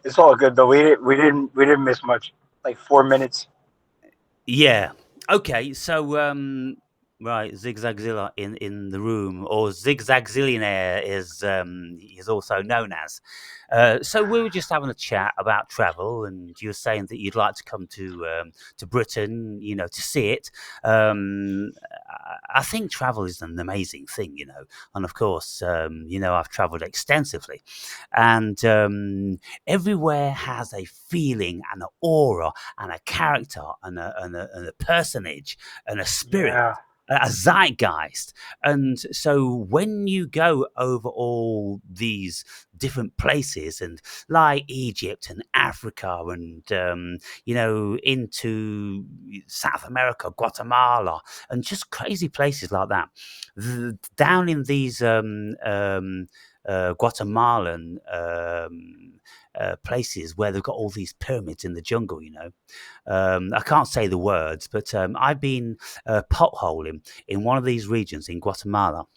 It's all good though. We didn't miss much. Like 4 minutes. Yeah. Okay. So, right, Zigzagzilla in the room, or Zigzagzillionaire is also known as. So we were just having a chat about travel, and you were saying that you'd like to come to Britain, to see it. I think travel is an amazing thing, and of course, I've travelled extensively, and everywhere has a feeling and an aura and a character and a personage and a spirit, Yeah. a zeitgeist. And so when you go over all these different places, and like Egypt and Africa, and into South America, Guatemala, and just crazy places like that, down in these Guatemalan places where they've got all these pyramids in the jungle, I can't say the words, but I've been potholing in one of these regions in Guatemala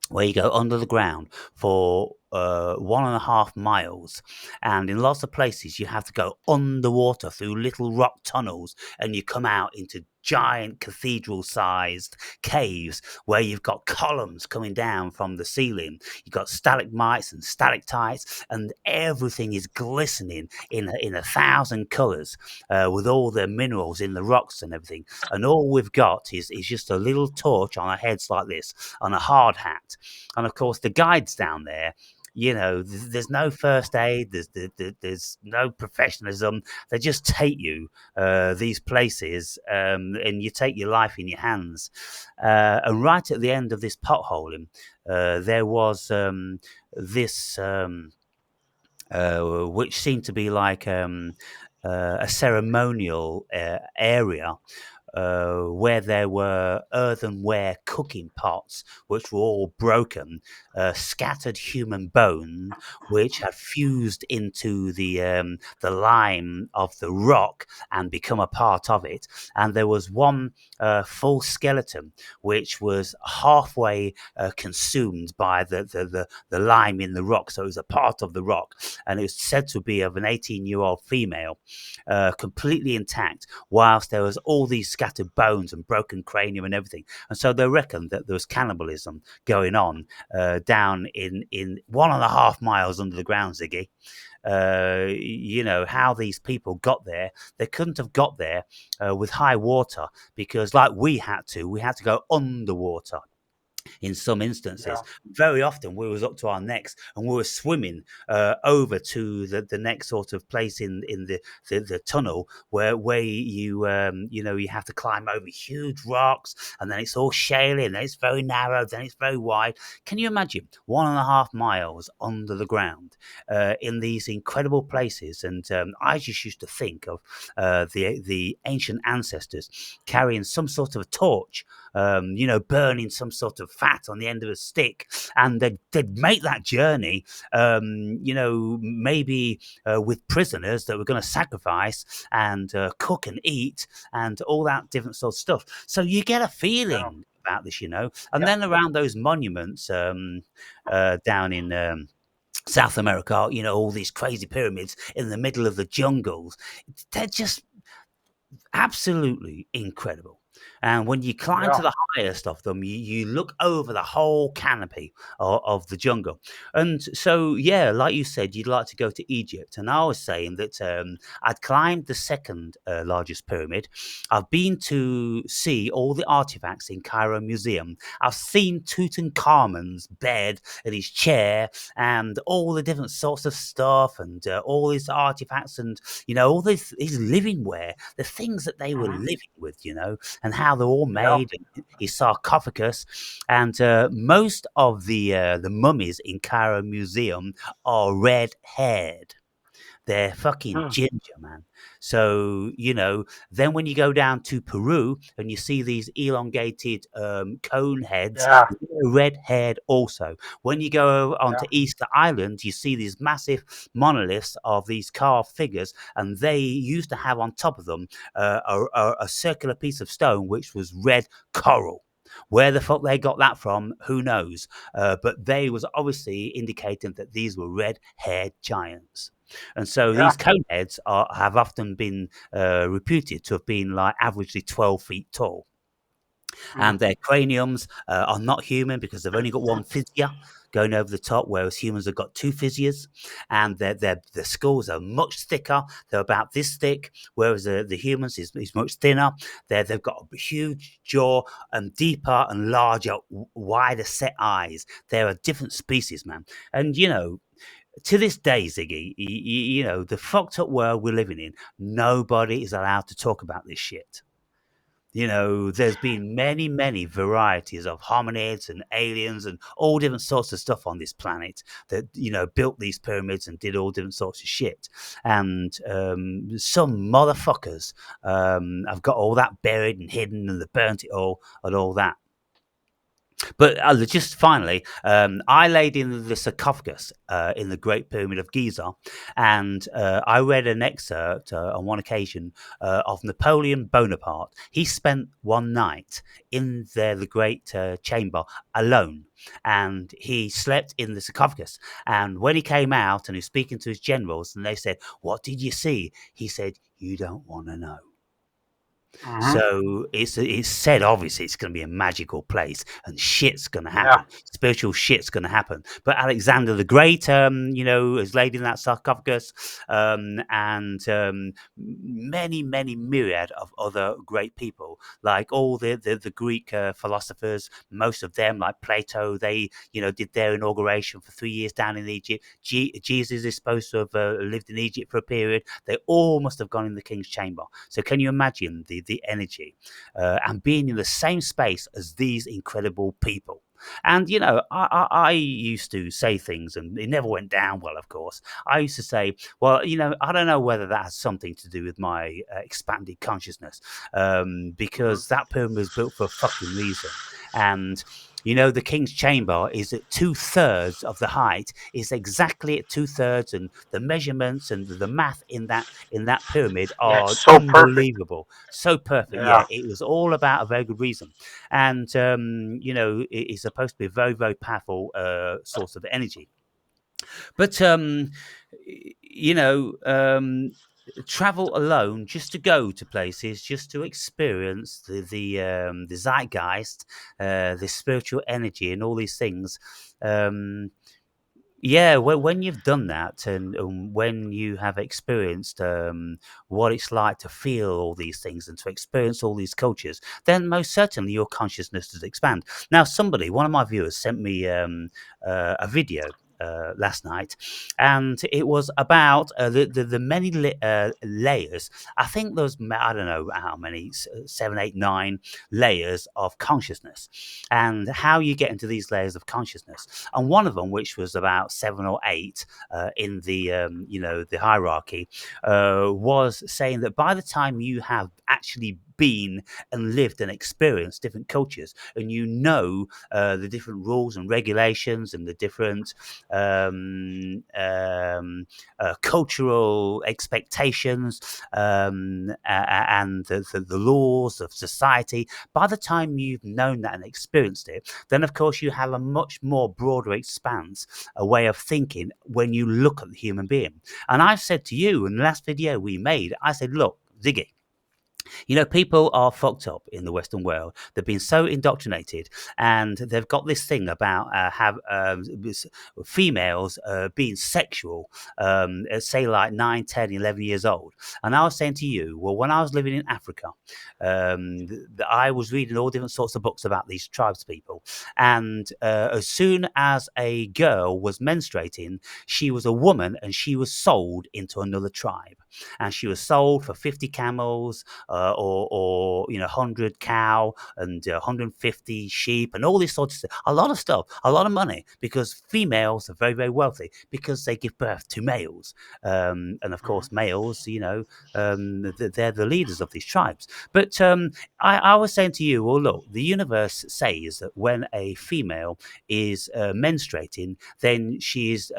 where you go under the ground for 1.5 miles. And in lots of places, you have to go underwater through little rock tunnels, and you come out into giant cathedral sized caves where you've got columns coming down from the ceiling. You've got stalagmites and stalactites, and everything is glistening in a thousand colors, with all the minerals in the rocks and everything. And all we've got is just a little torch on our heads like this, on a hard hat. And of course, the guides down there, there's no first aid, there's no professionalism. They just take you these places, and you take your life in your hands. And right at the end of this potholing, there was this, which seemed to be like a ceremonial area, where there were earthenware cooking pots, which were all broken, scattered human bone, which had fused into the lime of the rock and become a part of it. And there was one full skeleton, which was halfway consumed by the lime in the rock. So it was a part of the rock, and it was said to be of an 18-year-old female, completely intact, whilst there was all these scattered bones and broken cranium and everything. And so they reckon that there was cannibalism going on down in 1.5 miles under the ground, Ziggy. How these people got there. They couldn't have got there with high water, because, like we had to go underwater in some instances. Yeah. Very often we was up to our necks, and we were swimming over to the next sort of place in the tunnel, where you have to climb over huge rocks, and then it's all shaly, and then it's very narrow, then it's very wide. Can you imagine 1.5 miles under the ground in these incredible places? And I just used to think of the ancient ancestors carrying some sort of a torch, burning some sort of fat on the end of a stick, and they'd make that journey, maybe with prisoners that were going to sacrifice and cook and eat and all that different sort of stuff. So you get a Yeah. feeling about this, and Yeah. then around those monuments down in. South America, all these crazy pyramids in the middle of the jungles. They're just absolutely incredible. And when you climb to Yeah. the highest of them, you look over the whole canopy of the jungle. And so, yeah, like you said, you'd like to go to Egypt. And I was saying that I'd climbed the second largest pyramid. I've been to see all the artifacts in Cairo Museum. I've seen Tutankhamun's bed and his chair and all the different sorts of stuff, and all his artifacts, and all this his livingware, the things that they were Hmm. living with, and how they're all Yeah. made, and his sarcophagus. And most of the mummies in Cairo Museum are red haired. They're fucking Hmm. ginger, man. So, then when you go down to Peru and you see these elongated cone heads, Yeah. they're red haired also. When you go Yeah. onto Easter Island, you see these massive monoliths of these carved figures, and they used to have on top of them a circular piece of stone which was red coral. Where the fuck they got that from, who knows? But they was obviously indicating that these were red haired giants. And so Yeah. these coneheads have often been reputed to have been like averagely 12 feet tall, Mm. and their craniums are not human because they've only got one fissure going over the top, whereas humans have got two fissures, and their skulls are much thicker. They're about this thick, whereas the humans is much thinner. They've got a huge jaw and deeper and larger, wider set eyes. They're a different species, man. And to this day, Ziggy, the fucked up world we're living in, nobody is allowed to talk about this shit. There's been many, many varieties of hominids and aliens and all different sorts of stuff on this planet that, built these pyramids and did all different sorts of shit. And some motherfuckers have got all that buried and hidden, and they burnt it all and all that. But just finally, I laid in the sarcophagus in the Great Pyramid of Giza, and I read an excerpt on one occasion of Napoleon Bonaparte. He spent one night in the Great Chamber alone, and he slept in the sarcophagus. And when he came out and he was speaking to his generals, and they said, "What did you see?" He said, "You don't want to know." Hmm. So it's said obviously it's going to be a magical place and shit's going to Yeah. happen. Spiritual shit's going to happen. But Alexander the Great, is laid in that sarcophagus, and many, many myriad of other great people, like all the Greek philosophers. Most of them, like Plato, they did their inauguration for 3 years down in Egypt. Jesus is supposed to have lived in Egypt for a period. They all must have gone in the king's chamber. So can you imagine the energy and being in the same space as these incredible people? And I used to say things, and it never went down well. Of course, I used to say, "Well, I don't know whether that has something to do with my expanded consciousness, Hmm. because that pyramid was built for a fucking reason." And the king's chamber is at 2/3 of the height. Is exactly at 2/3, and the measurements and the math in that pyramid Yeah. It's are so perfect. unbelievable. So perfect. Yeah. Yeah, it was all about a very good reason. And, it is supposed to be a very, very powerful source of energy. But, you know, um, travel alone just to go to places, just to experience the zeitgeist, the spiritual energy, and all these things. Um, yeah, when you've done that, and when you have experienced what it's like to feel all these things and to experience all these cultures, then most certainly your consciousness does expand. Now, one of my viewers, sent me a video last night, and it was about the many layers. I think there's, I don't know how many, seven, eight, nine layers of consciousness, and how you get into these layers of consciousness. And one of them, which was about seven or eight in the hierarchy, was saying that by the time you have actually been and lived and experienced different cultures, and the different rules and regulations and the different cultural expectations, and the laws of society, by the time you've known that and experienced it, then of course you have a much more broader expanse, a way of thinking when you look at the human being. And I've said to you in the last video we made, I said, look, Ziggy, people are fucked up in the Western world. They've been so indoctrinated, and they've got this thing about have females being sexual, say like 9, 10, 11 years old. And I was saying to you, well, when I was living in Africa, I was reading all different sorts of books about these tribes people. And as soon as a girl was menstruating, she was a woman and she was sold into another tribe. And she was sold for 50 camels, or 100 cow, and 150 sheep, and all this sort of stuff. A lot of stuff, a lot of money, because females are very, very wealthy because they give birth to males. And of Hmm. course, males, they're the leaders of these tribes. But I was saying to you, well, look, the universe says that when a female is menstruating, then she is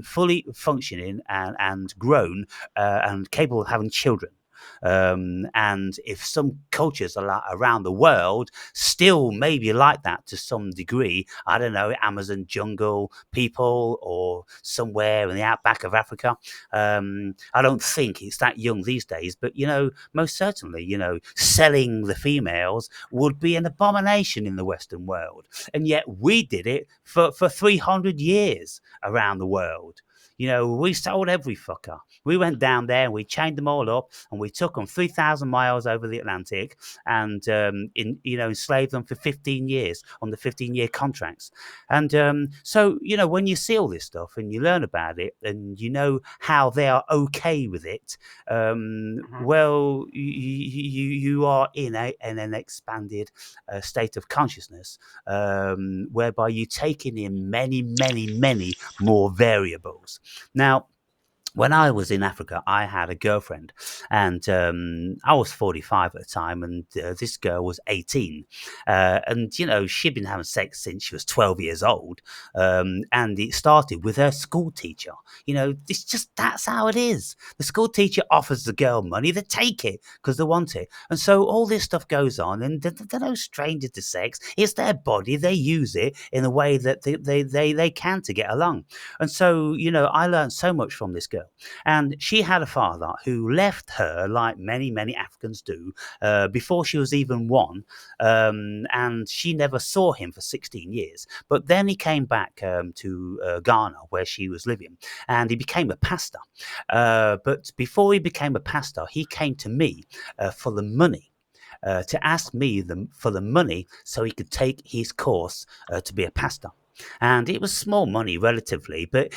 fully functioning and grown, and capable of having children. And if some cultures around the world still maybe like that to some degree, I don't know, Amazon jungle people or somewhere in the outback of Africa, I don't think it's that young these days. But, most certainly, selling the females would be an abomination in the Western world. And yet we did it for 300 years around the world. We sold every fucker. We went down there and we chained them all up and we took them 3,000 miles over the Atlantic and enslaved them for 15 years on the 15-year contracts. And so, when you see all this stuff and you learn about it and you know how they are okay with it, Mhm. well, you are in an expanded state of consciousness, whereby you're taking in many, many, many more variables. Now, when I was in Africa, I had a girlfriend, and I was 45 at the time, and this girl was 18. And, she'd been having sex since she was 12 years old, and it started with her school teacher. That's how it is. The school teacher offers the girl money, they take it because they want it. And so all this stuff goes on, and they're no strangers to sex. It's their body, they use it in a way that they can to get along. And so, I learned so much from this girl. And she had a father who left her, like many, many Africans do, before she was even one. And she never saw him for 16 years. But then he came back to Ghana, where she was living, and he became a pastor. But before he became a pastor, he came to me for the money. To ask me for the money so he could take his course to be a pastor. And it was small money relatively, but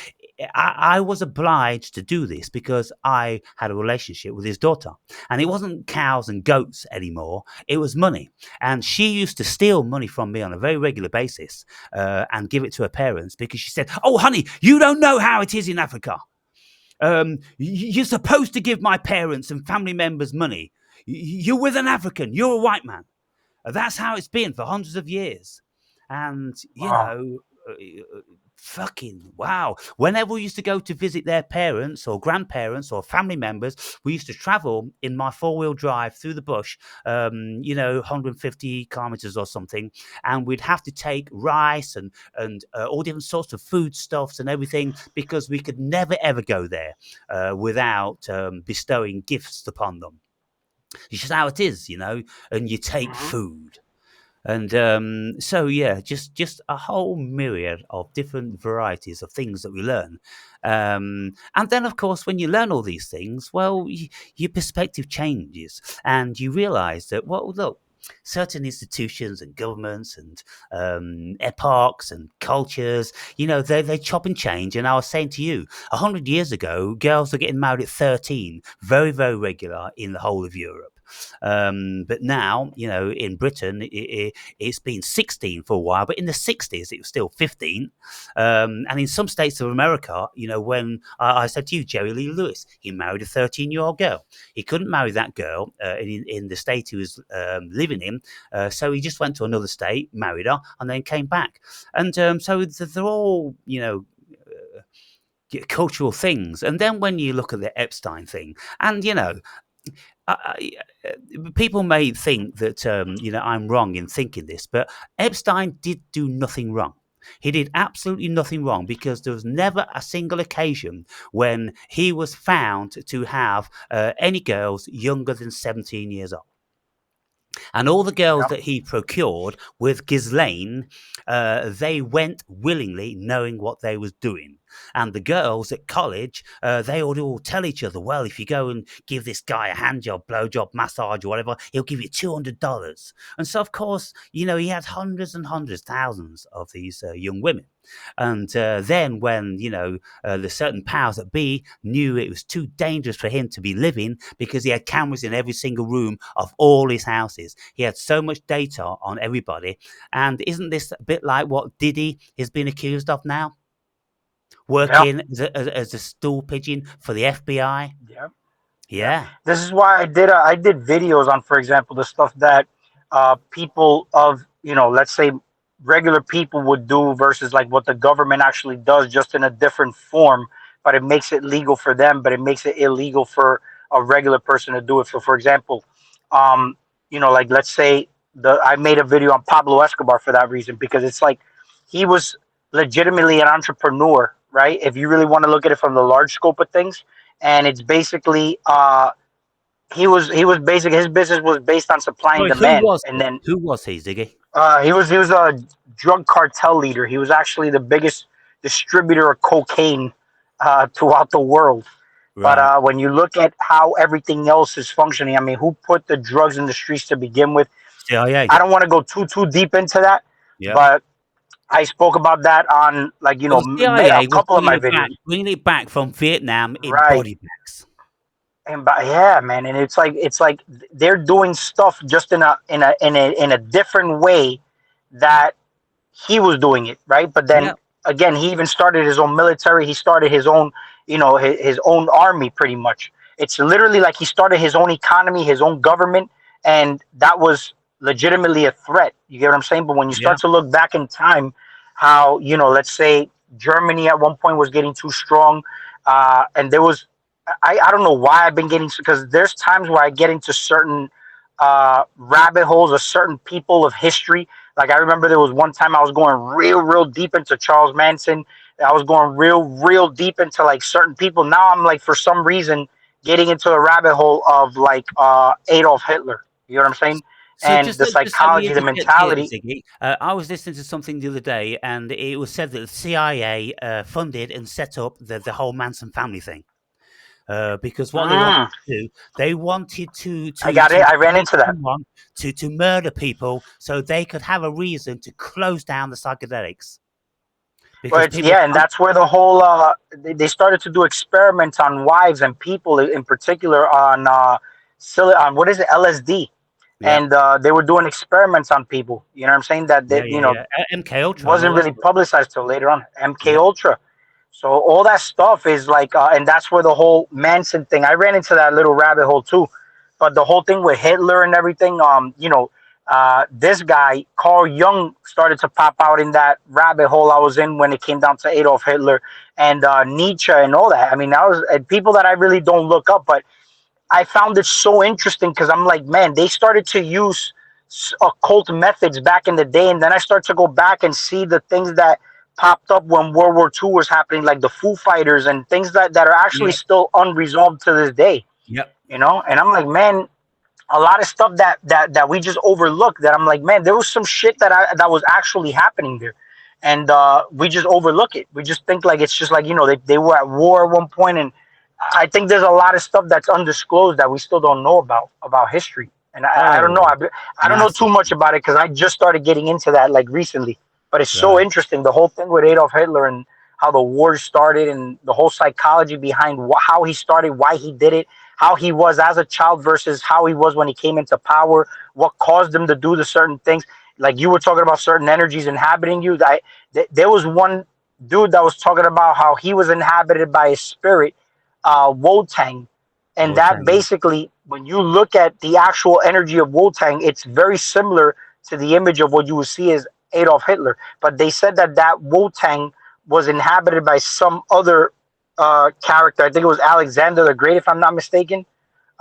I was obliged to do this because I had a relationship with his daughter. And it wasn't cows and goats anymore, it was money. And she used to steal money from me on a very regular basis and give it to her parents because she said, "Oh, honey, you don't know how it is in Africa. You're supposed to give my parents and family members money. You're with an African, you're a white man. That's how it's been for hundreds of years." And, Wow. fucking wow. Whenever we used to go to visit their parents or grandparents or family members, we used to travel in my four-wheel drive through the bush, 150 kilometers or something. And we'd have to take rice and all different sorts of foodstuffs and everything because we could never, ever go there without bestowing gifts upon them. It's just how it is, and you take Mhm. food. And so, yeah, just a whole myriad of different varieties of things that we learn. And then, of course, when you learn all these things, well, your perspective changes and you realize that, well, look, certain institutions and governments and epochs and cultures, they chop and change. And I was saying to you, 100 years ago, girls were getting married at 13, very, very regular in the whole of Europe. But now, in Britain, it's been 16 for a while, but in the 60s, it was still 15. And in some states of America, when I said to you, Jerry Lee Lewis, he married a 13-year-old girl. He couldn't marry that girl in the state he was living in. So he just went to another state, married her, and then came back. And so they're all, cultural things. And then when you look at the Epstein thing, and, I, people may think that I'm wrong in thinking this, but Epstein did do nothing wrong. He did absolutely nothing wrong because there was never a single occasion when he was found to have any girls younger than 17 years old. And all the girls Yep. that he procured with Ghislaine, they went willingly, knowing what they was doing. And the girls at college, they would all tell each other, well, if you go and give this guy a hand job, blow job, massage or whatever, he'll give you $200. And so, of course, he had hundreds and hundreds, thousands of these young women. And then when, the certain powers that be knew it was too dangerous for him to be living because he had cameras in every single room of all his houses. He had so much data on everybody. And isn't this a bit like what Diddy has been accused of now? Yeah. Working as a stool pigeon for the FBI? Yeah. Yeah. Yeah. This is why I did videos on, for example, the stuff that people of, let's say regular people would do versus like what the government actually does, just in a different form. But it makes it legal for them, but it makes it illegal for a regular person to do it. So, for example, um, like let's say the I made a video on Pablo Escobar for that reason because it's like he was legitimately an entrepreneur, right? If you really want to look at it from the large scope of things, and it's basically he was basic his business was based on supply and Sorry, who demand, was and he? then Who was he, Ziggy? he was a drug cartel leader. He was actually the biggest distributor of cocaine throughout the world. But Right. when you look at how everything else is functioning, I mean, who put the drugs in the streets to begin with? CIA. I don't want to go too deep into that, Yeah. but I spoke about that on like Well, the a CIA was couple of my videos, bringing it back from Vietnam in right? body bags. And but yeah, man, and it's like they're doing stuff just in a different way that he was doing it, right? But then Yeah. again, he even started his own military. He started his own, his own army pretty much. It's literally like he started his own economy, his own government, and that was legitimately a threat. You get what I'm saying? But when you Yeah. start to look back in time, how, let's say Germany at one point was getting too strong, and there was, I don't know why I've been getting, because there's times where I get into certain rabbit holes of certain people of history. Like I remember there was one time I was going real deep into Charles Manson. I was going real deep into like certain people. Now I'm like for some reason getting into a rabbit hole of like Adolf Hitler. You know what I'm saying? So And the just let me psychology, the interject here, mentality. Ziggy. I was listening to something the other day, and it was said that the CIA funded and set up the whole Manson family thing. Because what they wanted Mm, to do, they wanted to I to got it. to I ran create into that. someone to murder people, so they could have a reason to close down the psychedelics Well, because it's people yeah, and can't. that's where the whole they started to do experiments on wives and people in particular on on what is it, LSD, Yeah, and they were doing experiments on people. You know what I'm saying? That yeah, they, yeah, yeah. MK Ultra and all wasn't that really stuff. publicized till later on. MK Yeah, Ultra. So all that stuff is like, and that's where the whole Manson thing. I ran into that little rabbit hole too, but the whole thing with Hitler and everything. This guy Carl Jung started to pop out in that rabbit hole I was in when it came down to Adolf Hitler and Nietzsche and all that. I mean, that was people that I really don't look up, but I found it so interesting because I'm like, man, they started to use occult methods back in the day, and then I start to go back and see the things that popped up when World War II was happening, like the Foo Fighters and things that are actually yeah, still unresolved to this day. yep. And I'm like, man, a lot of stuff that we just overlook. That I'm like, man, there was some shit that was actually happening there, and we just overlook it. We just think like it's just like they were at war at one point, and I think there's a lot of stuff that's undisclosed that we still don't know about history. And I don't know. Oh, I don't know too much massively. about it because I just started getting into that like recently. But it's so Right. interesting, the whole thing with Adolf Hitler and how the war started and the whole psychology behind how he started, why he did it, how he was as a child versus how he was when he came into power, what caused him to do the certain things. Like you were talking about certain energies inhabiting you. There was one dude that was talking about how he was inhabited by a spirit, Wotang, and that Wartime. basically, when you look at the actual energy of Wotang, it's very similar to the image of what you would see as Adolf Hitler. But they said that Wotang was inhabited by some other character. I think it was Alexander the Great, if I'm not mistaken.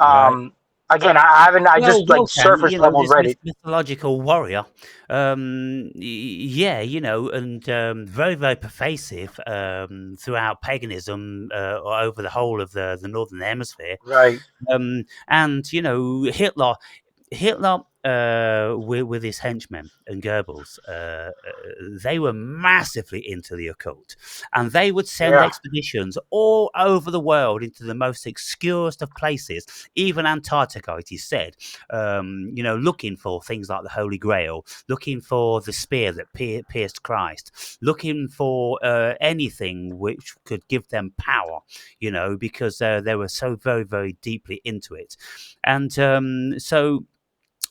Right. Um, Again, I haven't. I Well, just like Wotan, surface level this read it. mythological warrior, yeah, and very, very pervasive throughout paganism over the whole of the northern hemisphere. Right. And Hitler, with his henchmen and Goebbels, they were massively into the occult, and they would send Yeah. expeditions all over the world into the most obscurest of places, even Antarctica. It is said, looking for things like the Holy Grail, looking for the spear that pierced Christ, looking for anything which could give them power. Because they were so very, very deeply into it, and so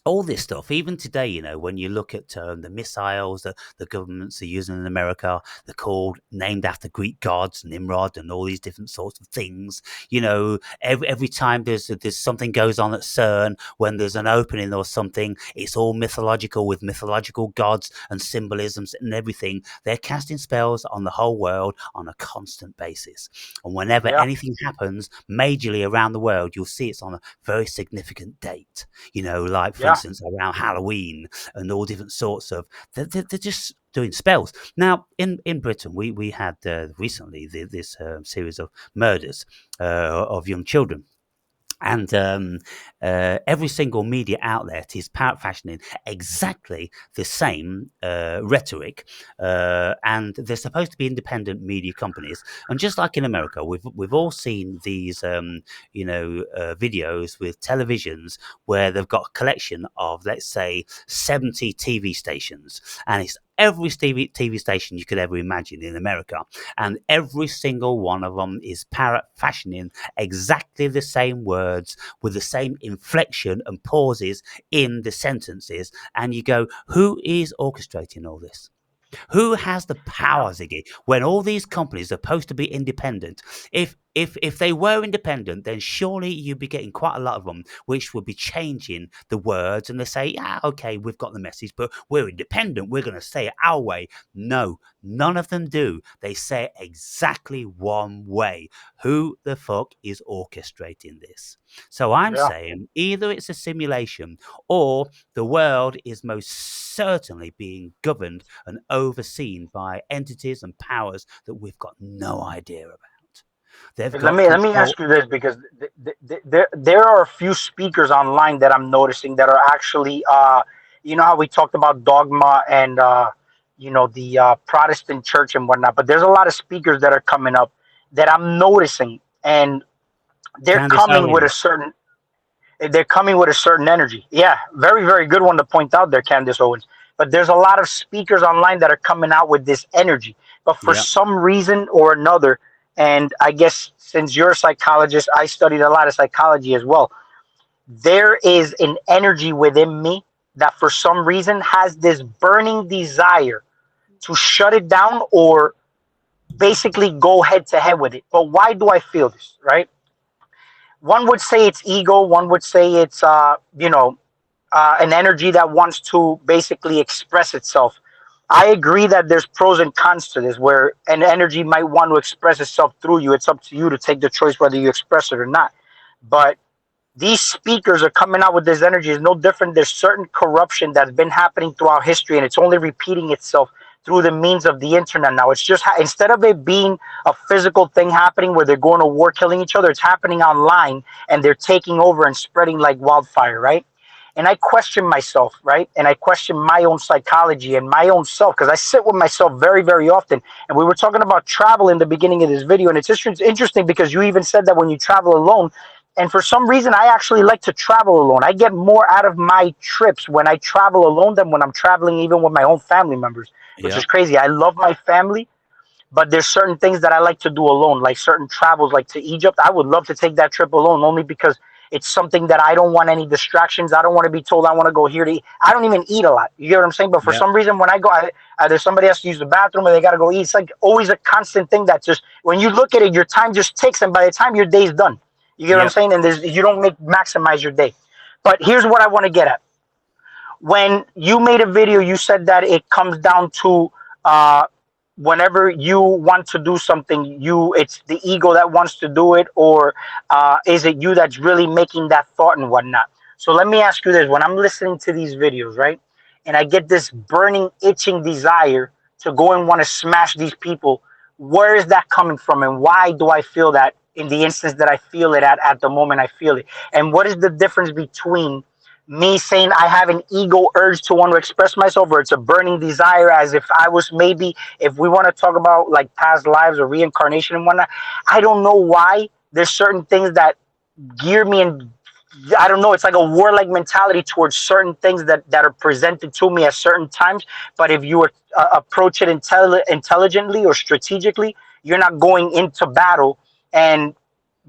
all this stuff, even today, when you look at the missiles that the governments are using in America, they're named after Greek gods, Nimrod, and all these different sorts of things. Every time there's something goes on at CERN, when there's an opening or something, it's all mythological with mythological gods and symbolisms and everything. They're casting spells on the whole world on a constant basis. And whenever Yeah, anything happens majorly around the world, you'll see it's on a very significant date. Like, for yeah, instance, around Halloween and all different sorts of. They're just doing spells. Now, in Britain, we had recently this series of murders of young children. And every single media outlet is parrot fashioning exactly the same rhetoric, and they're supposed to be independent media companies. And just like in America, we've all seen these, videos with televisions where they've got a collection of, let's say, 70 TV stations, and it's every TV station you could ever imagine in America, and every single one of them is parrot fashioning exactly the same words with the same inflection and pauses in the sentences. And you go, who is orchestrating all this? Who has the yeah. power, Ziggy, when all these companies are supposed to be independent? If they were independent, then surely you'd be getting quite a lot of them, which would be changing the words, and they say, yeah, okay, we've got the message, but we're independent. We're going to say it our way. No, none of them do. They say it exactly one way. Who the fuck is orchestrating this? So I'm Yeah. saying either it's a simulation, or the world is most certainly being governed and overseen by entities and powers that we've got no idea about. They've Let got me let me control. ask you this, because there are a few speakers online that I'm noticing that are actually, you know how we talked about dogma and the Protestant church and whatnot, but there's a lot of speakers that are coming up that I'm noticing, and they're Candice coming with a Owens. certain they're coming with a certain energy. Yeah, very, very good one to point out there, Candace Owens. But there's a lot of speakers online that are coming out with this energy. But for Yeah, some reason or another, and I guess since you're a psychologist, I studied a lot of psychology as well. There is an energy within me that for some reason has this burning desire to shut it down or basically go head to head with it. But why do I feel this, right? One would say it's ego, one would say it's an energy that wants to basically express itself. I agree that there's pros and cons to this, where an energy might want to express itself through you. It's up to you to take the choice whether you express it or not. But these speakers are coming out with this energy is no different. There's certain corruption that's been happening throughout history, and it's only repeating itself through the means of the internet now. It's just instead of it being a physical thing happening where they're going to war killing each other, it's happening online, and they're taking over and spreading like wildfire, right? And I question myself, right? And I question my own psychology and my own self, because I sit with myself very, very often. And we were talking about travel in the beginning of this video, and it's just interesting because you even said that when you travel alone, and for some reason, I actually like to travel alone. I get more out of my trips when I travel alone than when I'm traveling even with my own family members, which yeah, is crazy. I love my family, but there's certain things that I like to do alone, like certain travels, like to Egypt. I would love to take that trip alone, only because it's something that I don't want any distractions. I don't want to be told I want to go here to eat. I don't even eat a lot. You get what I'm saying? But for yeah, some reason, when I go, either somebody has to use the bathroom or they got to go eat. It's like always a constant thing that just, when you look at it, your time just ticks, and by the time your day's done, you get what I'm yeah, saying? And you don't maximize your day. But here's what I want to get at. When you made a video, you said that it comes down to uh, whenever you want to do something, it's the ego that wants to do it, or is it you that's really making that thought and whatnot? So let me ask you this: when I'm listening to these videos, right, and I get this burning, itching desire to go and want to smash these people, where is that coming from, and why do I feel that in the instance that I feel it at the moment I feel it? And what is the difference between me saying I have an ego urge to want to express myself, or it's a burning desire, as if I was, maybe, if we want to talk about like past lives or reincarnation and whatnot? I don't know why there's certain things that gear me, and I don't know, it's like a warlike mentality towards certain things that are presented to me at certain times. But if you approach it intelligently or strategically, you're not going into battle and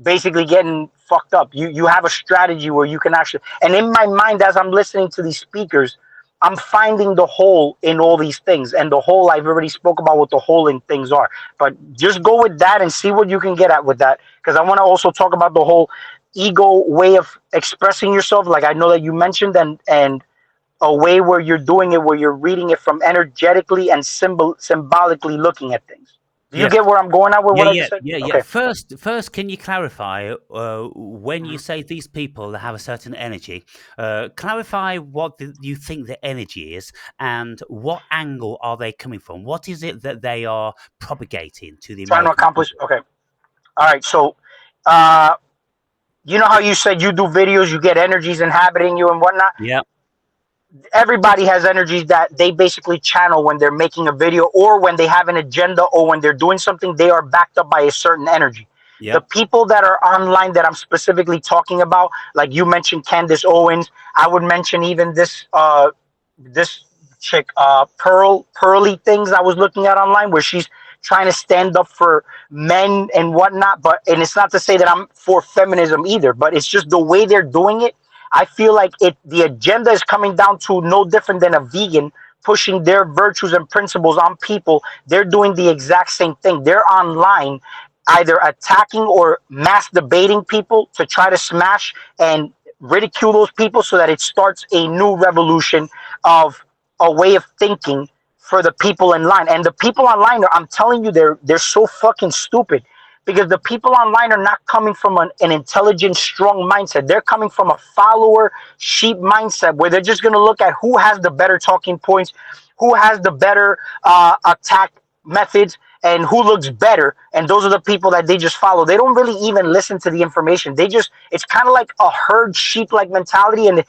basically getting fucked up. You have a strategy where you can actually, and in my mind as I'm listening to these speakers, I'm finding the hole in all these things, and the hole I've already spoke about what the hole in things are. But just go with that and see what you can get at with that, because I want to also talk about the whole ego way of expressing yourself. Like I know that you mentioned, and a way where you're doing it, where you're reading it from energetically and symbolically looking at things. Do you Yeah. get where I'm going at with Yeah, what I yeah, just said? yeah, yeah. Okay. First, can you clarify when you Mhm. say these people have a certain energy? Clarify what you think the energy is, and what angle are they coming from? What is it that they are propagating to the Trying to American accomplish. people? Okay. All right. So, uh, you know how you said you do videos, you get energies inhabiting you and whatnot. Yeah, Everybody has energies that they basically channel when they're making a video, or when they have an agenda, or when they're doing something. They are backed up by a certain energy. yeah, The people that are online that I'm specifically talking about, like you mentioned Candace Owens, I would mention even this chick, Pearly Things, I was looking at online, where she's trying to stand up for men and whatnot. But and it's not to say that I'm for feminism either, but it's just the way they're doing it. I feel like the agenda is coming down to no different than a vegan pushing their virtues and principles on people. They're doing the exact same thing. They're online either attacking or mass debating people to try to smash and ridicule those people, so that it starts a new revolution of a way of thinking for the people in line. And the people online, I'm telling you, they're so fucking stupid, because the people online are not coming from an intelligent, strong mindset. They're coming from a follower sheep mindset, where they're just going to look at who has the better talking points, who has the better attack methods, and who looks better. And those are the people that they just follow. They don't really even listen to the information. They just, it's kind of like a herd sheep like mentality. And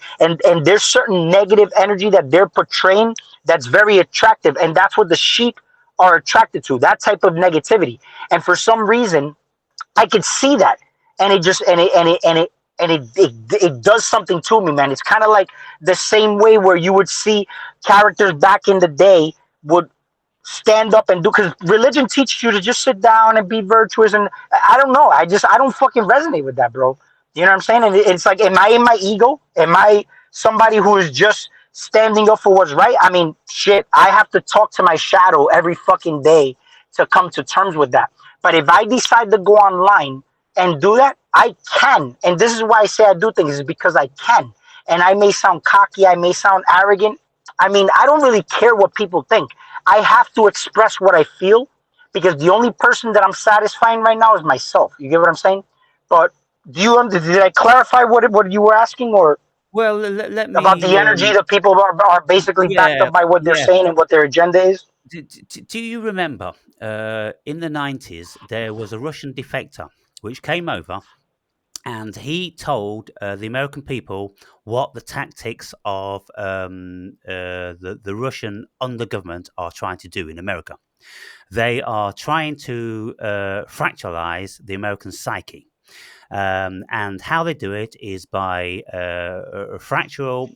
there's certain negative energy that they're portraying that's very attractive. And that's what the sheep are attracted to, that type of negativity. And for some reason, I could see that, and it just and it does something to me, man. It's kind of like the same way where you would see characters back in the day would stand up and do, because religion teaches you to just sit down and be virtuous. And I don't know, I don't fucking resonate with that, bro. You know what I'm saying? And it's like, am I in my ego? Am I somebody who is just standing up for what's right? I mean, shit, I have to talk to my shadow every fucking day to come to terms with that. But if I decide to go online and do that, I can. And this is why I say I do things, is because I can. And I may sound cocky, I may sound arrogant. I mean, I don't really care what people think. I have to express what I feel, because the only person that I'm satisfying right now is myself. You get what I'm saying? But did I clarify what you were asking, or Well, let about the me. energy that people are basically backed Yeah, up by what they're yeah. saying and what their agenda is? Do you remember in the 90s there was a Russian defector which came over, and he told the American people what the tactics of the Russian undergovernment are trying to do in America. They are trying to fractalize the American psyche. And how they do it is by fractal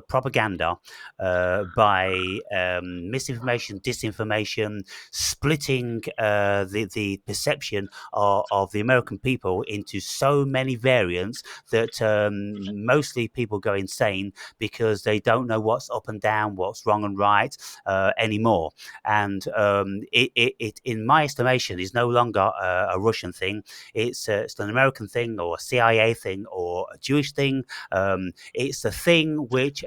propaganda, by misinformation, disinformation, splitting the perception of the American people into so many variants that mostly people go insane because they don't know what's up and down, what's wrong and right anymore. And it, in my estimation, is no longer a Russian thing. It's an American thing, or a CIA thing, or a Jewish thing. It's the thing which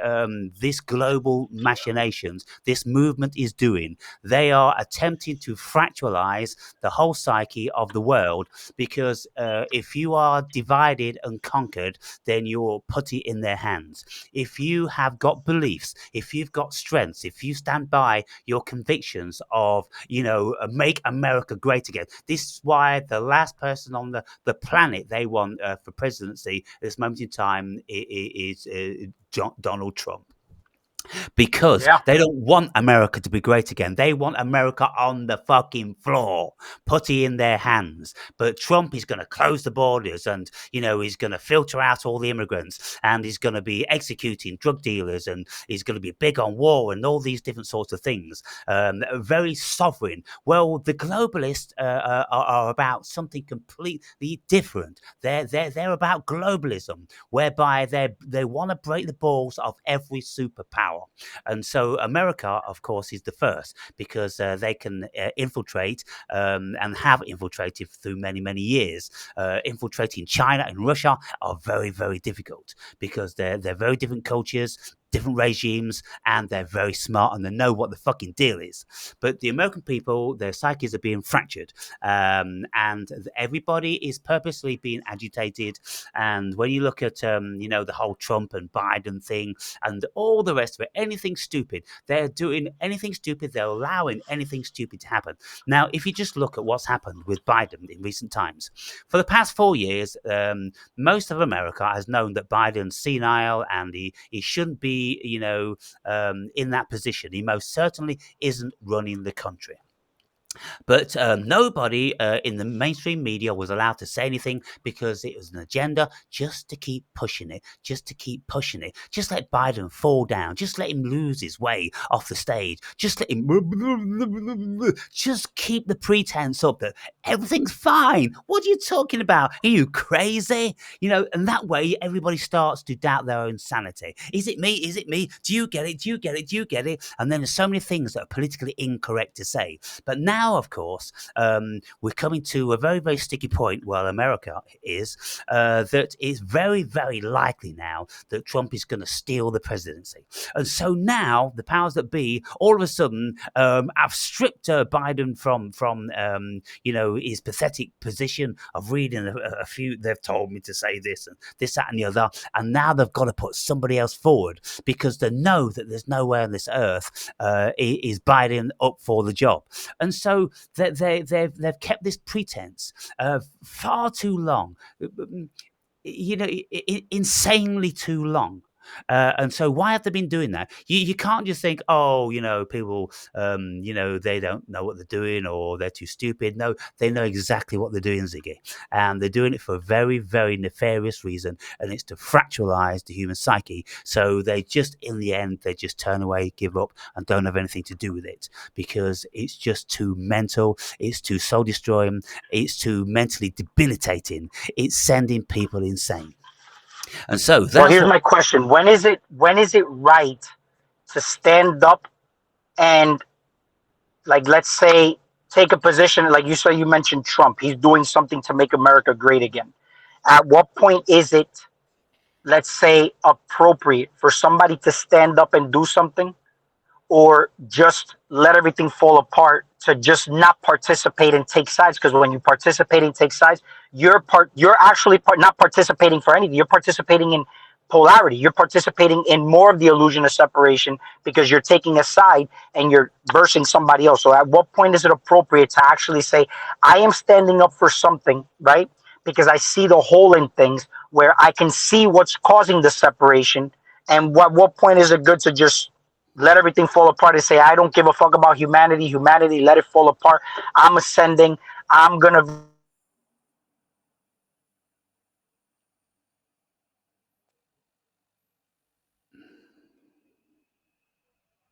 this global machinations, this movement is doing. They are attempting to fractalize the whole psyche of the world, because if you are divided and conquered, then you're put it in their hands. If you have got beliefs, if you've got strengths, if you stand by your convictions of, make America great again. This is why the last person on the planet they want for presidency at this moment in time is Donald Trump. because Yeah. they don't want America to be great again. They want America on the fucking floor, put it in their hands. But Trump is going to close the borders, and he's going to filter out all the immigrants, and he's going to be executing drug dealers, and he's going to be big on war and all these different sorts of things. Very sovereign. Well, the globalists are about something completely different. They're about globalism, whereby they want to break the balls of every superpower. And so America, of course, is the first because they can infiltrate and have infiltrated through many, many years. Infiltrating China and Russia are very, very difficult because they're very different cultures, different regimes, and they're very smart and they know what the fucking deal is. But the American people, their psyches are being fractured, and everybody is purposely being agitated. And when you look at, the whole Trump and Biden thing, and all the rest of it, anything stupid. They're doing anything stupid. They're allowing anything stupid to happen. Now, if you just look at what's happened with Biden in recent times, for the past 4 years, most of America has known that Biden's senile and he shouldn't be, in that position. He most certainly isn't running the country. But nobody in the mainstream media was allowed to say anything because it was an agenda just to keep pushing it, just to keep pushing it. Just let Biden fall down. Just let him lose his way off the stage. Just let him. Just keep the pretense up that everything's fine. What are you talking about? Are you crazy? And that way everybody starts to doubt their own sanity. Is it me? Is it me? Do you get it? Do you get it? Do you get it? And then there's so many things that are politically incorrect to say. But now, of course, we're coming to a very, very sticky point. Well, America is that it's very, very likely now that Trump is going to steal the presidency. And so now the powers that be, all of a sudden, have stripped Biden from his pathetic position of reading a few. They've told me to say this and this, that, and the other, and now they've got to put somebody else forward because they know that there's nowhere on this earth is Biden up for the job. And so they've kept this pretense far too long, insanely too long. And so why have they been doing that? You can't just think, oh, people, they don't know what they're doing or they're too stupid. No, they know exactly what they're doing, Ziggy. And they're doing it for a very, very nefarious reason. And it's to fracturalize the human psyche. So they just, in the end, they just turn away, give up, and don't have anything to do with it because it's just too mental. It's too soul destroying. It's too mentally debilitating. It's sending people insane. And so Well, that's here's what. my question: when is it right to stand up and, like, let's say, take a position, like you mentioned Trump, he's doing something to make America great again. At what point is it, let's say, appropriate for somebody to stand up and do something, or just let everything fall apart, to just not participate and take sides? Because when you participate and take sides, you're actually not participating for anything. You're participating in polarity. You're participating in more of the illusion of separation because you're taking a side and you're versing somebody else. So at what point is it appropriate to actually say, I am standing up for something, right? Because I see the hole in things, where I can see what's causing the separation. And what point is it good to just let everything fall apart and say, I don't give a fuck about humanity, let it fall apart. I'm ascending. I'm going to.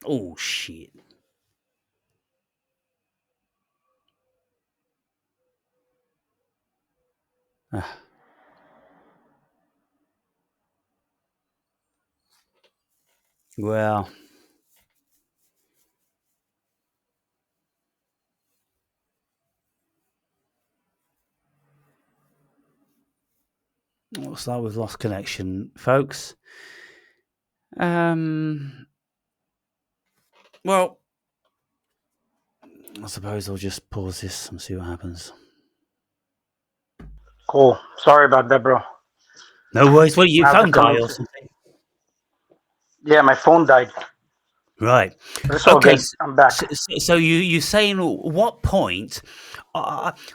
Oh shit. Ah, well, looks like we've lost connection, folks. Um. Well, I suppose I'll just pause this and see what happens. Cool. Sorry about that, bro. No worries. What, your I have to phone come die or into. something? Yeah, my phone died. Right. It's all Okay. good. I'm back. So you saying what point?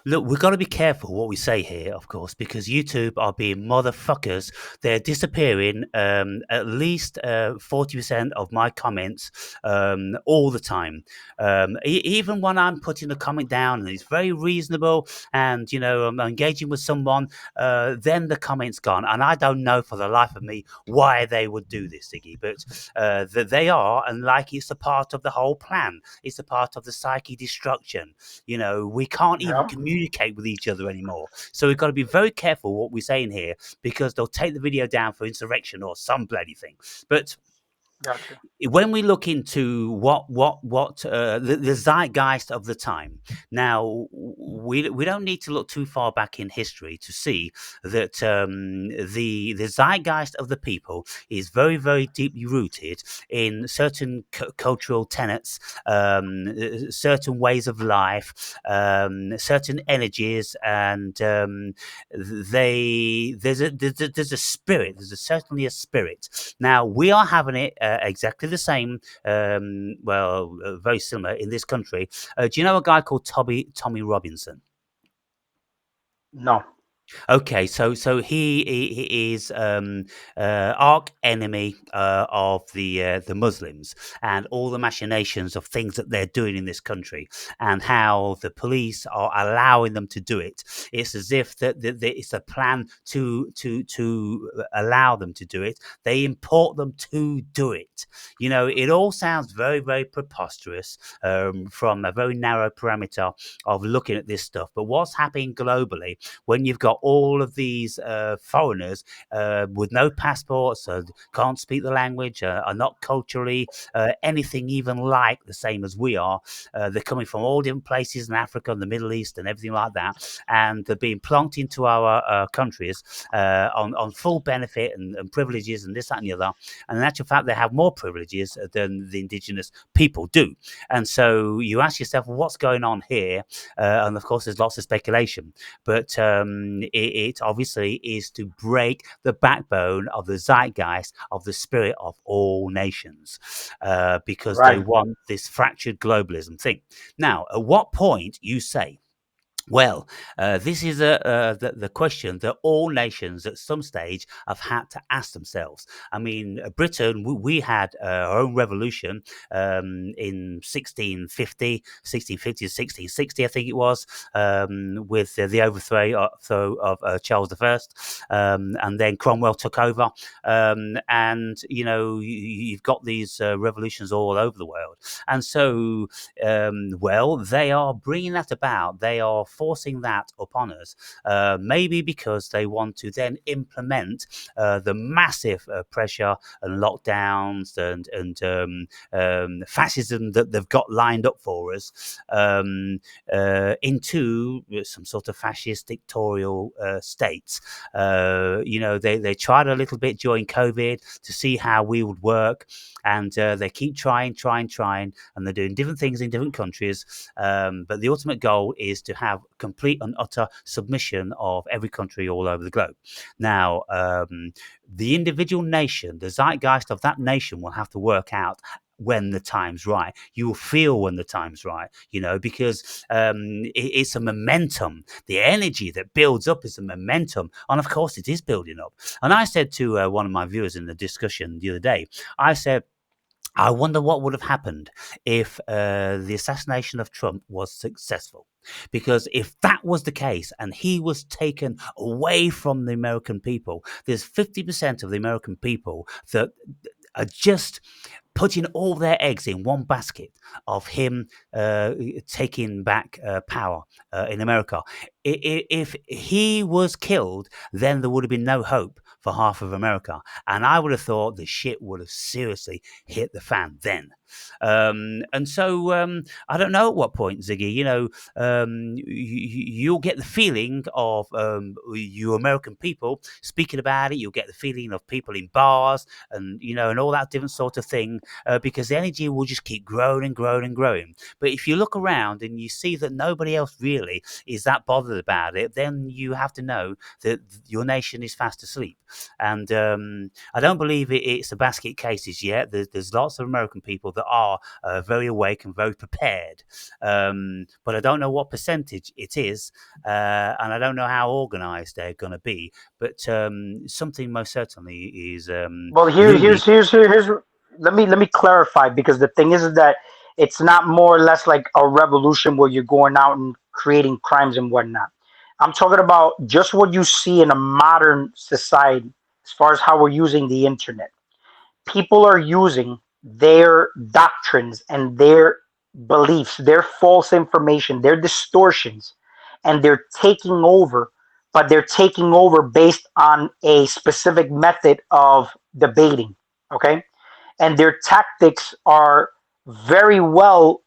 Look, we've got to be careful what we say here, of course, because YouTube are being motherfuckers. They're disappearing at least 40% of my comments all the time. Even when I'm putting a comment down and it's very reasonable, and I'm engaging with someone, then the comment's gone, and I don't know for the life of me why they would do this, Ziggy. But that they are, and like it's a part of the whole plan. It's a part of the psyche destruction. We can't even Yeah, communicate with each other anymore. So we've got to be very careful what we're saying here, because they'll take the video down for insurrection or some bloody thing. But gotcha. when we look into the zeitgeist of the time, now we don't need to look too far back in history to see that the zeitgeist of the people is very, very deeply rooted in certain cultural tenets, certain ways of life, certain energies, and there's a spirit. Certainly a spirit. Now we are having it exactly the same. Very similar in this country. Do you know a guy called Tommy Robinson? No. Okay, so he is arch enemy of the Muslims, and all the machinations of things that they're doing in this country, and how the police are allowing them to do it. It's as if that it's a plan to allow them to do it. They import them to do it. It all sounds very, very preposterous from a very narrow parameter of looking at this stuff. But what's happening globally, when you've got all of these foreigners with no passports, can't speak the language, are not culturally anything even like the same as we are. They're coming from all different places in Africa and the Middle East and everything like that, and they're being plonked into our countries on full benefit and privileges and this, that, and the other. And in actual fact, they have more privileges than the indigenous people do. And so you ask yourself, well, what's going on here? And of course, there's lots of speculation. But it obviously is to break the backbone of the zeitgeist of the spirit of all nations, because they Right. want this fractured globalism thing. Now, at what point you say, well, this is the question that all nations at some stage have had to ask themselves. I mean, Britain, we had our own revolution in 1650 to 1660, I think it was, with the overthrow of Charles I. And then Cromwell took over. And, you've got these revolutions all over the world. And so, they are bringing that about. They are forcing that upon us, maybe because they want to then implement the massive pressure and lockdowns and fascism that they've got lined up for us into some sort of fascist dictatorial states. They tried a little bit during COVID to see how we would work, and they keep trying, and they're doing different things in different countries. But the ultimate goal is to have complete and utter submission of every country all over the globe. Now, the individual nation, the zeitgeist of that nation will have to work out when the time's right. You will feel when the time's right, because it's a momentum. The energy that builds up is a momentum. And of course, it is building up. And I said to one of my viewers in the discussion the other day, I said, I wonder what would have happened if the assassination of Trump was successful. Because if that was the case and he was taken away from the American people, there's 50% of the American people that are just putting all their eggs in one basket of him taking back power in America. If he was killed, then there would have been no hope for half of America. And I would have thought the shit would have seriously hit the fan then. And so I don't know at what point, Ziggy, you'll get the feeling of you American people speaking about it. You'll get the feeling of people in bars and all that different sort of thing, because the energy will just keep growing and growing and growing. But if you look around and you see that nobody else really is that bothered about it, then you have to know that your nation is fast asleep. And I don't believe it's a basket cases yet. There's lots of American people that that are very awake and very prepared. But I don't know what percentage it is, and I don't know how organised they're going to be. But something most certainly is Well, looming. here's let me clarify, because the thing is that it's not more or less like a revolution where you're going out and creating crimes and whatnot. I'm talking about just what you see in a modern society as far as how we're using the internet. People are using their doctrines and their beliefs, their false information, their distortions, and they're taking over, but they're taking over based on a specific method of debating. Okay. And their tactics are very well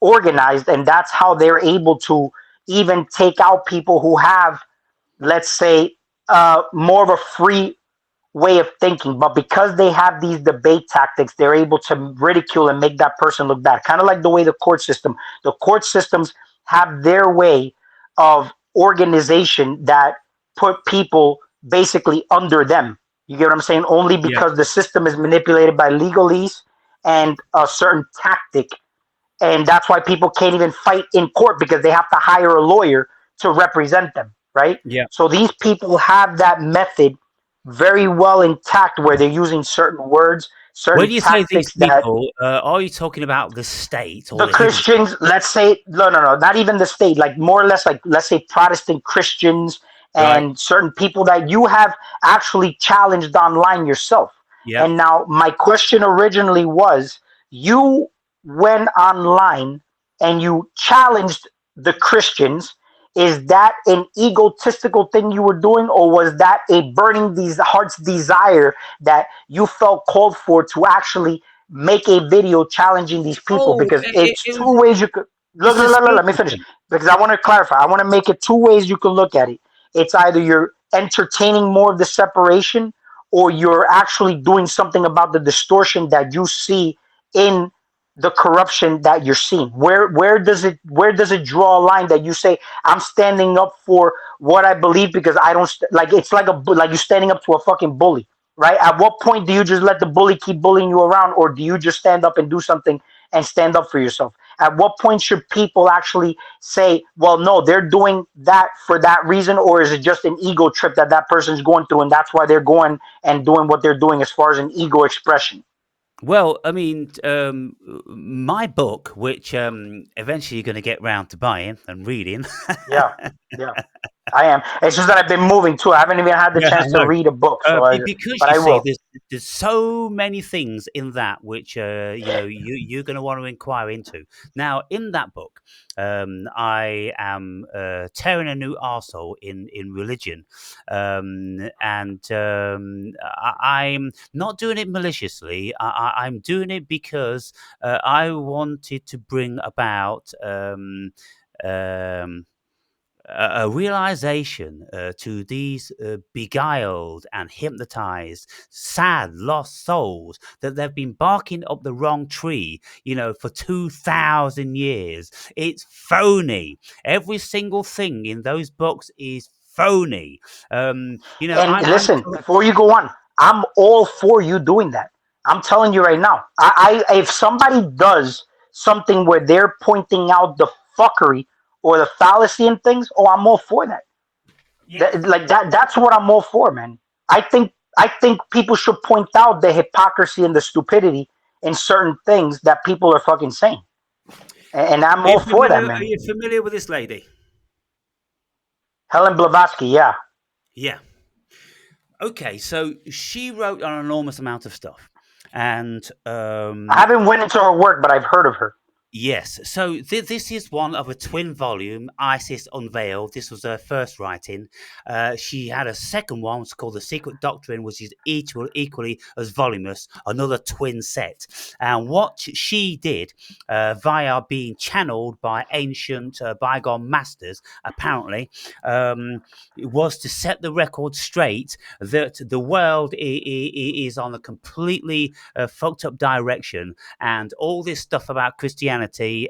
organized, and that's how they're able to even take out people who have, let's say, more of a free way of thinking, but because they have these debate tactics, they're able to ridicule and make that person look bad. Kind of like the way the court systems have their way of organization that put people basically under them. You get what I'm saying? Only Yeah, because the system is manipulated by legalese and a certain tactic, and that's why people can't even fight in court because they have to hire a lawyer to represent them, right? yeah. So these people have that method very well intact, where they're using certain words, When certain you say these tactics that people, are you talking about the state or the the hidden state? Christians, let's say, no, not even the state, like more or less, like let's say Protestant Christians Right? and certain people that you have actually challenged online yourself. Yeah. And now my question originally was, you went online and you challenged the Christians. Is that an egotistical thing you were doing, or was that a burning these heart's desire that you felt called for to actually make a video challenging these people? Oh, Because it's it two was. ways you could look, It's a let me spiritual finish, thing. because I want to clarify. I want to make it two ways you can look at it. It's either you're entertaining more of the separation, or you're actually doing something about the distortion that you see in the corruption that you're seeing. Where does it draw a line that you say, I'm standing up for what I believe because I don't like, it's like like you standing up to a fucking bully, right? At what point do you just let the bully keep bullying you around, or do you just stand up and do something and stand up for yourself? At what point should people actually say, well, no, they're doing that for that reason, or is it just an ego trip that that person's going through, and that's why they're going and doing what they're doing as far as an ego expression? Well, I mean, my book, which eventually you're going to get round to buying and reading. Yeah, yeah, I am. It's just that I've been moving too. I haven't even had the Yeah, I chance to know. read a book, so Because but you I see, will. there's so many things in that which you're going to want to inquire into. Now, in that book, I am tearing a new arsehole in religion, and I'm not doing it maliciously. I'm doing it because I wanted to bring about. Um, a realization to these beguiled and hypnotized, sad, lost souls that they've been barking up the wrong tree, for 2,000 years. It's phony. Every single thing in those books is phony. And I'm listen, before you go on, I'm all for you doing that. I'm telling you right now. If somebody does something where they're pointing out the fuckery or the fallacy in things, oh, I'm all for that. yeah. Like that. That's what I'm all for, man. I think people should point out the hypocrisy and the stupidity in certain things that people are fucking saying, and I'm all for that, Are man. you familiar with this lady? Helen Blavatsky, yeah. Yeah. Okay, so she wrote an enormous amount of stuff, and I haven't went into her work, but I've heard of her. yes, so this is one of a twin volume, ISIS Unveiled. This was her first writing. She had a second one, it's called The Secret Doctrine, which is equally as voluminous, another twin set. And what she did, via being channeled by ancient bygone masters, apparently, was to set the record straight that the world is on a completely fucked up direction, and all this stuff about Christianity Christianity,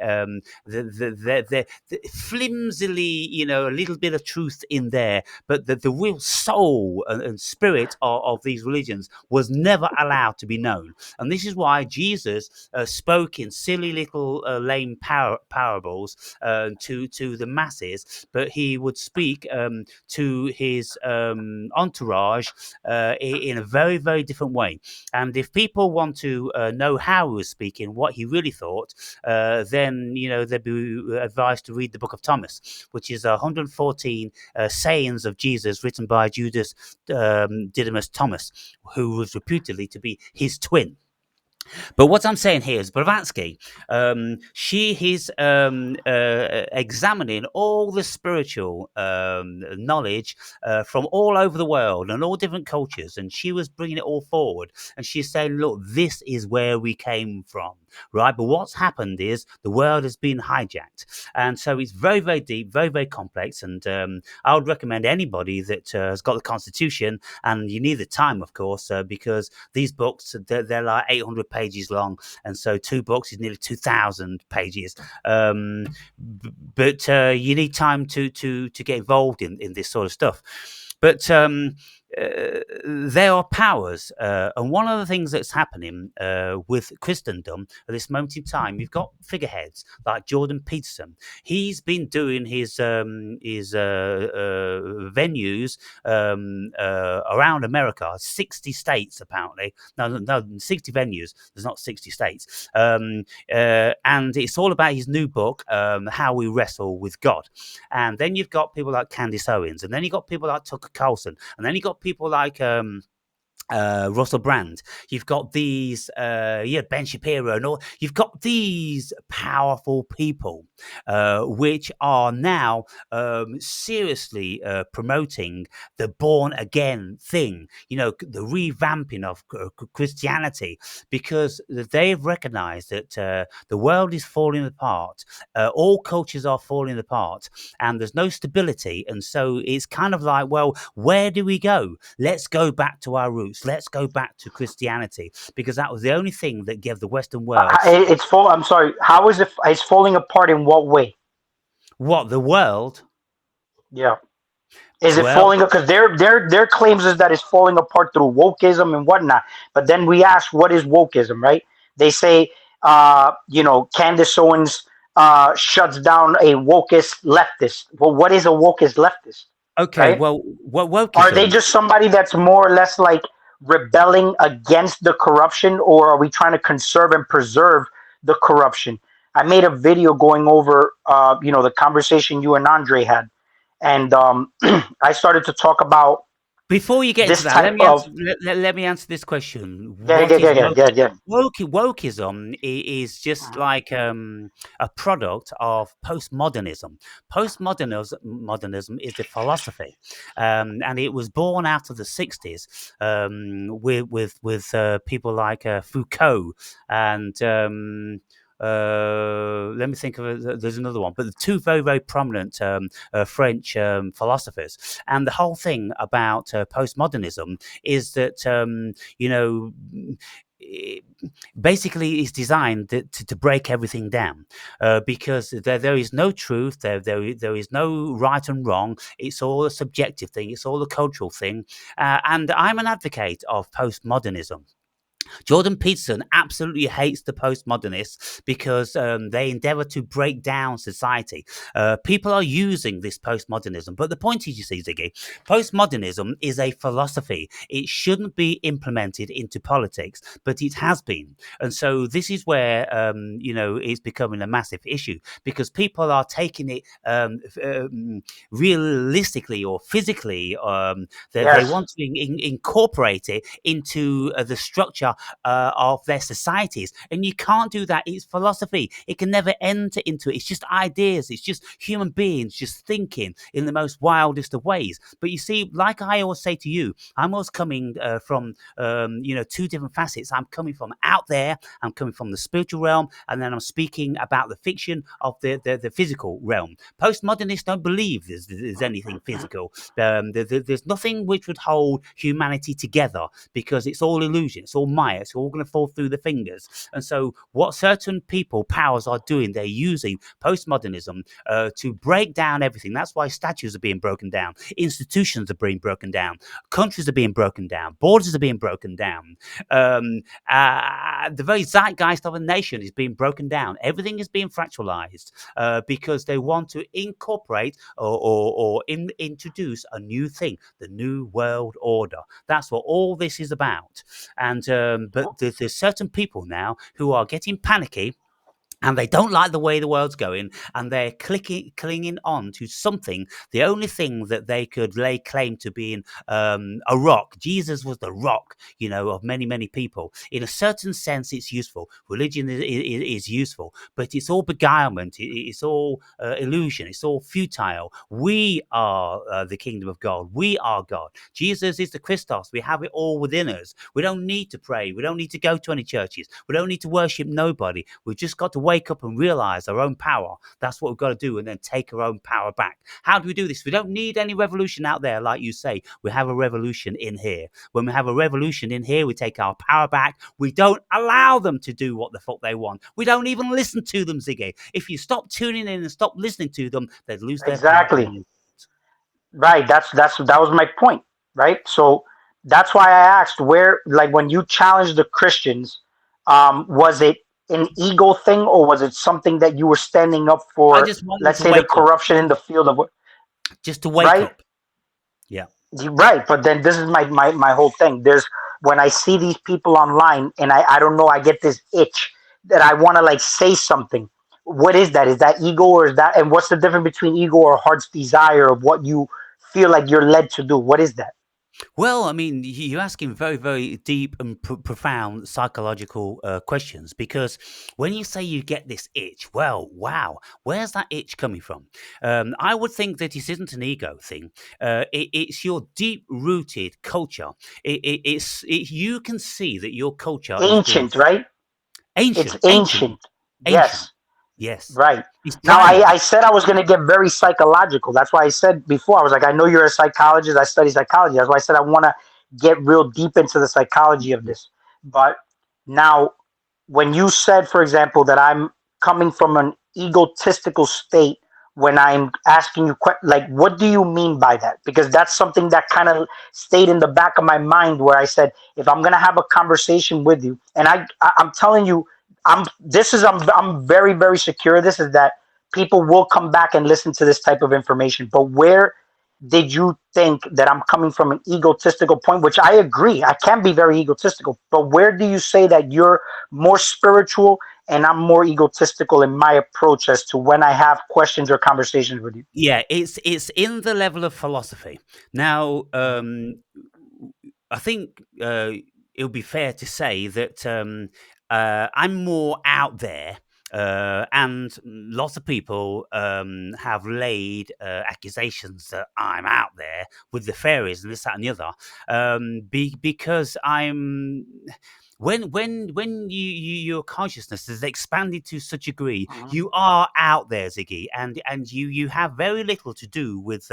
the flimsily, a little bit of truth in there, but the real soul and spirit of these religions was never allowed to be known. And this is why Jesus spoke in silly little lame parables to the masses, but he would speak to his entourage in a very, very different way. And if people want to know how he was speaking, what he really thought, then they'd be advised to read the Book of Thomas, which is 114 sayings of Jesus written by Judas Didymus Thomas, who was reputedly to be his twin. But what I'm saying here is Blavatsky, she is examining all the spiritual knowledge from all over the world and all different cultures, and she was bringing it all forward. And she's saying, look, this is where we came from, right? But what's happened is the world has been hijacked. And so it's very, very deep, very, very complex. And I would recommend anybody that has got the Constitution, and you need the time, of course, because these books, they're like 800 pages long, and so 2 books is nearly 2,000 pages. But you need time to get involved in this sort of stuff. But there are powers, and one of the things that's happening with Christendom at this moment in time, you've got figureheads like Jordan Peterson. He's been doing his venues around America, 60 states apparently. No, 60 venues. There's not 60 states, and it's all about his new book, How We Wrestle with God. And then you've got people like Candace Owens, and then you've got people like Tucker Carlson, and then you've got people like Russell Brand. You've got these, Ben Shapiro, and all. You've got these powerful people, which are now seriously promoting the born again thing. The revamping of Christianity, because they've recognised that the world is falling apart. All cultures are falling apart, and there's no stability. And so it's kind of like, well, where do we go? Let's go back to our roots. Let's go back to Christianity, because that was the only thing that gave the Western world. It's full. I'm sorry. How is it? It's falling apart in what way? What the world? Yeah. Is it Well, falling? Because their claims is that it's falling apart through wokeism and whatnot. But then we ask, what is wokeism, right? They say, Candace Owens shuts down a wokist leftist. Well, what is a wokist leftist, okay. right? Well, what Are they wokeism? just somebody that's more or less like rebelling against the corruption, or are we trying to conserve and preserve the corruption? I made a video going over, the conversation you and Andre had, and I started to talk about Before you get into this that, type of let me answer this question. yeah, What yeah, is yeah, yeah, yeah, yeah. wokeism? Wokeism is just like a product of postmodernism. Postmodernism is a philosophy, and it was born out of the 60s with people like Foucault and. Let me think of it. There's another one, but the two very, very prominent French philosophers. And the whole thing about postmodernism is that, it basically it's designed to break everything down, because there is no truth, there is no right and wrong. It's all a subjective thing, it's all a cultural thing, and I'm an advocate of postmodernism. Jordan Peterson absolutely hates the postmodernists because they endeavor to break down society. People are using this postmodernism. But the point is, you see, Ziggy, postmodernism is a philosophy. It shouldn't be implemented into politics, but it has been. And so this is where, it's becoming a massive issue, because people are taking it realistically or physically. They Yes. want to incorporate it into the structure of their societies. And you can't do that. It's philosophy. It can never enter into it. It's just ideas. It's just human beings just thinking in the most wildest of ways. But you see, like I always say to you, I'm always coming from, two different facets. I'm coming from out there. I'm coming from the spiritual realm. And then I'm speaking about the fiction of the physical realm. Postmodernists don't believe there's anything physical. There's nothing which would hold humanity together, because it's all illusion. It's all Maya. eye. It's all going to fall through the fingers. And so, what certain people, powers are doing, they're using postmodernism to break down everything. That's why statues are being broken down, institutions are being broken down, countries are being broken down, borders are being broken down. The very zeitgeist of a nation is being broken down. Everything is being fractalized because they want to incorporate or introduce a new thing, the new world order. That's what all this is about. And but there's certain people now who are getting panicky, and they don't like the way the world's going, and they're clinging on to something, the only thing that they could lay claim to being a rock. Jesus was the rock, of many, many people. In a certain sense, it's useful. Religion is useful, but it's all beguilement. It's all illusion. It's all futile. We are the kingdom of God. We are God. Jesus is the Christos. We have it all within us. We don't need to pray. We don't need to go to any churches. We don't need to worship nobody. We've just got to wake up and realize our own power. That's what we've got to do, and then take our own power back. How do we do this? We don't need any revolution out there, like you say. We have a revolution in here. When we have a revolution in here, we take our power back. We don't allow them to do what the fuck they want. We don't even listen to them, Ziggy. If you stop tuning in and stop listening to them, they'd lose their power in Exactly. an Right. That was my point. Right. So that's why I asked where, like, when you challenged the Christians, was it an ego thing, or was it something that you were standing up I for? just want them Let's to say the wake up. corruption in the field of, Just to wake right. up. Yeah. Right, but then this is my whole thing. There's when I see these people online, and I don't know, I get this itch that I want to like say something. What is that? Is that ego, or is that? And what's the difference between ego or heart's desire of what you feel like you're led to do? What is that? Well, I mean, you're asking very, very deep and profound psychological questions, because when you say you get this itch, well, wow, where's that itch coming from? I would think that this isn't an ego thing. It's your deep rooted culture. You can see that your culture is being Ancient, right? It's ancient, ancient, ancient. ancient. Yes. Yes, Right. it's Now, primal. I said I was going to get very psychological. That's why I said before, I was like, I know you're a psychologist. I study psychology. That's why I said I want to get real deep into the psychology of this. But now, when you said, for example, that I'm coming from an egotistical state when I'm asking you, like, what do you mean by that? Because that's something that kind of stayed in the back of my mind where I said, if I'm going to have a conversation with you, and I'm telling you, I'm very, very secure. This is that people will come back and listen to this type of information. But where did you think that I'm coming from an egotistical point, which I agree, I can be very egotistical, but where do you say that you're more spiritual and I'm more egotistical in my approach as to when I have questions or conversations with you? Yeah, it's in the level of philosophy. Now, Mhm. I think it would be fair to say that I'm more out there, and lots of people have laid accusations that I'm out there with the fairies and this, that, and the other, because I'm. When your consciousness is expanded to such a degree, Mhm. you are out there, Ziggy, and you have very little to do with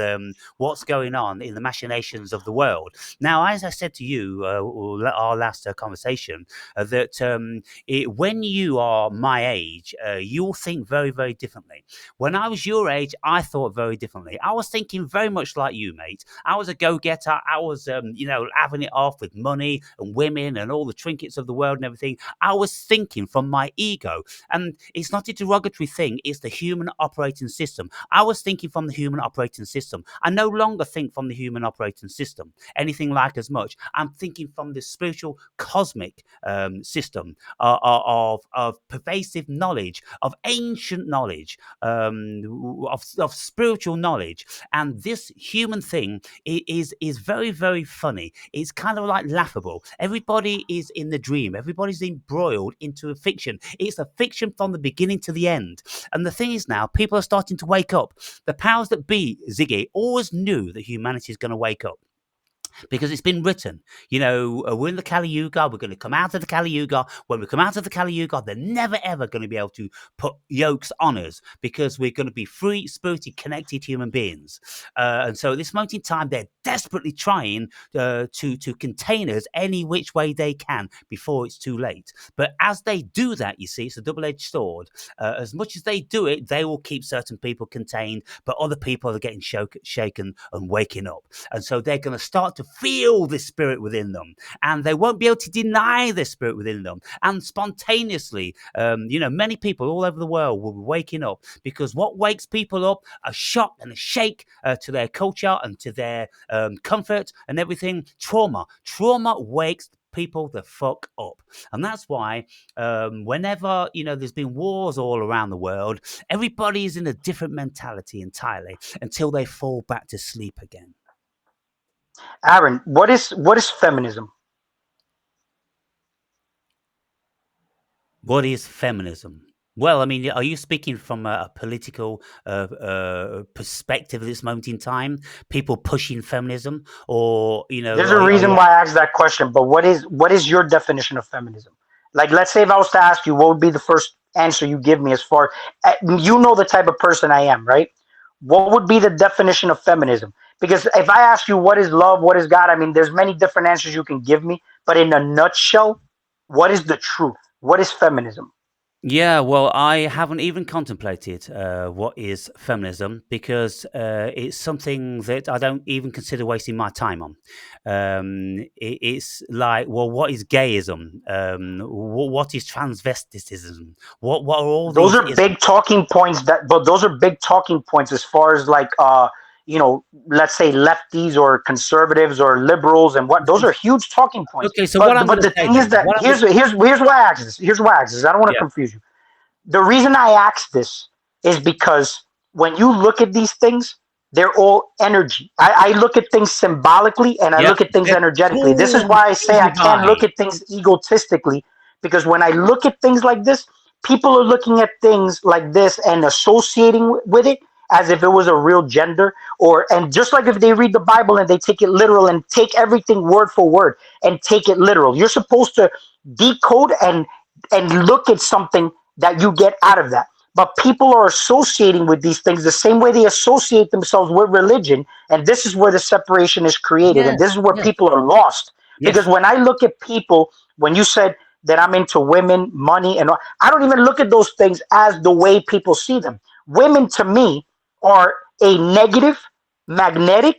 what's going on in the machinations of the world. Now, as I said to you, our last conversation, that when you are my age, you'll think very, very differently. When I was your age, I thought very differently. I was thinking very much like you, mate. I was a go-getter. I was, having it off with money and women and all the trinkets of the world and everything. I was thinking from my ego. And it's not a derogatory thing, it's the human operating system. I was thinking from the human operating system. I no longer think from the human operating system anything like as much. I'm thinking from the spiritual cosmic system of pervasive knowledge, of ancient knowledge, of spiritual knowledge. And this human thing is very, very funny. It's kind of like laughable. Everybody is in the dream. Everybody's embroiled into a fiction. It's a fiction from the beginning to the end. And the thing is now, people are starting to wake up. The powers that be, Ziggy, always knew that humanity is going to wake up. because it's been written. We're in the Kali Yuga. We're going to come out of the Kali Yuga. When we come out of the Kali Yuga, they're never ever going to be able to put yokes on us because we're going to be free, spirited, connected human beings. And so at this moment in time, they're desperately trying to contain us any which way they can before it's too late. But as they do that, you see, it's a double-edged sword. As much as they do it, they will keep certain people contained, but other people are getting shaken and waking up. And so they're going to start to feel this spirit within them, and they won't be able to deny this spirit within them. And spontaneously, many people all over the world will be waking up, because what wakes people up, a shock and a shake to their culture and to their comfort and everything. Trauma wakes people the fuck up. And that's why whenever there's been wars all around the world, everybody is in a different mentality entirely until they fall back to sleep again. Aaron, what is feminism? What is feminism? Well, I mean, are you speaking from a political perspective at this moment in time? People pushing feminism, or There's a are reason you? why I asked that question, but what is your definition of feminism? Like, let's say if I was to ask you, what would be the first answer you give me? As far, you know, the type of person I am, right? What would be the definition of feminism? Because if I ask you what is love, what is God, I mean, there's many different answers you can give me, but in a nutshell, what is the truth? What is feminism? Yeah, well, I haven't even contemplated what is feminism, because it's something that I don't even consider wasting my time on. It's like, well, what is gayism? What is transvestitism? What are all Those these are big talking points, but those are big talking points as far as like let's say lefties or conservatives or liberals, and what, those are huge talking points. Okay, so what but I'm going but to the say thing is then, that what I'm going here's why I ask this. Here's why I ask this. I don't want to yeah, confuse you. The reason I ask this is because when you look at these things, they're all energy. I look at things symbolically and I yeah, look at things they're energetically. This is tools why I to say I can't look divide. at things egotistically, because when I look at things like this, people are looking at things like this and associating with it as if it was a real gender, or and just like if they read the Bible and they take it literal and take everything word for word and take it literal. You're supposed to decode and look at something that you get out of that. But people are associating with these things the same way they associate themselves with religion. And this is where the separation is created. And Yes, this is where yes, people are lost. Because yes. when I look at people, when you said that I'm into women, money, and all, I don't even look at those things as the way people see them. Women to me are a negative, magnetic,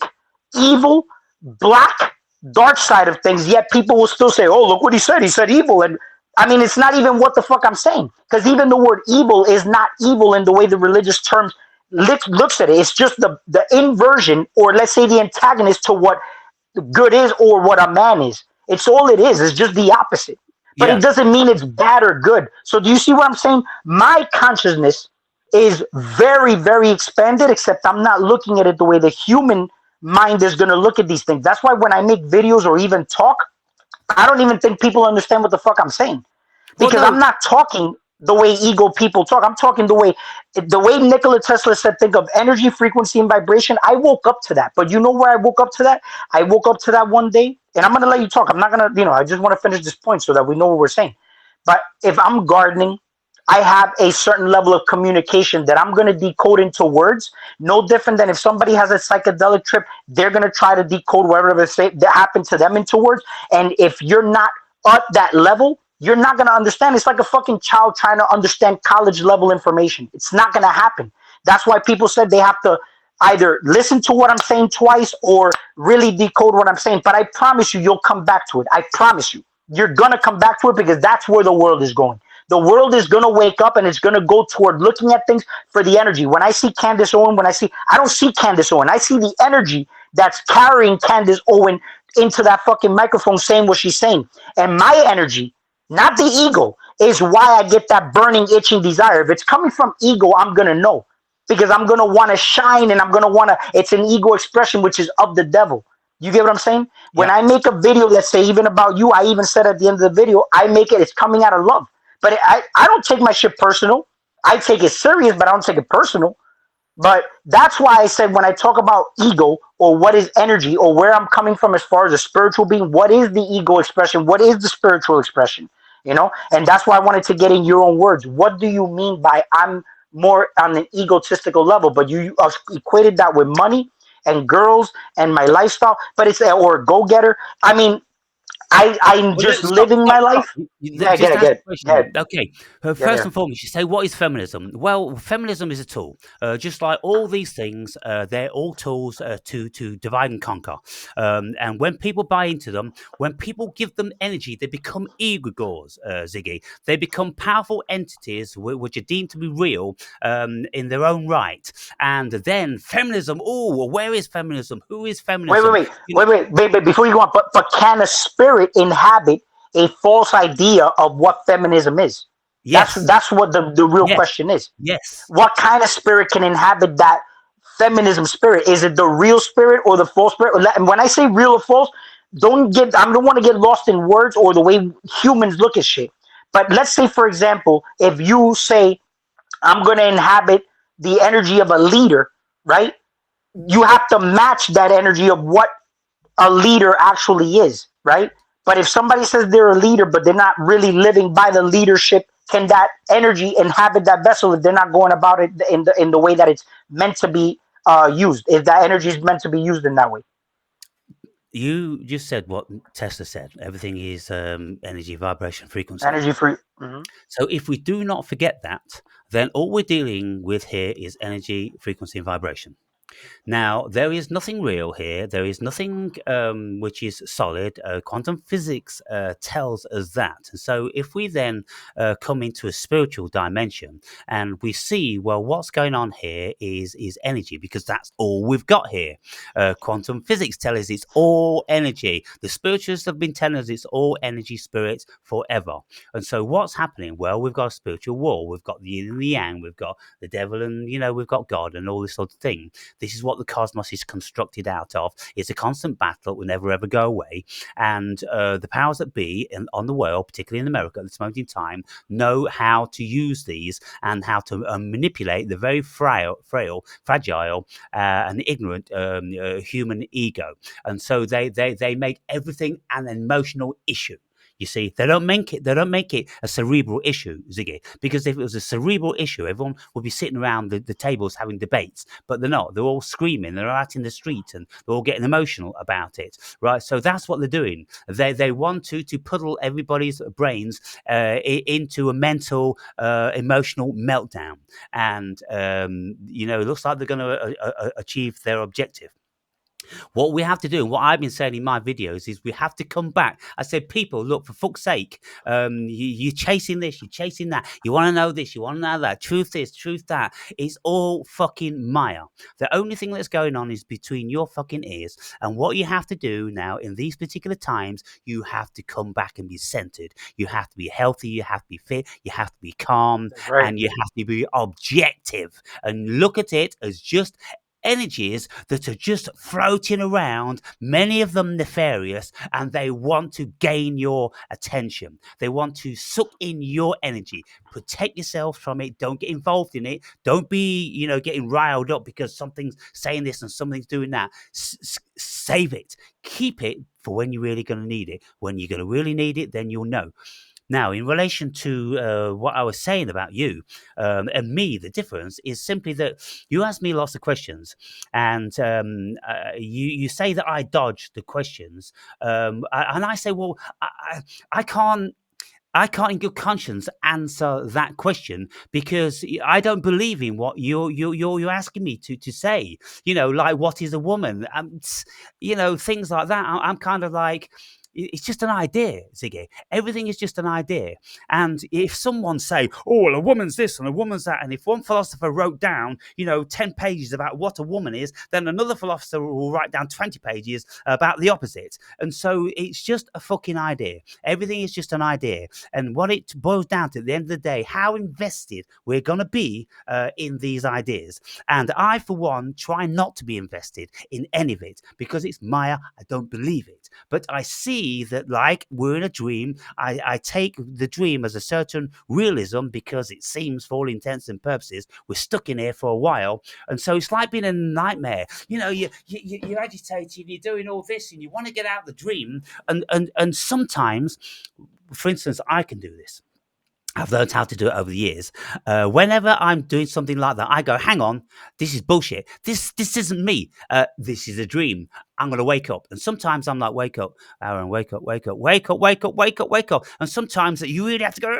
evil, black, dark side of things. Yet people will still say, "Oh, look what he said. He said evil." And I mean, it's not even what the fuck I'm saying, because even the word evil is not evil in the way the religious terms looks at it. It's just the inversion, or let's say the antagonist to what good is or what a man is. It's all it is. It's just the opposite. But it Yeah. doesn't mean it's bad or good. So do you see what I'm saying? My consciousness is very, very expanded, except I'm not looking at it the way the human mind is going to look at these things. That's why when I make videos or even talk, I don't even think people understand what the fuck I'm saying, Well, because no. I'm not talking the way ego people talk. I'm talking the way Nikola Tesla said, think of energy, frequency, and vibration. I woke up to that. But you know where I woke up to that? I woke up to that one day, and I'm gonna let you talk. I'm not gonna, I just want to finish this point so that we know what we're saying. But if I'm gardening, I have a certain level of communication that I'm going to decode into words. No different than if somebody has a psychedelic trip, they're going to try to decode whatever they say that happened to them into words. And if you're not at that level, you're not going to understand. It's like a fucking child trying to understand college level information. It's not going to happen. That's why people said they have to either listen to what I'm saying twice or really decode what I'm saying. But I promise you, you'll come back to it. I promise you. You're going to come back to it, because that's where the world is going. The world is going to wake up and it's going to go toward looking at things for the energy. When I see Candace Owen, I don't see Candace Owen. I see the energy that's carrying Candace Owen into that fucking microphone saying what she's saying. And my energy, not the ego, is why I get that burning, itching desire. If it's coming from ego, I'm going to know, because I'm going to want to shine and I'm going to want to, it's an ego expression, which is of the devil. You get what I'm saying? When Yeah. I make a video, let's say even about you, I even said at the end of the video, I make it, it's coming out of love. But I don't take my shit personal. I take it serious, but I don't take it personal. But that's why I said when I talk about ego or what is energy or where I'm coming from as far as a spiritual being, what is the ego expression? What is the spiritual expression? You know, and that's why I wanted to get in your own words. What do you mean by I'm more on an egotistical level? But you equated that with money and girls and my lifestyle, but it's or go getter. I mean, I'm Well, no, just stop, living stop, my stop. life. Yeah, Just ask the get question. it, Okay. get First it. and foremost, you say, what is feminism? Well, feminism is a tool. Just like all these things, they're all tools to divide and conquer. And when people buy into them, when people give them energy, they become egregores, Ziggy. They become powerful entities which are deemed to be real in their own right. And then feminism, oh, well, where is feminism? Who is Wait, wait, feminism? wait, You know, wait, wait. Before you go on, but can a spirit inhabit a false idea of what feminism is? yes, That's what the real yes, question is. yes. What kind of spirit can inhabit that feminism spirit? Is it the real spirit or the false spirit? And when I say real or false, I don't want to get lost in words or the way humans look at shit. But let's say, for example, if you say I'm going to inhabit the energy of a leader, right? You have to match that energy of what a leader actually is, right? But if somebody says they're a leader, but they're not really living by the leadership, can that energy inhabit that vessel if they're not going about it in the way that it's meant to be used? If that energy is meant to be used in that way, You just said what Tesla said. Everything is energy, vibration, frequency. energy free. Mm-hmm. So if we do not forget that, then all we're dealing with here is energy, frequency, and vibration. Now, there is nothing real here. There is nothing which is solid. Quantum physics tells us that. And so, if we then come into a spiritual dimension and we see, well, what's going on here is energy, because that's all we've got here. Quantum physics tells us it's all energy. The spiritualists have been telling us it's all energy, spirits forever. And so, what's happening? Well, we've got a spiritual war. We've got the yin and the yang. We've got the devil, and we've got God, and all this sort of thing. This is what the cosmos is constructed out of. It's a constant battle. It will never ever go away. And the powers that be on the world, particularly in America at this moment in time, know how to use these and how to manipulate the very fragile, and ignorant human ego. And so they make everything an emotional issue. You see, they don't make it. They don't make it a cerebral issue, Ziggy. Because if it was a cerebral issue, everyone would be sitting around the tables having debates. But they're not. They're all screaming. They're out in the street, and they're all getting emotional about it, right? So that's what they're doing. They want to puddle everybody's brains into a mental, emotional meltdown, and it looks like they're going to achieve their objective. What we have to do, and what I've been saying in my videos, is we have to come back. I said, people, look, for fuck's sake, you're chasing this, you're chasing that. You want to know this, you want to know that. Truth this, truth that. It's all fucking Maya. The only thing that's going on is between your fucking ears. And what you have to do now in these particular times, you have to come back and be centered. You have to be healthy, you have to be fit, you have to be calm, That's right. and you have to be objective and look at it as just energies that are just floating around, many of them nefarious, and they want to gain your attention. They want to suck in your energy. Protect yourself from it. Don't get involved in it. Don't be, getting riled up because something's saying this and something's doing that. Save it. Keep it for when you're really going to need it. When you're going to really need it, then you'll know. Now, in relation to what I was saying about you and me, the difference is simply that you ask me lots of questions, and you say that I dodge the questions, and I say, well, I can't. I can't, in good conscience, answer that question because I don't believe in what you're asking me to say. Like what is a woman? Things like that. I'm kind of like, it's just an idea, Ziggy. Everything is just an idea. And if someone say, "Oh, well, a woman's this and a woman's that," and if one philosopher wrote down, 10 pages about what a woman is, then another philosopher will write down 20 pages about the opposite. And so it's just a fucking idea. Everything is just an idea. And what it boils down to at the end of the day, how invested we're going to be in these ideas. And I, for one, try not to be invested in any of it because it's Maya. I don't believe it. But I see see that, like, we're in a dream. I take the dream as a certain realism because it seems, for all intents and purposes, we're stuck in here for a while. And so it's like being in a nightmare. You're agitated, you're doing all this, and you want to get out of the dream. And sometimes, for instance, I can do this. I've learned how to do it over the years. Whenever I'm doing something like that, I go, "Hang on, this is bullshit. This isn't me. This is a dream. I'm gonna wake up." And sometimes I'm like, "Wake up, Aaron! Wake up! Wake up! Wake up! Wake up! Wake up! Wake up!" And sometimes you really have to go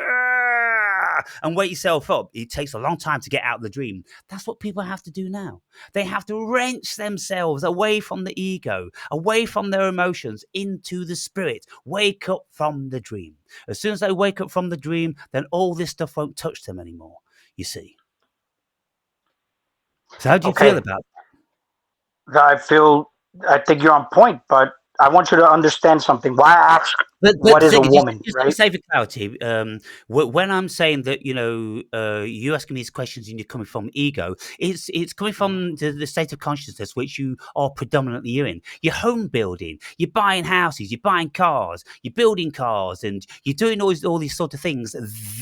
and wake yourself up. It takes a long time to get out of the dream. That's what people have to do now. They have to wrench themselves away from the ego, away from their emotions, into the spirit. Wake up from the dream. As soon as they wake up from the dream, then all this stuff won't touch them anymore, you see. So how do you feel Okay, about I feel I think you're on point, but I want you to understand something. Why I ask But what is a Ziggy, woman, just let me right? say for clarity, when I'm saying that, you asking me these questions and you're coming from ego, it's coming from the state of consciousness which you are predominantly in. You're home building, you're buying houses, you're buying cars, you're building cars, and you're doing all these sort of things.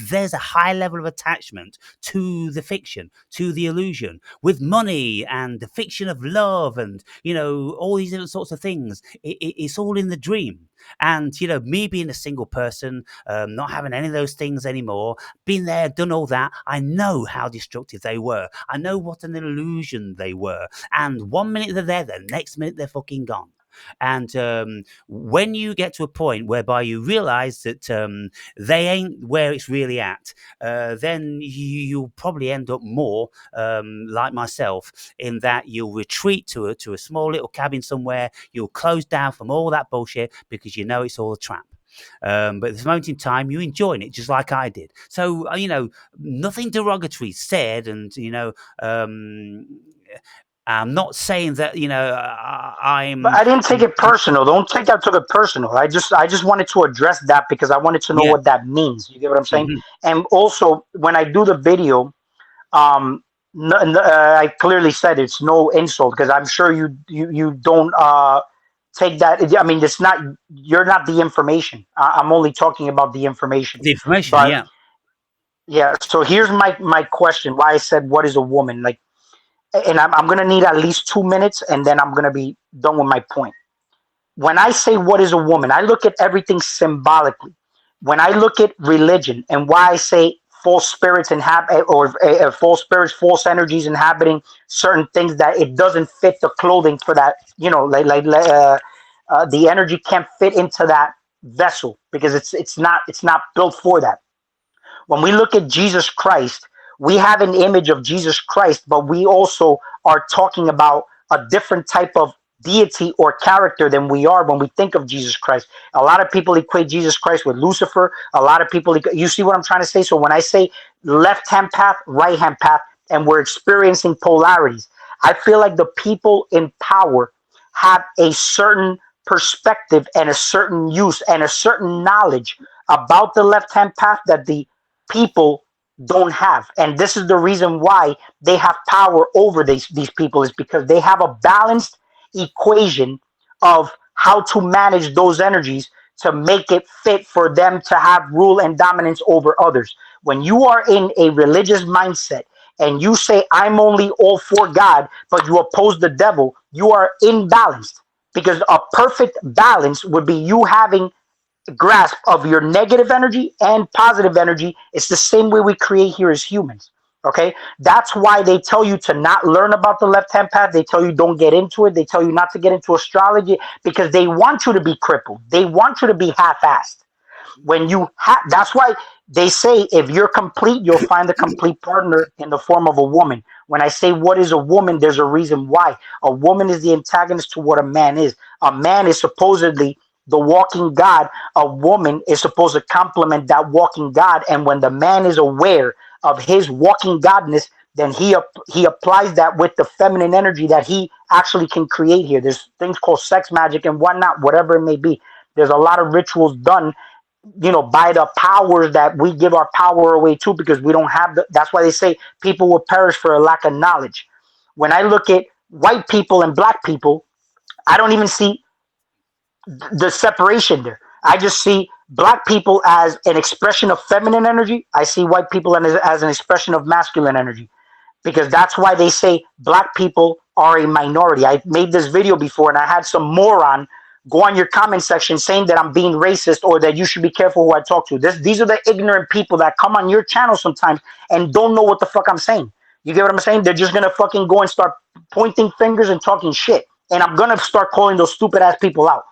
There's a high level of attachment to the fiction, to the illusion, with money and the fiction of love, and all these different sorts of things. It's all in the dream. And me being a single person, not having any of those things anymore, been there, done all that, I know how destructive they were. I know what an illusion they were. And one minute they're there, the next minute they're fucking gone. And when you get to a point whereby you realize that they ain't where it's really at, then you'll probably end up more like myself, in that you'll retreat to a small little cabin somewhere. You'll close down from all that bullshit because you know it's all a trap. But at this moment in time, you're enjoying it just like I did. So, nothing derogatory said, and, I'm not saying that, But I'm. I didn't take it personal. Don't take that to the personal. I just wanted to address that because I wanted to know Yeah. what that means. You get what I'm saying? Hmm. And also, when I do the video, um, I clearly said it's no insult because I'm sure you don't take that. I mean, it's not you're not the information. I'm only talking about the information. The information, But yeah. yeah, so here's my question: why I said what is a woman? Like, and I'm gonna need at least 2 minutes, and then I'm gonna be done with my point. When I say what is a woman, I look at everything symbolically. When I look at religion and why I say false spirits inhabit or false spirits, false energies inhabiting certain things that it doesn't fit the clothing for that, the energy can't fit into that vessel because it's not built for that. When we look at Jesus Christ, we have an image of Jesus Christ, but we also are talking about a different type of deity or character than we are when we think of Jesus Christ. A lot of people equate Jesus Christ with Lucifer. A lot of people, you see what I'm trying to say? So when I say left hand path, right hand path, and we're experiencing polarities, I feel like the people in power have a certain perspective and a certain use and a certain knowledge about the left hand path that the people don't have. And this is the reason why they have power over these people, is because they have a balanced equation of how to manage those energies to make it fit for them to have rule and dominance over others. When you are in a religious mindset and you say, I'm only all for God, but you oppose the devil, you are imbalanced. Because a perfect balance would be you having grasp of your negative energy and positive energy. It's the same way we create here as humans. Okay, that's why they tell you to not learn about the left hand path. They tell you don't get into it. They tell you not to get into astrology because they want you to be crippled. They want you to be half-assed. That's why they say if you're complete, you'll find a complete partner in the form of a woman. When I say what is a woman, there's a reason why. A woman is the antagonist to what a man is. A man is supposedly the walking God. A woman is supposed to complement that walking God. And when the man is aware of his walking godness, then he applies that with the feminine energy that he actually can create here. There's things called sex magic and whatnot, whatever it may be. There's a lot of rituals done, by the powers that we give our power away to, because we don't have that's why they say people will perish for a lack of knowledge. When I look at white people and black people, I don't even see the separation there. I just see black people as an expression of feminine energy. I see white people as an expression of masculine energy, because that's why they say black people are a minority. I made this video before and I had some moron go on your comment section saying that I'm being racist or that you should be careful who I talk to. These are the ignorant people that come on your channel sometimes and don't know what the fuck I'm saying. You get what I'm saying? They're just gonna fucking go and start pointing fingers and talking shit. And I'm gonna start calling those stupid ass people out.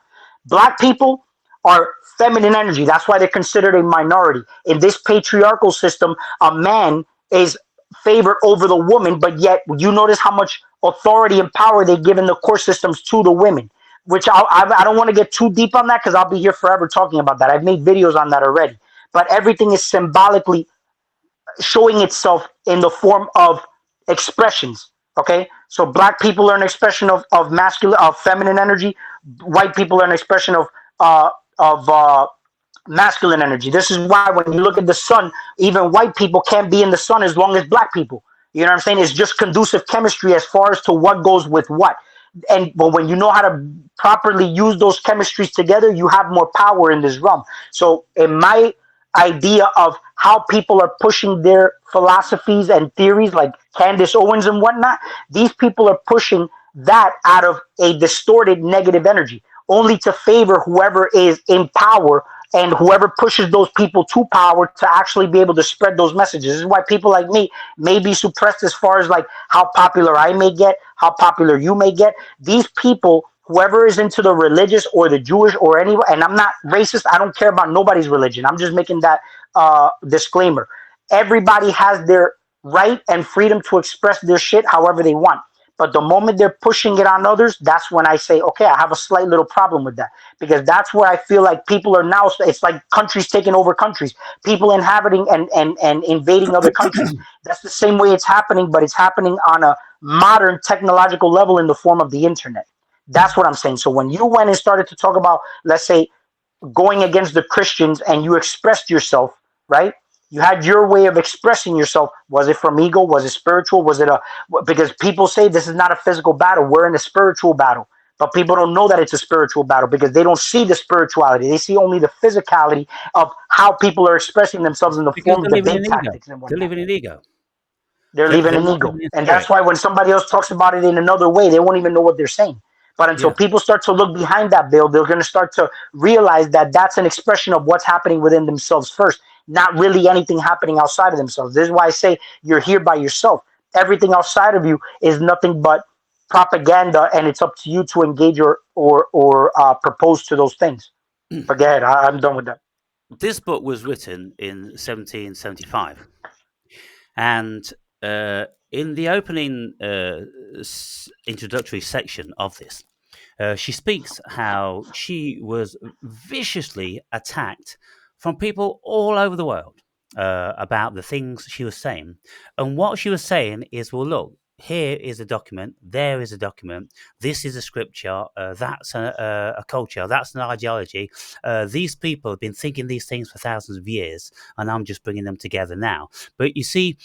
Black people are feminine energy. That's why they're considered a minority. In this patriarchal system, a man is favored over the woman, but yet you notice how much authority and power they give in the court systems to the women. Which I don't want to get too deep on that because I'll be here forever talking about that. I've made videos on that already. But everything is symbolically showing itself in the form of expressions. Okay, so black people are an expression of masculine, of feminine energy. White people are an expression of masculine energy. This is why when you look at the sun, even white people can't be in the sun as long as black people. You know what I'm saying? It's just conducive chemistry as far as to what goes with what. And but when you know how to properly use those chemistries together, you have more power in this realm. So in my idea of how people are pushing their philosophies and theories like Candace Owens and whatnot, these people are pushing that out of a distorted negative energy only to favor whoever is in power and whoever pushes those people to power to actually be able to spread those messages. This is why people like me may be suppressed as far as like how popular I may get, how popular you may get. These people, whoever is into the religious or the Jewish or any, and I'm not racist, I don't care about nobody's religion. I'm just making that disclaimer. Everybody has their right and freedom to express their shit however they want. But the moment they're pushing it on others, that's when I say, okay, I have a slight little problem with that. Because that's where I feel like people are now, it's like countries taking over countries, people inhabiting and invading other countries. That's the same way it's happening, but it's happening on a modern technological level in the form of the internet. That's what I'm saying. So when you went and started to talk about, let's say, going against the Christians and you expressed yourself, right? You had your way of expressing yourself. Was it from ego? Was it spiritual? Was it a, because people say this is not a physical battle. We're in a spiritual battle. But people don't know that it's a spiritual battle because they don't see the spirituality. They see only the physicality of how people are expressing themselves in the Because form of they're living debate in ego. tactics and They're whatnot. living in ego. They're They're, leaving they're an not ego. living in And that's spirit. why when somebody else talks about it in another way, they won't even know what they're saying. But until Yeah. people start to look behind that veil, they're going to start to realize that that's an expression of what's happening within themselves first, not really anything happening outside of themselves. This is why I say you're here by yourself. Everything outside of you is nothing but propaganda, and it's up to you to engage or propose to those things. But go ahead, I'm done with that. This book was written in 1775. And in the opening introductory section of this, she speaks how she was viciously attacked from people all over the world about the things she was saying. And what she was saying is, well, look, here is a document, there is a document, this is a scripture, that's a culture, that's an ideology. These people have been thinking these things for thousands of years, and I'm just bringing them together now. But you see,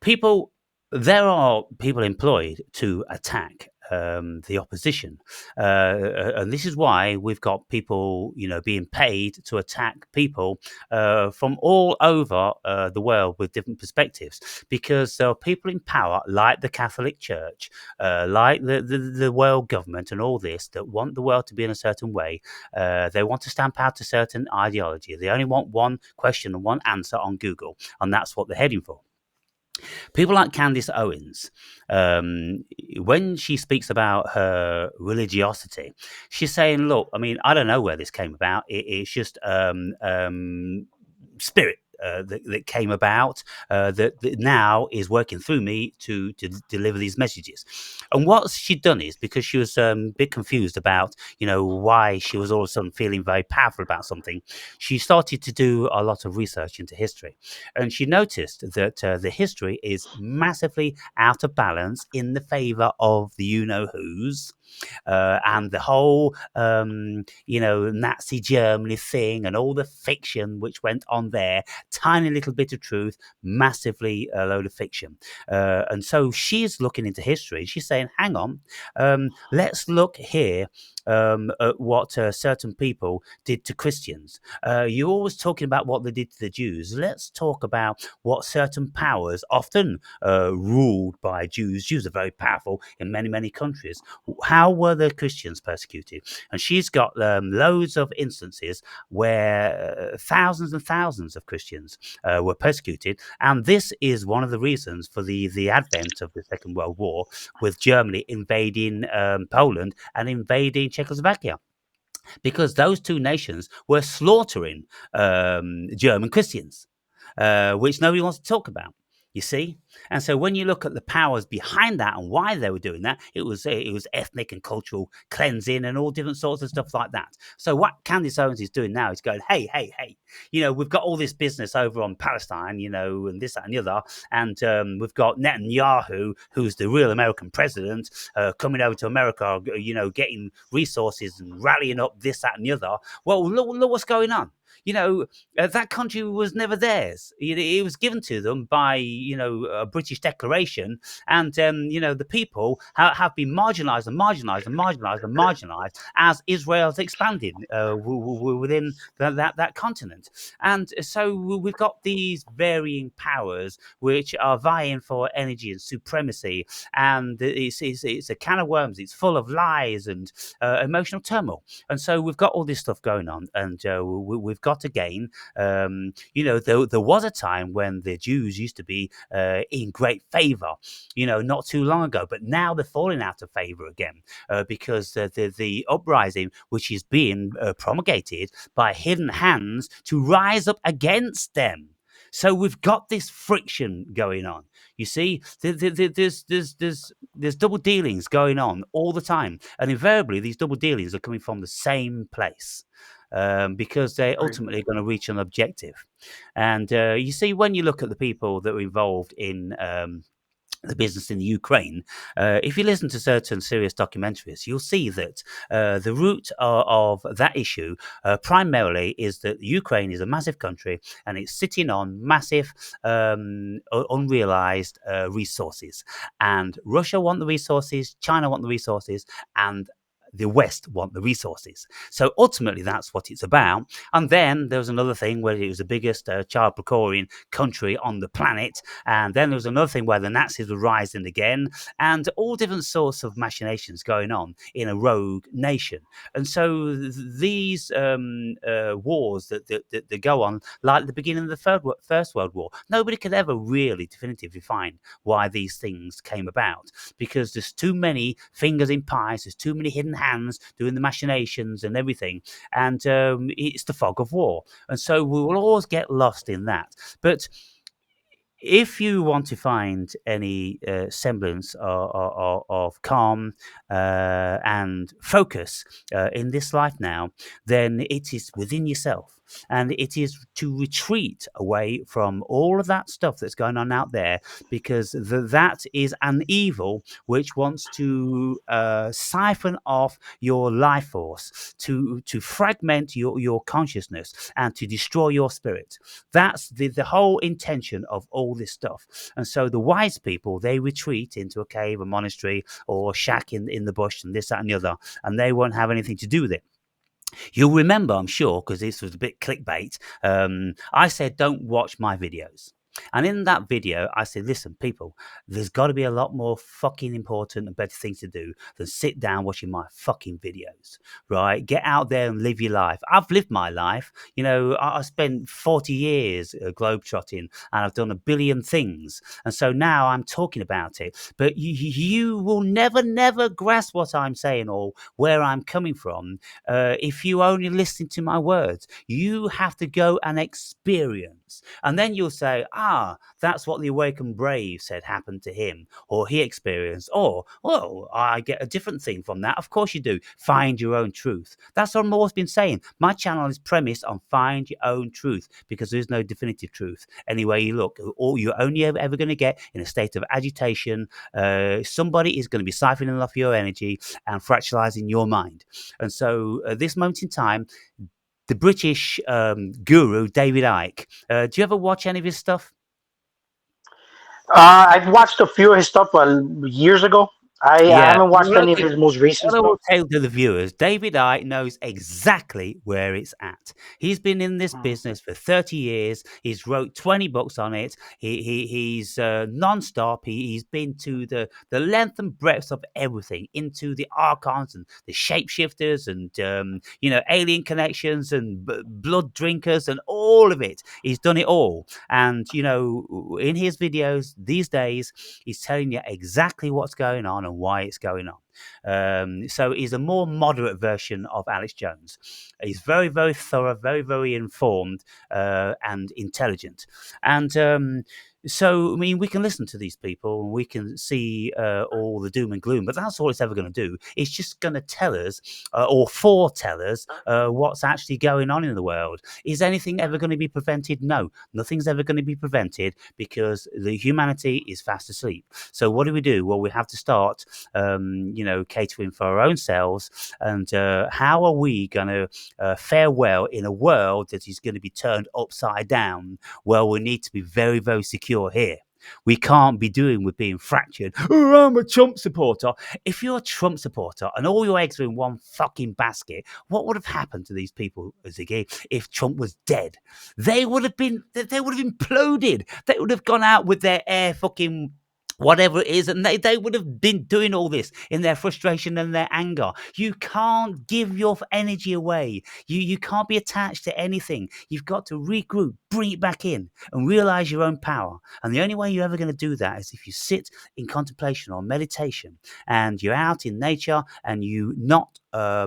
people, there are people employed to attack the opposition, and this is why we've got people, being paid to attack people from all over the world with different perspectives, because there are people in power, like the Catholic Church, like the world government, and all this, that want the world to be in a certain way. They want to stamp out a certain ideology. They only want one question and one answer on Google, and that's what they're heading for. People like Candace Owens, when she speaks about her religiosity, she's saying, look, I mean, I don't know where this came about. It's just spirit that came about, that now is working through me to deliver these messages. And what she'd done is, because she was a bit confused about, why she was all of a sudden feeling very powerful about something, she started to do a lot of research into history. And she noticed that the history is massively out of balance in the favor of the you-know-whos. And the whole, Nazi Germany thing and all the fiction which went on there, tiny little bit of truth, massively a load of fiction. And so she's looking into history. She's saying, hang on, let's look here at what certain people did to Christians. You're always talking about what they did to the Jews. Let's talk about what certain powers, often ruled by Jews. Jews are very powerful in many, many countries. How were the Christians persecuted? And she's got loads of instances where thousands and thousands of Christians were persecuted. And this is one of the reasons for the advent of the Second World War, with Germany invading Poland and invading Czechoslovakia, because those two nations were slaughtering German Christians, which nobody wants to talk about. You see, and so when you look at the powers behind that and why they were doing that, it was ethnic and cultural cleansing and all different sorts of stuff like that. So what Candace Owens is doing now is going, hey, hey, hey, we've got all this business over on Palestine, and this, that, and the other, and we've got Netanyahu, who's the real American president, coming over to America, getting resources and rallying up this, that, and the other. Well, look what's going on. That country was never theirs. It was given to them by, a British declaration, and the people have been marginalised and marginalised and marginalised and marginalised as Israel's expanded within that continent. And so we've got these varying powers which are vying for energy and supremacy, and it's a can of worms. It's full of lies and emotional turmoil. And so we've got all this stuff going on, and we've got again, there was a time when the Jews used to be in great favor, not too long ago, but now they're falling out of favor again because the uprising, which is being promulgated by hidden hands to rise up against them. So we've got this friction going on. You see, there's double dealings going on all the time, and invariably these double dealings are coming from the same place. Because they're ultimately going to reach an objective. And you see, when you look at the people that were involved in the business in the Ukraine, if you listen to certain serious documentaries, you'll see that the root of that issue primarily is that Ukraine is a massive country and it's sitting on massive unrealized resources. And Russia want the resources, China want the resources, and the West want the resources. So ultimately, that's what it's about. And then there was another thing where it was the biggest child procuring country on the planet. And then there was another thing where the Nazis were rising again, and all different sorts of machinations going on in a rogue nation. And so these wars that go on, like the beginning of the First World War, nobody could ever really definitively find why these things came about, because there's too many fingers in pies, there's too many hidden hands doing the machinations and everything, and it's the fog of war, and so we will always get lost in that. But if you want to find any semblance of calm and focus in this life now, then it is within yourself. And it is to retreat away from all of that stuff that's going on out there, because that is an evil which wants to siphon off your life force, to fragment your consciousness, and to destroy your spirit. That's the whole intention of all this stuff. And so the wise people, they retreat into a cave, a monastery, or a shack in the bush, and this, that, and the other, and they won't have anything to do with it. You'll remember, I'm sure, because this was a bit clickbait, I said, don't watch my videos. And in that video, I said, listen, people, there's got to be a lot more fucking important and better things to do than sit down watching my fucking videos, right? Get out there and live your life. I've lived my life. I spent 40 years globetrotting, and I've done a billion things. And so now I'm talking about it. But you will never grasp what I'm saying or where I'm coming from if you only listen to my words. You have to go and experience experience. And then you'll say, that's what the awakened brave said happened to him or he experienced. Or, oh, I get a different thing from that. Of course you do. Find your own truth. That's what I've always been saying. My channel is premised on find your own truth because there's no definitive truth. Any way you look, all you're only ever going to get in a state of agitation. Somebody is going to be siphoning off your energy and fractalizing your mind. And so at this moment in time, the British guru, David Icke, do you ever watch any of his stuff? I've watched a few of his stuff years ago. I Yeah. haven't watched Well, any of okay. his most recent What I will stuff. tell to the viewers, David Icke knows exactly where it's at. He's been in this Hmm. business for 30 years. He's wrote 20 books on it. He's non-stop. He's been to the length and breadth of everything, into the archons and the shapeshifters and, alien connections and blood drinkers and all of it. He's done it all. And, in his videos these days, he's telling you exactly what's going on and why it's going on. So he's a more moderate version of Alex Jones. He's very, very thorough, very, very informed, and intelligent. And so, I mean, we can listen to these people and we can see all the doom and gloom, but that's all it's ever going to do. It's just going to tell us or foretell us what's actually going on in the world. Is anything ever going to be prevented? No, nothing's ever going to be prevented because the humanity is fast asleep. So what do? Well, we have to start catering for our own selves. And how are we going to fare well in a world that is going to be turned upside down? Well, we need to be very, very secure here. We can't be doing with being fractured. Oh, I'm a Trump supporter. If you're a Trump supporter and all your eggs are in one fucking basket, what would have happened to these people, Ziggy, if Trump was dead? They would have imploded. They would have gone out with their air fucking whatever it is, and they would have been doing all this in their frustration and their anger. You can't give your energy away. You can't be attached to anything. You've got to regroup, bring it back in, and realize your own power. And the only way you're ever going to do that is if you sit in contemplation or meditation, and you're out in nature, and you not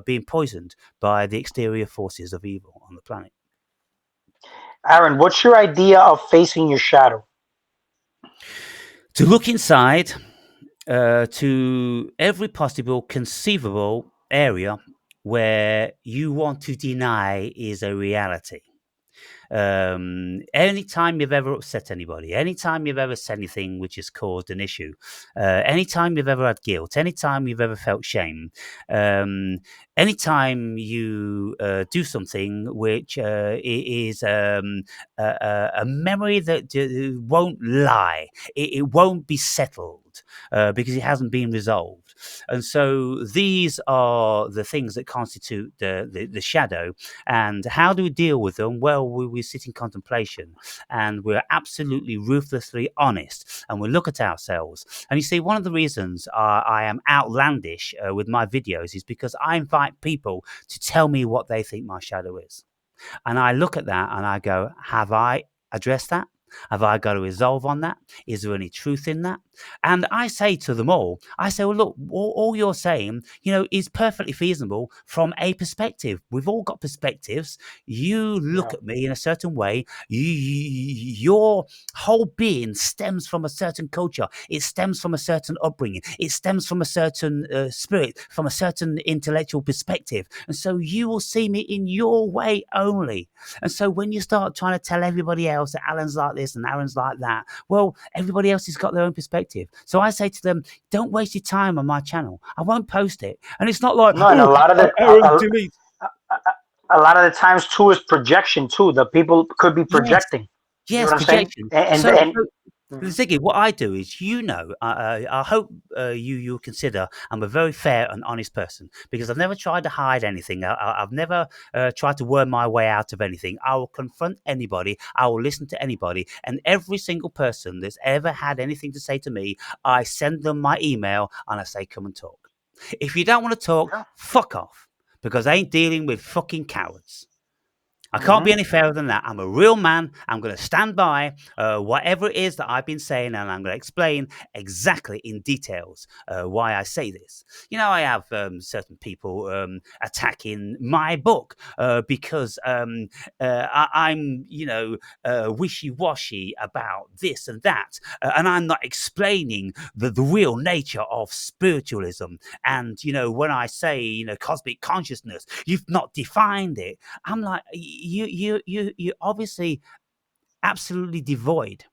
being poisoned by the exterior forces of evil on the planet. Aaron, what's your idea of facing your shadow? To look inside to every possible conceivable area where you want to deny is a reality. Anytime you've ever upset anybody, anytime you've ever said anything which has caused an issue, anytime you've ever had guilt, anytime you've ever felt shame, um, anytime you do something which is a memory that won't lie, it won't be settled because it hasn't been resolved. And so these are the things that constitute the shadow. And how do we deal with them? Well, we sit in contemplation and we're absolutely ruthlessly honest and we look at ourselves. And you see, one of the reasons I am outlandish with my videos is because I invite people to tell me what they think my shadow is. And I look at that and I go, have I addressed that? Have I got to resolve on that? Is there any truth in that? And I say to them all, I say, well, look, all you're saying, is perfectly feasible from a perspective. We've all got perspectives. You look Yeah. at me in a certain way. Your whole being stems from a certain culture. It stems from a certain upbringing. It stems from a certain spirit, from a certain intellectual perspective. And so you will see me in your way only. And so when you start trying to tell everybody else that Alan's like this and Aaron's like that, well, everybody else has got their own perspective. So I say to them, don't waste your time on my channel. I won't post it. And it's not like, No, and a lot of Aaron, delete. a lot of the times too is projection too. The people could be Yes, projecting. You know yes, what I'm saying? projection. And So, and so Mhm. Ziggy, what I do is, I hope you consider I'm a very fair and honest person because I've never tried to hide anything. I've never tried to worm my way out of anything. I will confront anybody. I will listen to anybody, and every single person that's ever had anything to say to me, I send them my email and I say, come and talk. If you don't want to talk, Yeah. fuck off because I ain't dealing with fucking cowards. I can't be Hmm. any fairer than that. I'm a real man. I'm going to stand by whatever it is that I've been saying, and I'm going to explain exactly in details why I say this. I have certain people attacking my book because I'm, wishy-washy about this and that, and I'm not explaining the real nature of spiritualism. And when I say cosmic consciousness, you've not defined it. I'm like, you obviously absolutely devoid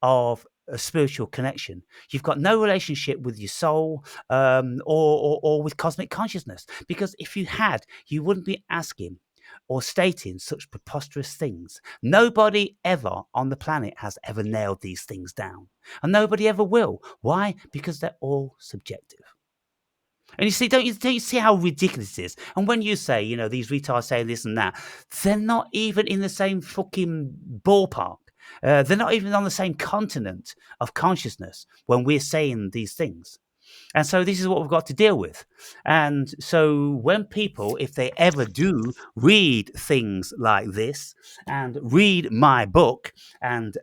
of a spiritual connection. You've got no relationship with your soul, or with cosmic consciousness. Because if you had, you wouldn't be asking or stating such preposterous things. Nobody ever on the planet has ever nailed these things down, and nobody ever will. Why? Because they're all subjective. And you see, don't you see how ridiculous it is? And when you say, these retards say this and that, they're not even in the same fucking ballpark. They're not even on the same continent of consciousness when we're saying these things. And so this is what we've got to deal with. And so when people, if they ever do read things like this and read my book and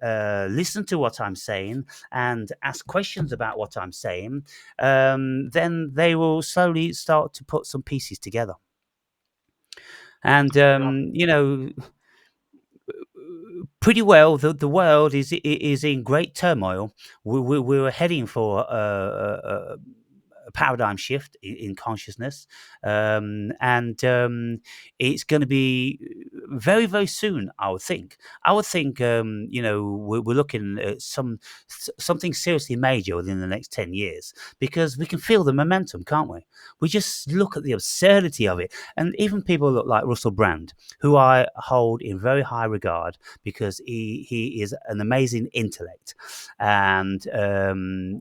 listen to what I'm saying and ask questions about what I'm saying, then they will slowly start to put some pieces together. And, Yeah. pretty well, the world is in great turmoil. We were heading for a paradigm shift in consciousness, and it's going to be very, very soon. I would think. We're looking at something seriously major within the next 10 years, because we can feel the momentum, can't we? We just look at the absurdity of it, and even people look like Russell Brand, who I hold in very high regard because he is an amazing intellect, and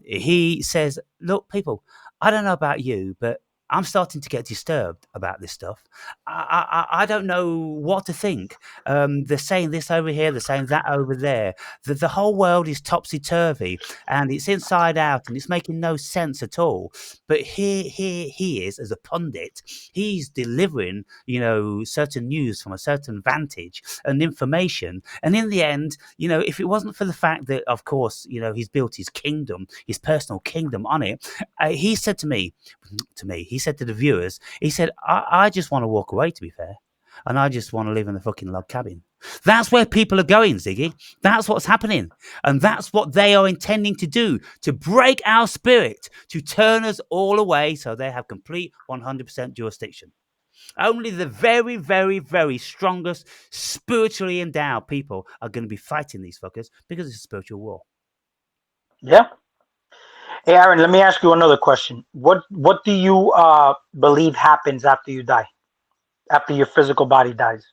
he says, "Look, people, I don't know about you, but I'm starting to get disturbed about this stuff. I don't know what to think. They're saying this over here, they're saying that over there. The whole world is topsy turvy, and it's inside out, and it's making no sense at all. But here he is as a pundit. He's delivering, certain news from a certain vantage and information. And in the end, if it wasn't for the fact that, of course, he's built his kingdom, his personal kingdom on it, he said he said to the viewers, he said, I just want to walk away, to be fair. And I just want to live in the fucking log cabin. That's where people are going, Ziggy. That's what's happening. And that's what they are intending to do, to break our spirit, to turn us all away so they have complete 100% jurisdiction. Only the very, very, very strongest, spiritually endowed people are going to be fighting these fuckers because it's a spiritual war. Yeah. Hey, Aaron, let me ask you another question. What do you believe happens after you die? After your physical body dies?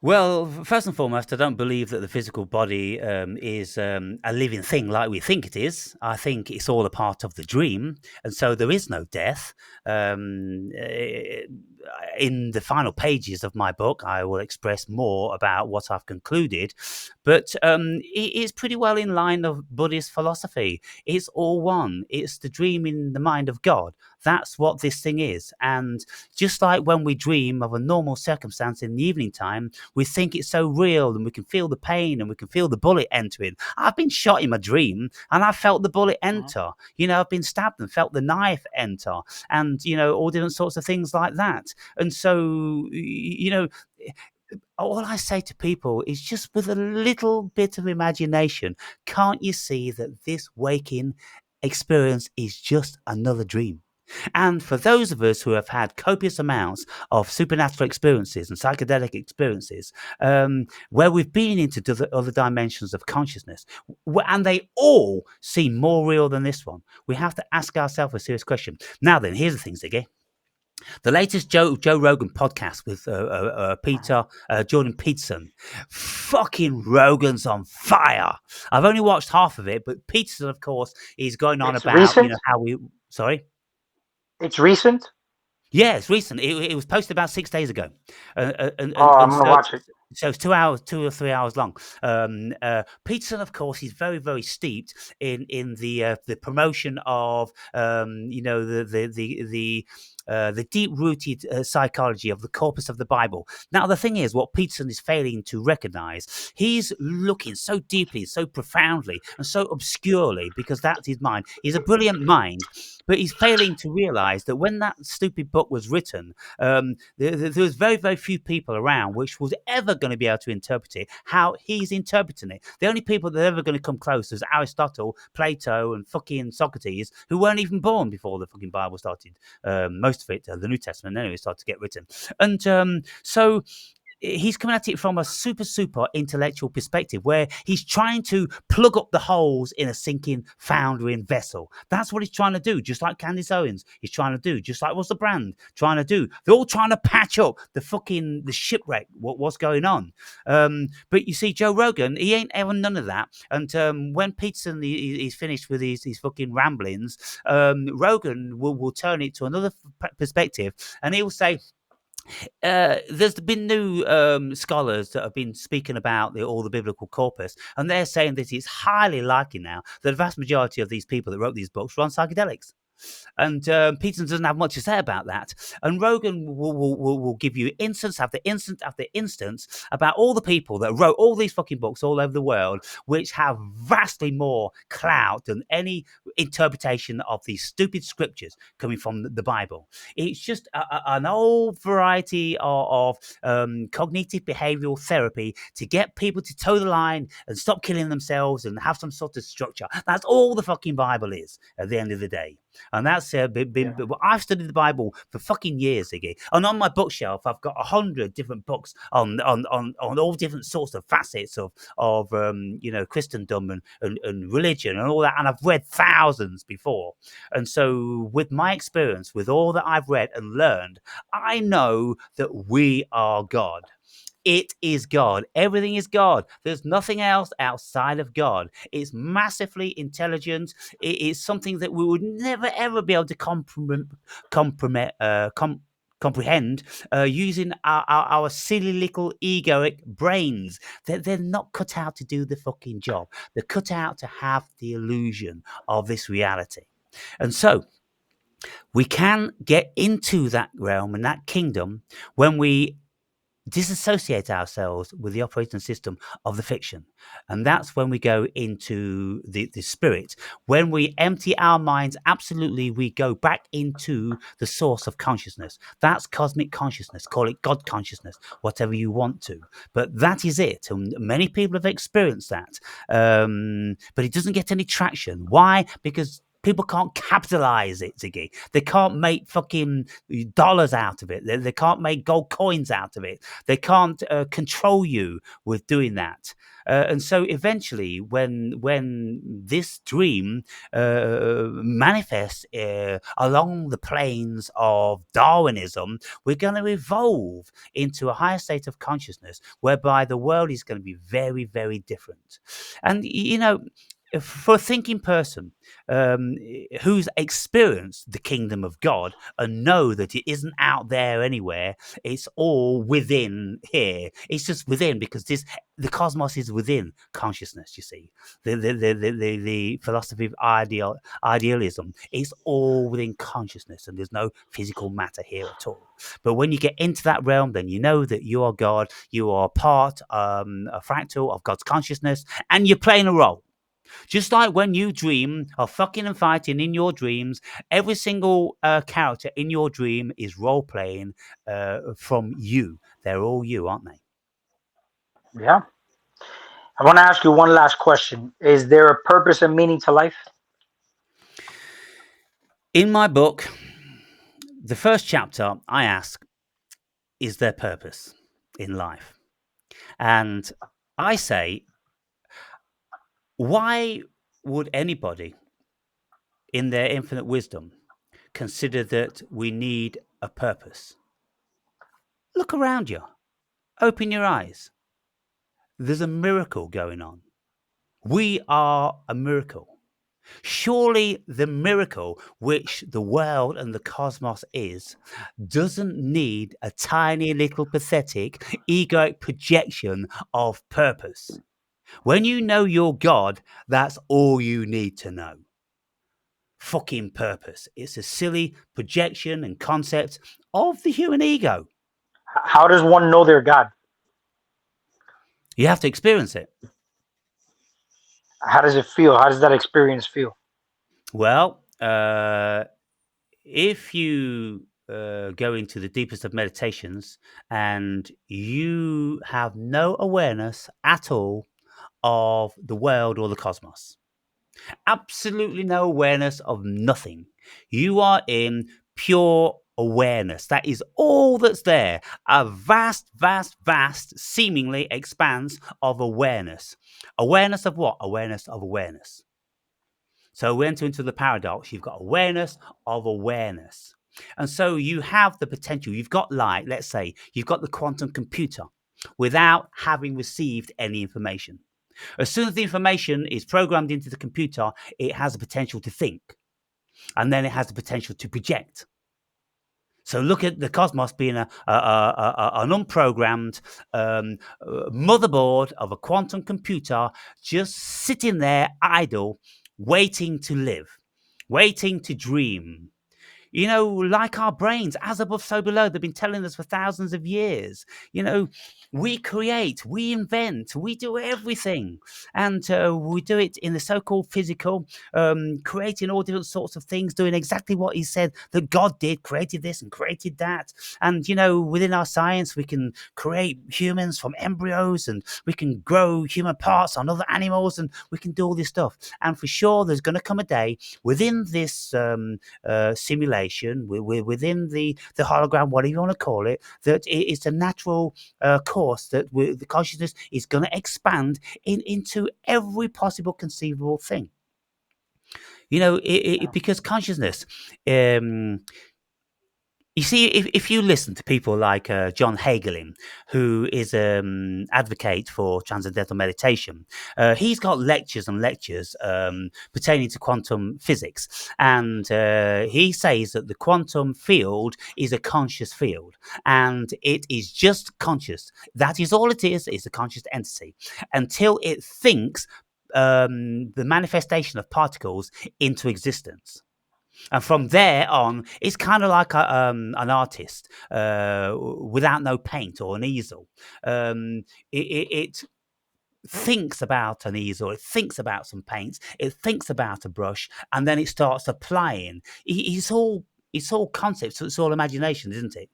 Well, first and foremost, I don't believe that the physical body is a living thing like we think it is. I think it's all a part of the dream, and so there is no death. In the final pages of my book, I will express more about what I've concluded, but it is pretty well in line of Buddhist philosophy. It's all one. It's the dream in the mind of God. That's what this thing is. And just like when we dream of a normal circumstance in the evening time, we think it's so real, and we can feel the pain, and we can feel the bullet entering. I've been shot in my dream, and I felt the bullet Mhm. enter. I've been stabbed and felt the knife enter, and all different sorts of things like that. And so, all I say to people is, just with a little bit of imagination, can't you see that this waking experience is just another dream? And for those of us who have had copious amounts of supernatural experiences and psychedelic experiences, where we've been into the other dimensions of consciousness, and they all seem more real than this one, we have to ask ourselves a serious question. Now then, here's the thing, Ziggy. The latest Joe Rogan podcast with Peter Jordan Peterson. Fucking Rogan's on fire. I've only watched half of it, but Peterson, of course, is going on It's about recent. how we. Sorry. It's recent. Yeah, it's recent. It was posted about 6 days ago, Oh, I'm and gonna so watch it. so it's 2 hours, 2 or 3 hours long. Peterson, of course, is very, very steeped in the promotion of the the deep-rooted psychology of the corpus of the Bible. Now, the thing is, what Peterson is failing to recognize, he's looking so deeply, so profoundly, and so obscurely, because that's his mind. He's a brilliant mind, but he's failing to realize that when that stupid book was written, there was very, very few people around which was ever going to be able to interpret it how he's interpreting it. The only people that are ever going to come close is Aristotle, Plato, and fucking Socrates, who weren't even born before the fucking Bible started. Most of it, the New Testament, anyway, started to get written. And so he's coming at it from a super intellectual perspective where he's trying to plug up the holes in a sinking foundering vessel. That's what he's trying to do, just like Candace Owens he's trying to do, just like what's the brand trying to do. They're all trying to patch up the shipwreck, what's going on. But you see, Joe Rogan, he ain't ever none of that. And when Peterson he's finished with his fucking ramblings, Rogan will turn it to another perspective, and he'll say, there's been new scholars that have been speaking about all the biblical corpus, and they're saying that it's highly likely now that the vast majority of these people that wrote these books were on psychedelics. And Peterson doesn't have much to say about that. And Rogan will give you instance after instance after instance about all the people that wrote all these fucking books all over the world, which have vastly more clout than any interpretation of these stupid scriptures coming from the Bible. It's just an old variety of cognitive behavioral therapy to get people to toe the line and stop killing themselves and have some sort of structure. That's all the fucking Bible is at the end of the day. And that's Yeah. I've studied the Bible for fucking years, Ziggy. And on my bookshelf, I've got 100 different books on all different sorts of facets of Christendom and religion and all that. And I've read thousands before. And so, with my experience, with all that I've read and learned, I know that we are God. It is God. Everything is God. There's nothing else outside of God. It's massively intelligent. It is something that we would never ever be able to comprehend using our silly little egoic brains. They're not cut out to do the fucking job. They're cut out to have the illusion of this reality. And so we can get into that realm and that kingdom when we disassociate ourselves with the operating system of the fiction. And that's when we go into the spirit. When we empty our minds, absolutely, we go back into the source of consciousness. That's cosmic consciousness. Call it God consciousness, whatever you want to. But that is it. And many people have experienced that. But it doesn't get any traction. Why? Because people can't capitalize it, Ziggy. They can't make fucking dollars out of it. They can't make gold coins out of it. They can't control you with doing that. And so eventually, when this dream manifests along the plains of Darwinism, we're going to evolve into a higher state of consciousness whereby the world is going to be very, very different. And, for a thinking person who's experienced the kingdom of God and know that it isn't out there anywhere, it's all within here. It's just within because the cosmos is within consciousness. You see, the philosophy of idealism is all within consciousness, and there's no physical matter here at all. But when you get into that realm, then you know that you are God. You are part, a fractal of God's consciousness, and you're playing a role. Just like when you dream of fucking and fighting in your dreams, every single character in your dream is role playing from you. They're all you, aren't they? Yeah. I want to ask you one last question. Is there a purpose and meaning to life? In my book, the first chapter, I ask, is there purpose in life? And I say, why would anybody in their infinite wisdom consider that we need a purpose? Look around you. Open your eyes. There's a miracle going on. We are a miracle. Surely the miracle which the world and the cosmos is doesn't need a tiny little pathetic egoic projection of purpose. When you know your God, that's all you need to know. fucking purpose. It's a silly projection and concept of the human ego. How does one know their God? You have to experience it. How does it feel? How does that experience feel? Well, if you go into the deepest of meditations and you have no awareness at all of the world or the cosmos, absolutely no awareness of nothing, you are in pure awareness. That is all that's there. A vast, vast, vast, seemingly expanse of awareness. Awareness of what? Awareness of awareness. So we enter into the paradox. You've got awareness of awareness. And so you have the potential. You've got light. Let's say you've got the quantum computer without having received any information. As soon as the information is programmed into the computer, it has the potential to think. And then it has the potential to project. So look at the cosmos being an unprogrammed motherboard of a quantum computer just sitting there idle, waiting to live, waiting to dream. Like our brains, as above, so below, they've been telling us for thousands of years. We create, we invent, we do everything. And we do it in the so called physical, creating all different sorts of things, doing exactly what he said that God did, created this and created that. And, within our science, we can create humans from embryos and we can grow human parts on other animals and we can do all this stuff. And for sure, there's going to come a day within this simulation, within the hologram, whatever you want to call it, that it's a natural course that the consciousness is going to expand into every possible conceivable thing. Yeah. Because consciousness, um, you see, if you listen to people like John Hagelin, who is advocate for transcendental meditation, he's got lectures and lectures pertaining to quantum physics, and he says that the quantum field is a conscious field, and it is just conscious. That is all it is a conscious entity, until it thinks the manifestation of particles into existence. And from there on, it's kind of like an artist without no paint or an easel. It thinks about an easel, it thinks about some paints, it thinks about a brush, and then it starts applying. It's all concepts, it's all imagination, isn't it?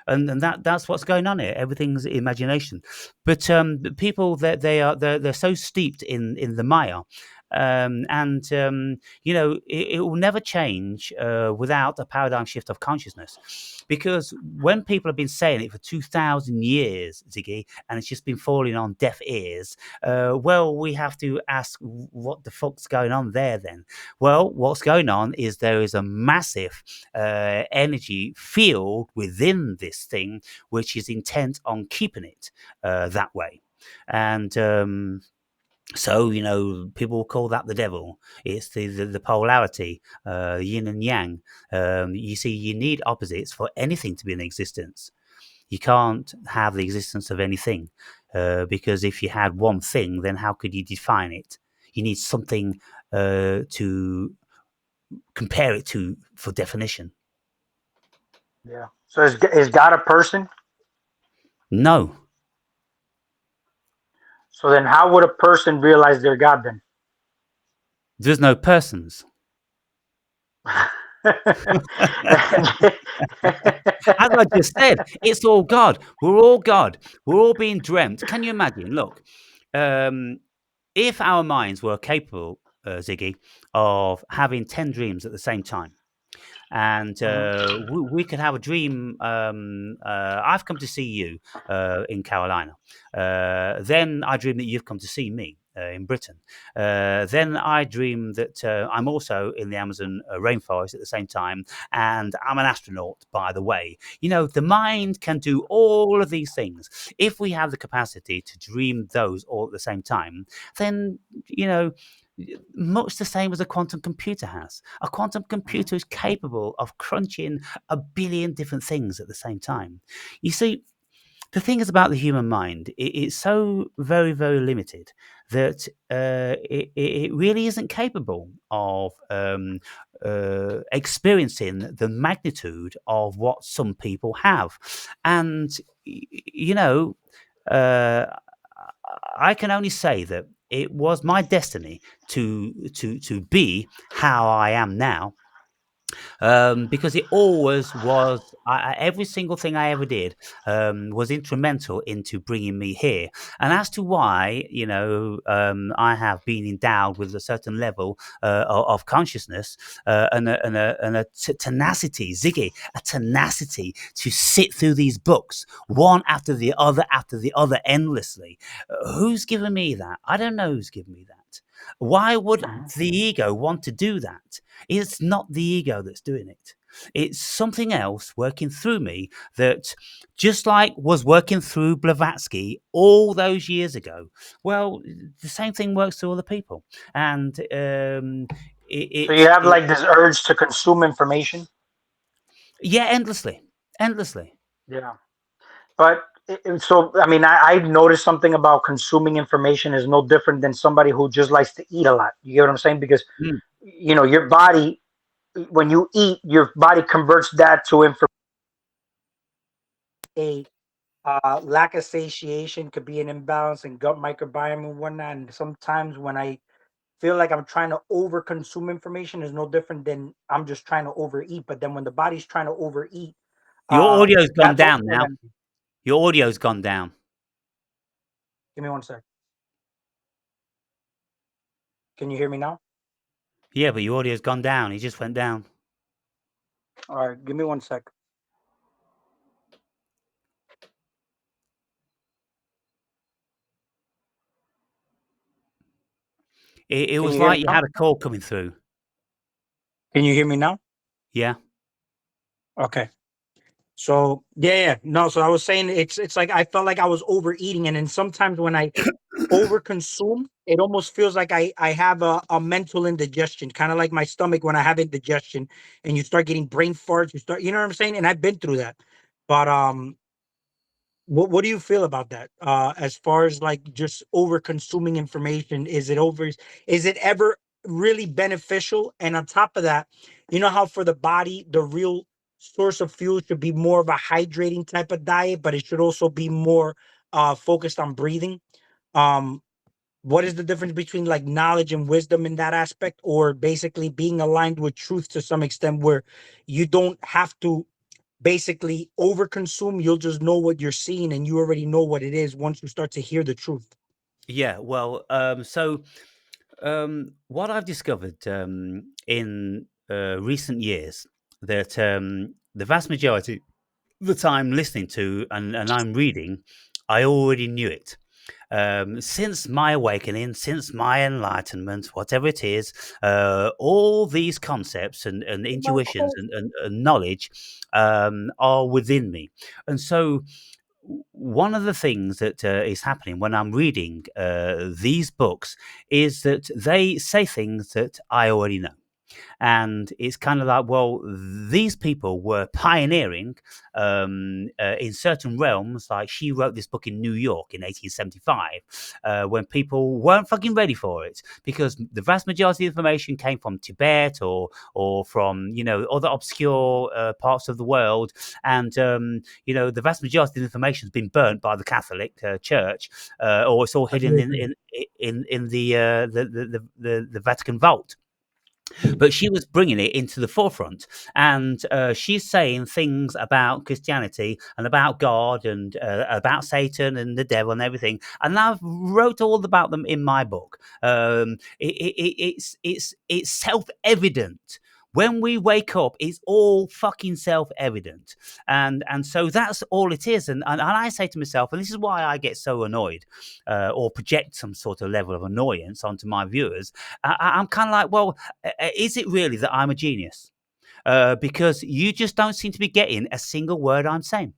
And that's what's going on here. Everything's imagination. But the people that they're so steeped in the Maya, and it will never change without a paradigm shift of consciousness. Because when people have been saying it for 2,000 years, Ziggy, and it's just been falling on deaf ears, well, we have to ask what the fuck's going on there then? Well, what's going on is there is a massive energy field within this thing, which is intent on keeping it that way. And so, people will call that the devil. It's the polarity, yin and yang. You see, you need opposites for anything to be in existence. You can't have the existence of anything because if you had one thing, then how could you define it? You need something to compare it to for definition. Yeah. So is God a person? No, So then, how would a person realize they're God then? there's no persons. As I just said, it's all God. We're all God. We're all being dreamt. Can you imagine? Look, um, if our minds were capable, Ziggy, of having 10 dreams at the same time, and Mhm. we could have a dream. I've come to see you in Carolina. Then I dream that you've come to see me in Britain. Then I dream that I'm also in the Amazon rainforest at the same time, and I'm an astronaut, by the way. The mind can do all of these things. If we have the capacity to dream those all at the same time, then, much the same as a quantum computer has. A quantum Mhm. computer is capable of crunching a billion different things at the same time. You see, the thing is about the human mind, it's so very, very limited that it really isn't capable of experiencing the magnitude of what some people have. And, you know, uh, I can only say that it was my destiny to be how I am now, because it always was. Every single thing I ever did was instrumental into bringing me here. And as to why, I have been endowed with a certain level of consciousness and a tenacity, Ziggy, a tenacity to sit through these books one after the other endlessly. Who's given me that? I don't know who's given me that. Why would Mhm. the ego want to do that? It's not the ego that's doing it. It's something else working through me that, just like was working through Blavatsky all those years ago, well, the same thing works through other people. And So you have it like this urge to consume information. yeah, endlessly, endlessly. Yeah. But so, I mean, I've noticed something about consuming information is no different than somebody who just likes to eat a lot. You get what I'm saying? Because, Mm. your body, when you eat, your body converts that to information. A lack of satiation could be an imbalance in gut microbiome and whatnot. And sometimes when I feel like I'm trying to over consume information, is no different than I'm just trying to overeat. But then when the body's trying to overeat, Your audio's gone that's also down an now. enemy. Your audio's gone down. Give me one sec. Can you hear me now? Yeah, but your audio's gone down. It just went down. All right, give me one sec. It Can was you hear me like you now? had a call coming through. Can you hear me now? Yeah. Okay. So yeah. No, so I was saying it's like I felt like I was overeating, and then sometimes when I overconsume, it almost feels like I have a mental indigestion, kind of like my stomach when I have indigestion and you start getting brain farts, you know what I'm saying? And I've been through that. But what do you feel about that? As far as like just over consuming information, is it ever really beneficial? And on top of that, you know how for the body, the real source of fuel should be more of a hydrating type of diet, but it should also be more focused on breathing. Um, what is the difference between like knowledge and wisdom in that aspect, or basically being aligned with truth to some extent where you don't have to basically overconsume, you'll just know what you're seeing and you already know what it is once you start to hear the truth. Yeah. Well, what I've discovered in recent years, that the vast majority of the time listening to and I'm reading, I already knew it. Since my awakening, since my enlightenment, whatever it is, all these concepts and intuitions and knowledge are within me. And so, one of the things that is happening when I'm reading these books is that they say things that I already know. And it's kind of like, well, these people were pioneering in certain realms. Like, she wrote this book in New York in 1875 when people weren't fucking ready for it, because the vast majority of information came from Tibet or from other obscure parts of the world. And the vast majority of the information has been burnt by the Catholic Church, or it's all I hidden really in agree. the Vatican vault. But she was bringing it into the forefront, and she's saying things about Christianity and about God and about Satan and the devil and everything. And I've wrote all about them in my book. It's self evident. When we wake up, it's all fucking self evident, and so that's all it is. And I say to myself, and this is why I get so annoyed, or project some sort of level of annoyance onto my viewers. I'm kind of like, well, is it really that I'm a genius? Because you just don't seem to be getting a single word I'm saying.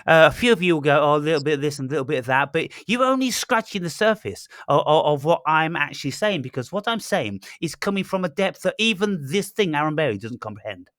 A few of you will go, oh, a little bit of this and a little bit of that, but you're only scratching the surface of what I'm actually saying, because what I'm saying is coming from a depth that even this thing, Aaron Berry, doesn't comprehend.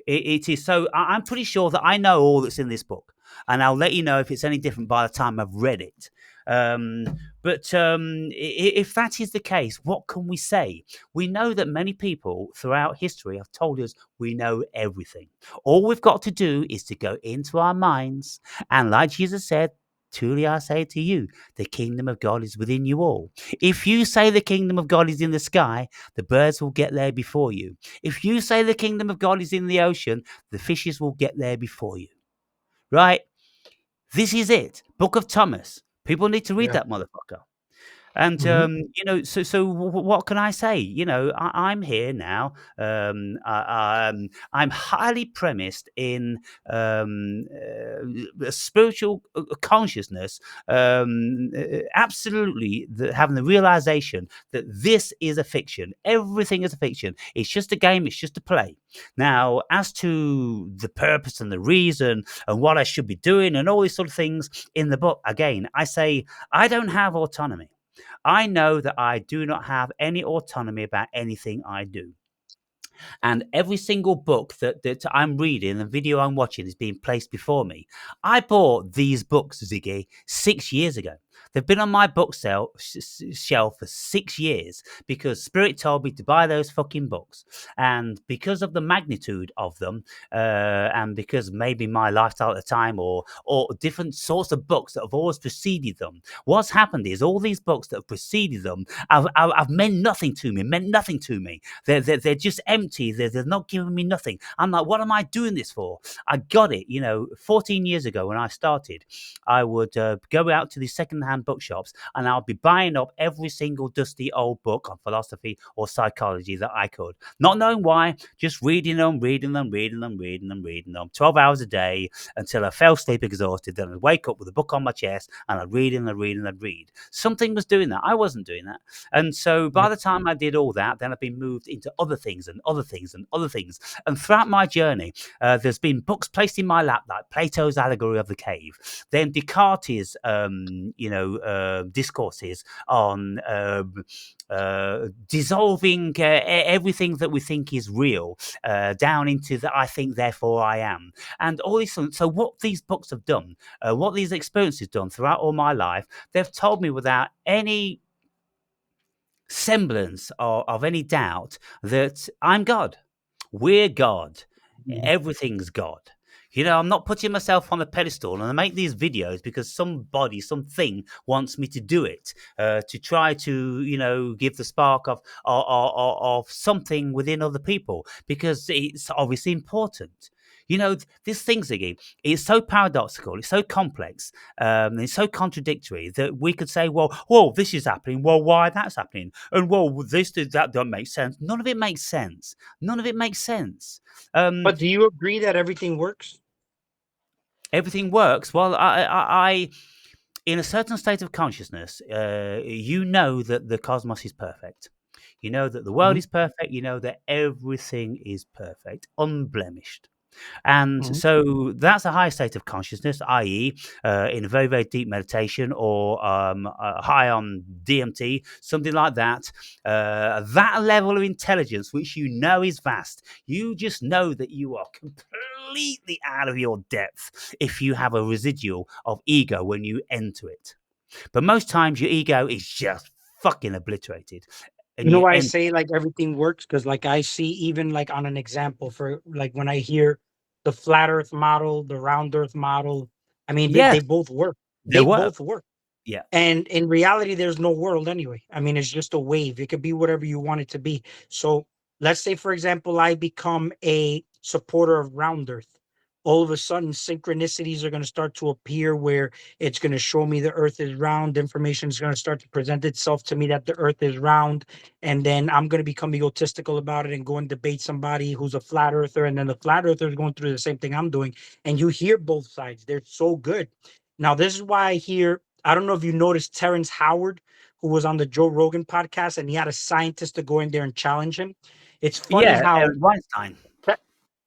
It is so. I'm pretty sure that I know all that's in this book, and I'll let you know if it's any different by the time I've read it. Um, but if that is the case, what can we say? We know that many people throughout history have told us we know everything. All we've got to do is to go into our minds, and like Jesus said, truly I say to you, the kingdom of God is within you all. If you say the kingdom of God is in the sky, the birds will get there before you. If you say the kingdom of God is in the ocean, the fishes will get there before you. Right? This is it. Book of Thomas. People need to read Yeah. that motherfucker. And Hmm. so what can I say? I'm here now. I'm highly premised in a spiritual consciousness. Absolutely, having the realization that this is a fiction. Everything is a fiction. It's just a game. It's just a play. Now, as to the purpose and the reason and what I should be doing and all these sort of things in the book, again, I say I don't have autonomy. I know that I do not have any autonomy about anything I do. And every single book that I'm reading and video I'm watching is being placed before me. I bought these books, Ziggy, 6 years ago. They've been on my shelf for 6 years because Spirit told me to buy those fucking books. And because of the magnitude of them, and because maybe my lifestyle at the time or different sorts of books that have always preceded them, what's happened is all these books that have preceded them have meant nothing to me, They're just empty. They're not giving me nothing. I'm like, what am I doing this for? I got it, 14 years ago when I started. I would go out to the second-hand bookshops and I'll be buying up every single dusty old book on philosophy or psychology that I could. Not knowing why, just reading them, 12 hours a day until I fell asleep exhausted. Then I'd wake up with a book on my chest and I'd read and I'd read and I'd read. Something was doing that. I wasn't doing that. And so by Yep. the time I did all that, then I've been moved into other things and other things and other things. And throughout my journey, there's been books placed in my lap like Plato's Allegory of the Cave, then Descartes' discourses on dissolving everything that we think is real down into the I think, therefore I am. And all these things. So what these books have done, what these experiences done throughout all my life, they've told me without any semblance of any doubt that I'm God. We're God. Mhm. Everything's God. I'm not putting myself on a pedestal, and I make these videos because somebody, something wants me to do it to try to, give the spark of something within other people because it's obviously important. This thing, Ziggy, is so paradoxical, it's so complex, it's so contradictory that we could say, well, this is happening, well, why that's happening, and well, that don't make sense. None of it makes sense. None of it makes sense. Um, But do you agree that everything works? Everything works. Well, in a certain state of consciousness, you know that the cosmos is perfect. You know that the world Hmm. is perfect. You know that everything is perfect, unblemished. And Hmm. so that's a high state of consciousness, i.e., in a very, very deep meditation or high on DMT, something like that. That level of intelligence, which you know is vast, you just know that you are completely out of your depth if you have a residual of ego when you enter it. But most times your ego is just fucking obliterated. And You know you why I enter. say like everything works? Because like I see even like on an example for like when I hear the flat Earth model, the round Earth model, I mean they Yes, both work. they They work. both work. Yeah. And in reality, there's no world anyway. I mean, it's just a wave. It could be whatever you want it to be. So let's say, for example, I become a supporter of round Earth. All of a sudden, synchronicities are going to start to appear where it's going to show me the Earth is round. Information is going to start to present itself to me that the Earth is round. And then I'm going to become egotistical about it and go and debate somebody who's a flat Earther. And then the flat Earther is going through the same thing I'm doing. And you hear both sides. They're so good. Now, this is why I hear I don't know if you noticed Terrence Howard, who was on the Joe Rogan podcast, and he had a scientist to go in there and challenge him. It's funny Yeah, how, Weinstein.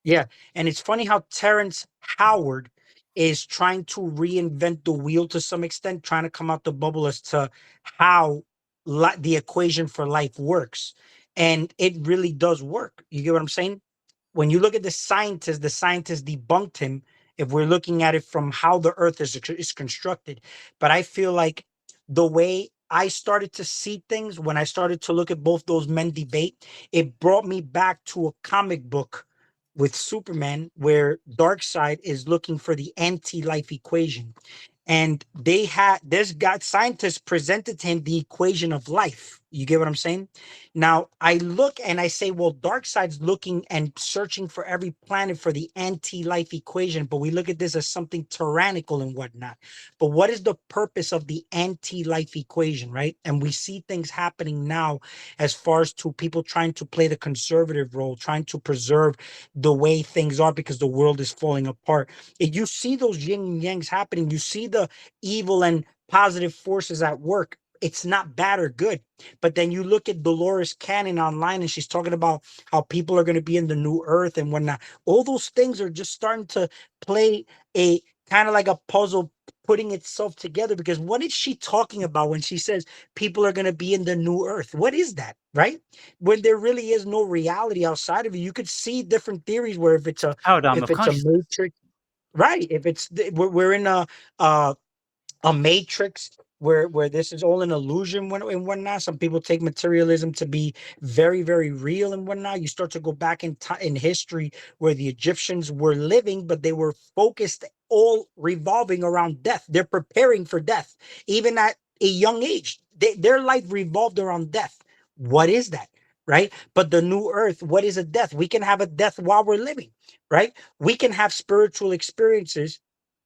yeah, and it's funny how Terrence Howard is trying to reinvent the wheel to some extent, trying to come out the bubble as to how the equation for life works. And it really does work. You get what I'm saying? when you look at the scientists debunked him if we're looking at it from how the earth is constructed. But I feel like the way I started to see things when I started to look at both those men debate, it brought me back to a comic book with Superman where Darkseid is looking for the anti-life equation. And they had this guy scientists presented to him the equation of life. You get what I'm saying? Now I look and I say, well, Darkseid's looking and searching for every planet for the anti-life equation, but we look at this as something tyrannical and whatnot. But what is the purpose of the anti-life equation, right? And we see things happening now as far as to people trying to play the conservative role, trying to preserve the way things are because the world is falling apart. If you see those yin and yangs happening, you see the evil and positive forces at work. It's not bad or good. But then you look at Dolores Cannon online and she's talking about how people are going to be in the new earth and whatnot. All those things are just starting to play a kind of like a puzzle putting itself together, because what is she talking about when she says people are going to be in the new earth? What is that, right? When there really is no reality outside of it. You could see different theories where Paradigm if of it's a consciousness. matrix, right? If it's we're in uh a matrix where this is all an illusion and whatnot. Some people take materialism to be very, very real and whatnot. You start to go back in time in history where the Egyptians were living, but they were focused all revolving around death. They're preparing for death, even at a young age. Their life revolved around death. What is that? Right. But the new earth, what is a death? We can have a death while we're living, right? We can have spiritual experiences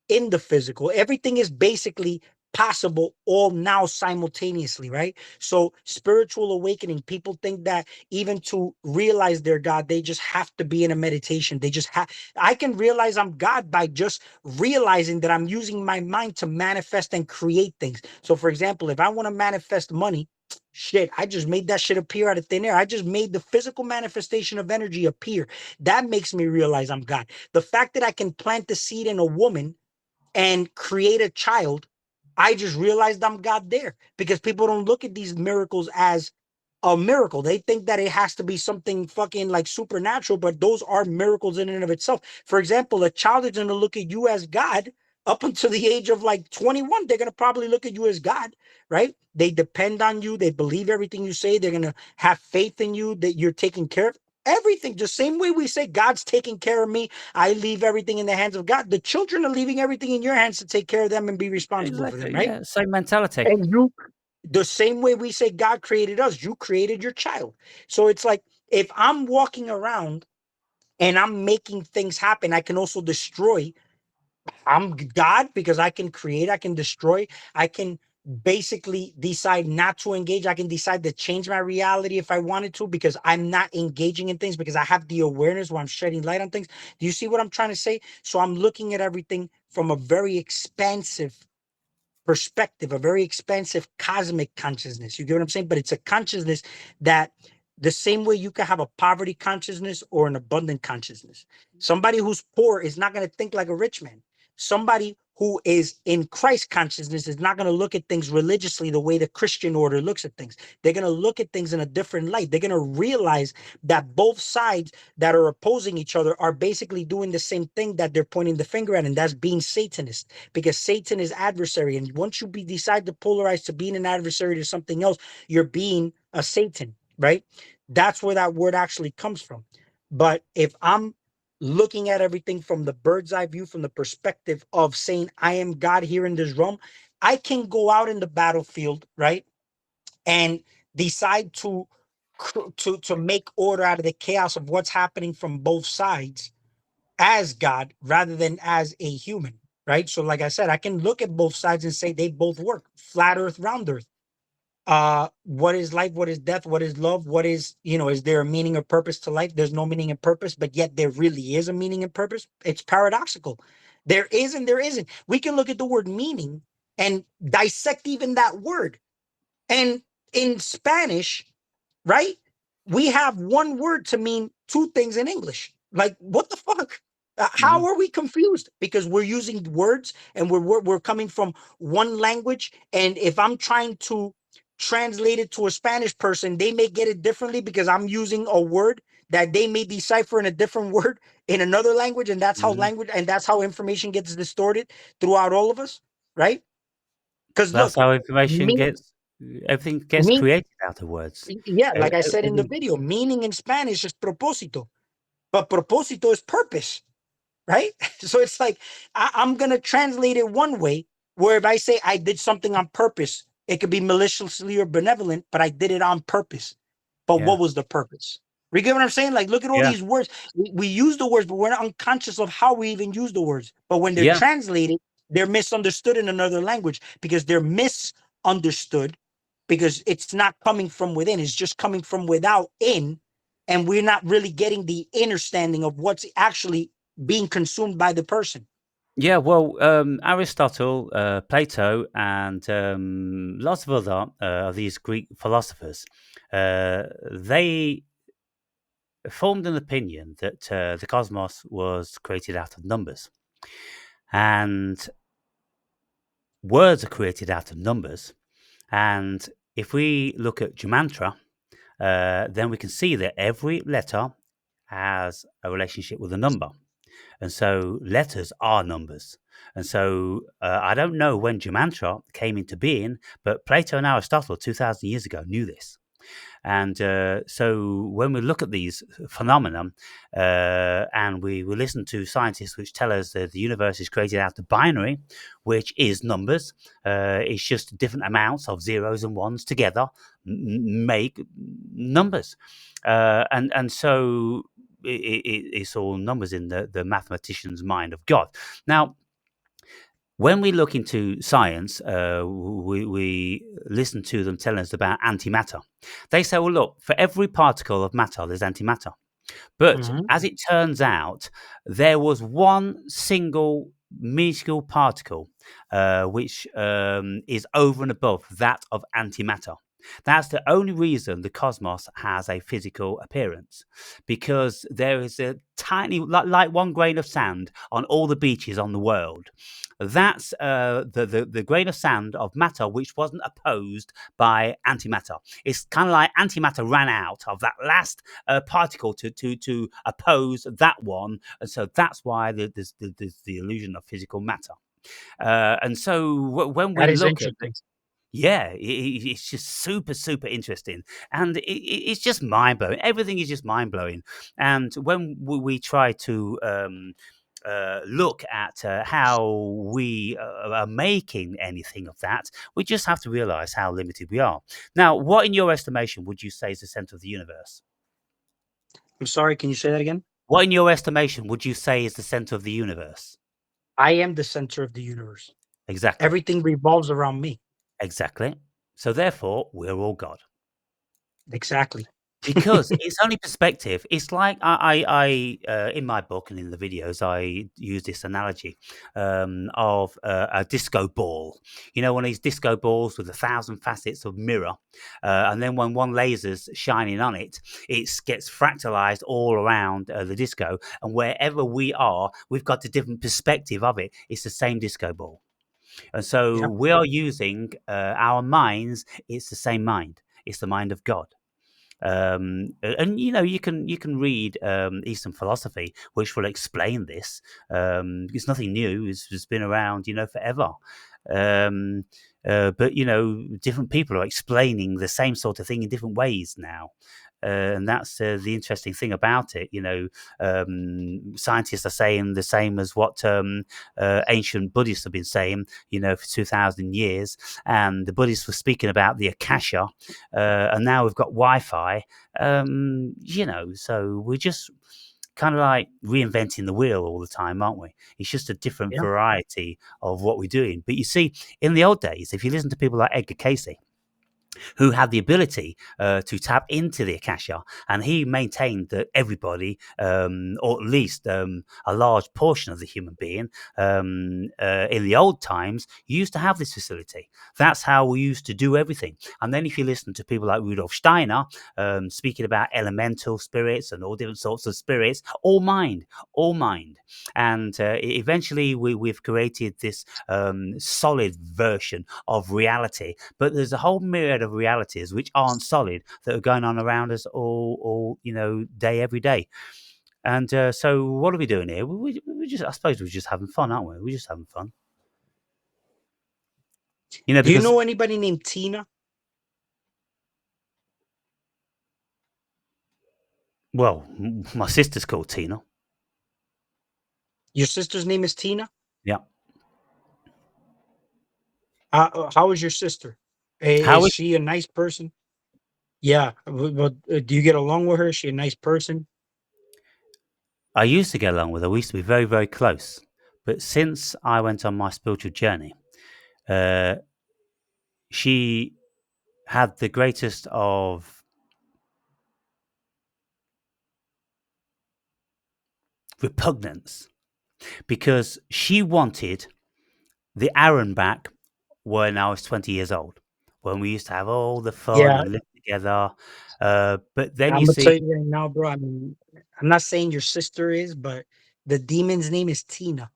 in the physical. Everything is basically possible all now simultaneously, right? So spiritual awakening, people think that even to realize their God, they just have to be in a meditation. They just have, I can realize I'm God by just realizing that I'm using my mind to manifest and create things. So for example, if I want to manifest money, shit, I just made that shit appear out of thin air. I just made the physical manifestation of energy appear. That makes me realize I'm God. The fact that I can plant the seed in a woman and create a child, I just realized I'm God there, because people don't look at these miracles as a miracle. They think that it has to be something fucking like supernatural, but those are miracles in and of itself. For example, a child is going to look at you as God up until the age of like 21. They're going to probably look at you as God, right? They depend on you. They believe everything you say. They're going to have faith in you that you're taking care of everything. The same way we say God's taking care of me, I leave everything in the hands of God. The children are leaving everything in your hands to take care of them and be responsible for them, Exactly. right? Yeah. Same mentality. And you, the same way we say God created us, you created your child. So it's like, if I'm walking around and I'm making things happen, I can also destroy. I'm God because I can create, I can destroy, I can basically decide not to engage. I can decide to change my reality if I wanted to, because I'm not engaging in things, because I have the awareness where I'm shedding light on things. Do you see what I'm trying to say? So I'm looking at everything from a very expansive perspective, a very expansive cosmic consciousness. You get what I'm saying? But it's a consciousness that, the same way you can have a poverty consciousness or an abundant consciousness. Somebody who's poor is not going to think like a rich man. Somebody who is in Christ consciousness is not going to look at things religiously the way the Christian order looks at things. They're going to look at things in a different light. They're going to realize that both sides that are opposing each other are basically doing the same thing that they're pointing the finger at, and that's being Satanist, because Satan is adversary. And once decide to polarize to being an adversary to something else, you're being a Satan, right? That's where that word actually comes from. But if I'm looking at everything from the bird's eye view, from the perspective of saying, I am God here in this realm, I can go out in the battlefield, right? And decide to make order out of the chaos of what's happening from both sides as God rather than as a human, right? So, like I said, I can look at both sides and say they both work. Flat Earth, round Earth. What is life? What is death? What is love? What is, is there a meaning or purpose to life? There's no meaning and purpose, but yet there really is a meaning and purpose. It's paradoxical. There is and there isn't. We can look at the word meaning and dissect even that word. And in Spanish, right? We have one word to mean two things in English. Like, what the fuck? Hmm. How are we confused? Because we're using words and we're coming from one language. And if I'm trying to translate it to a Spanish person, they may get it differently because I'm using a word that they may decipher in a different word in another language, and Mhm. that's how information gets distorted throughout all of us, right? Because That's look, how information me, gets everything gets me, created out of words. yeah, like I said in the Everything. video, meaning in Spanish is propósito, but propósito is purpose, right? So it's like I'm gonna translate it one way, where if I say I did something on purpose, it could be maliciously or benevolent, but I did it on purpose. But Yeah. what was the purpose? You get what I'm saying? Like, look at all Yeah. these words. We use the words, but we're not unconscious of how we even use the words. But when they're Yeah. translated, they're misunderstood in another language because they're misunderstood because it's not coming from within, it's just coming from without in, and we're not really getting the understanding of what's actually being consumed by the person. Yeah, well, Aristotle, Plato, and lots of other of these Greek philosophers, they formed an opinion that the cosmos was created out of numbers, and words are created out of numbers. And if we look at gematria, then we can see that every letter has a relationship with a number. And so letters are numbers. And so I don't know when gematria came into being, but Plato and Aristotle 2,000 years ago knew this. And so when we look at these phenomena and we listen to scientists which tell us that the universe is created out of binary, which is numbers, it's just different amounts of zeros and ones together make numbers. And so it's all numbers in the mathematician's mind of God. Now, when we look into science, we listen to them telling us about antimatter. They say, well, look, for every particle of matter, there's antimatter. But Mhm. as it turns out, there was one single minuscule particle which is over and above that of antimatter. That's the only reason the cosmos has a physical appearance, because there is a tiny, like one grain of sand on all the beaches on the world. That's the grain of sand of matter which wasn't opposed by antimatter. It's kind of like antimatter ran out of that last particle to oppose that one, and so that's why there's the illusion of physical matter. And so when we That is look at interesting. yeah, it's just super interesting, and it's just mind blowing. Everything is just mind blowing, and when we try to look at how we are making anything of that, we just have to realize how limited we are. Now, what, in your estimation, would you say is the center of the universe? I'm sorry, can you say that again? What, in your estimation, would you say is the center of the universe? I am the center of the universe. Exactly. Everything revolves around me. Exactly. So therefore, we're all God. Exactly. Because it's only perspective. It's like in my book and in the videos, I use this analogy of a disco ball. You know, one of these disco balls with 1,000 facets of mirror, and then when one laser's shining on it, it gets fractalized all around the disco, and wherever we are, we've got a different perspective of it. It's the same disco ball, and so Yeah. we are using our minds. It's the same mind. It's the mind of God. And you know, you can read Eastern philosophy, which will explain this. It's nothing new; it's been around, forever. Um, but different people are explaining the same sort of thing in different ways now. And that's the interesting thing about it. Scientists are saying the same as what ancient Buddhists have been saying, for 2,000 years. And the Buddhists were speaking about the Akasha, and now we've got Wi-Fi. So we're just kind of like reinventing the wheel all the time, aren't we? It's just a different Yeah. variety of what we're doing. But you see, in the old days, if you listen to people like Edgar Cayce, who had the ability to tap into the Akasha, and he maintained that everybody, or at least a large portion of the human being, in the old times, used to have this facility. That's how we used to do everything. And then if you listen to people like Rudolf Steiner, speaking about elemental spirits and all different sorts of spirits, all mind, all mind. And eventually we've created this solid version of reality, but there's a whole myriad of realities which aren't solid that are going on around us all day every day. And so, what are we doing here? We just, I suppose, we're just having fun, aren't we? We're just having fun, Do you because, know anybody named Tina? well, my sister's called Tina. Your sister's name is Tina. Yeah. How is your sister? Is How is she a nice person? Yeah, but do you get along with her? Is she a nice person? I used to get along with her. We used to be very, very close. But since I went on my spiritual journey, uh, she had the greatest of repugnance because she wanted the Aaron back when I was 20 years old, when we used to have all the fun Yeah, and live together. But then I'm you gonna tell see, you right now, bro. I mean, I'm not saying your sister is, but the demon's name is Tina.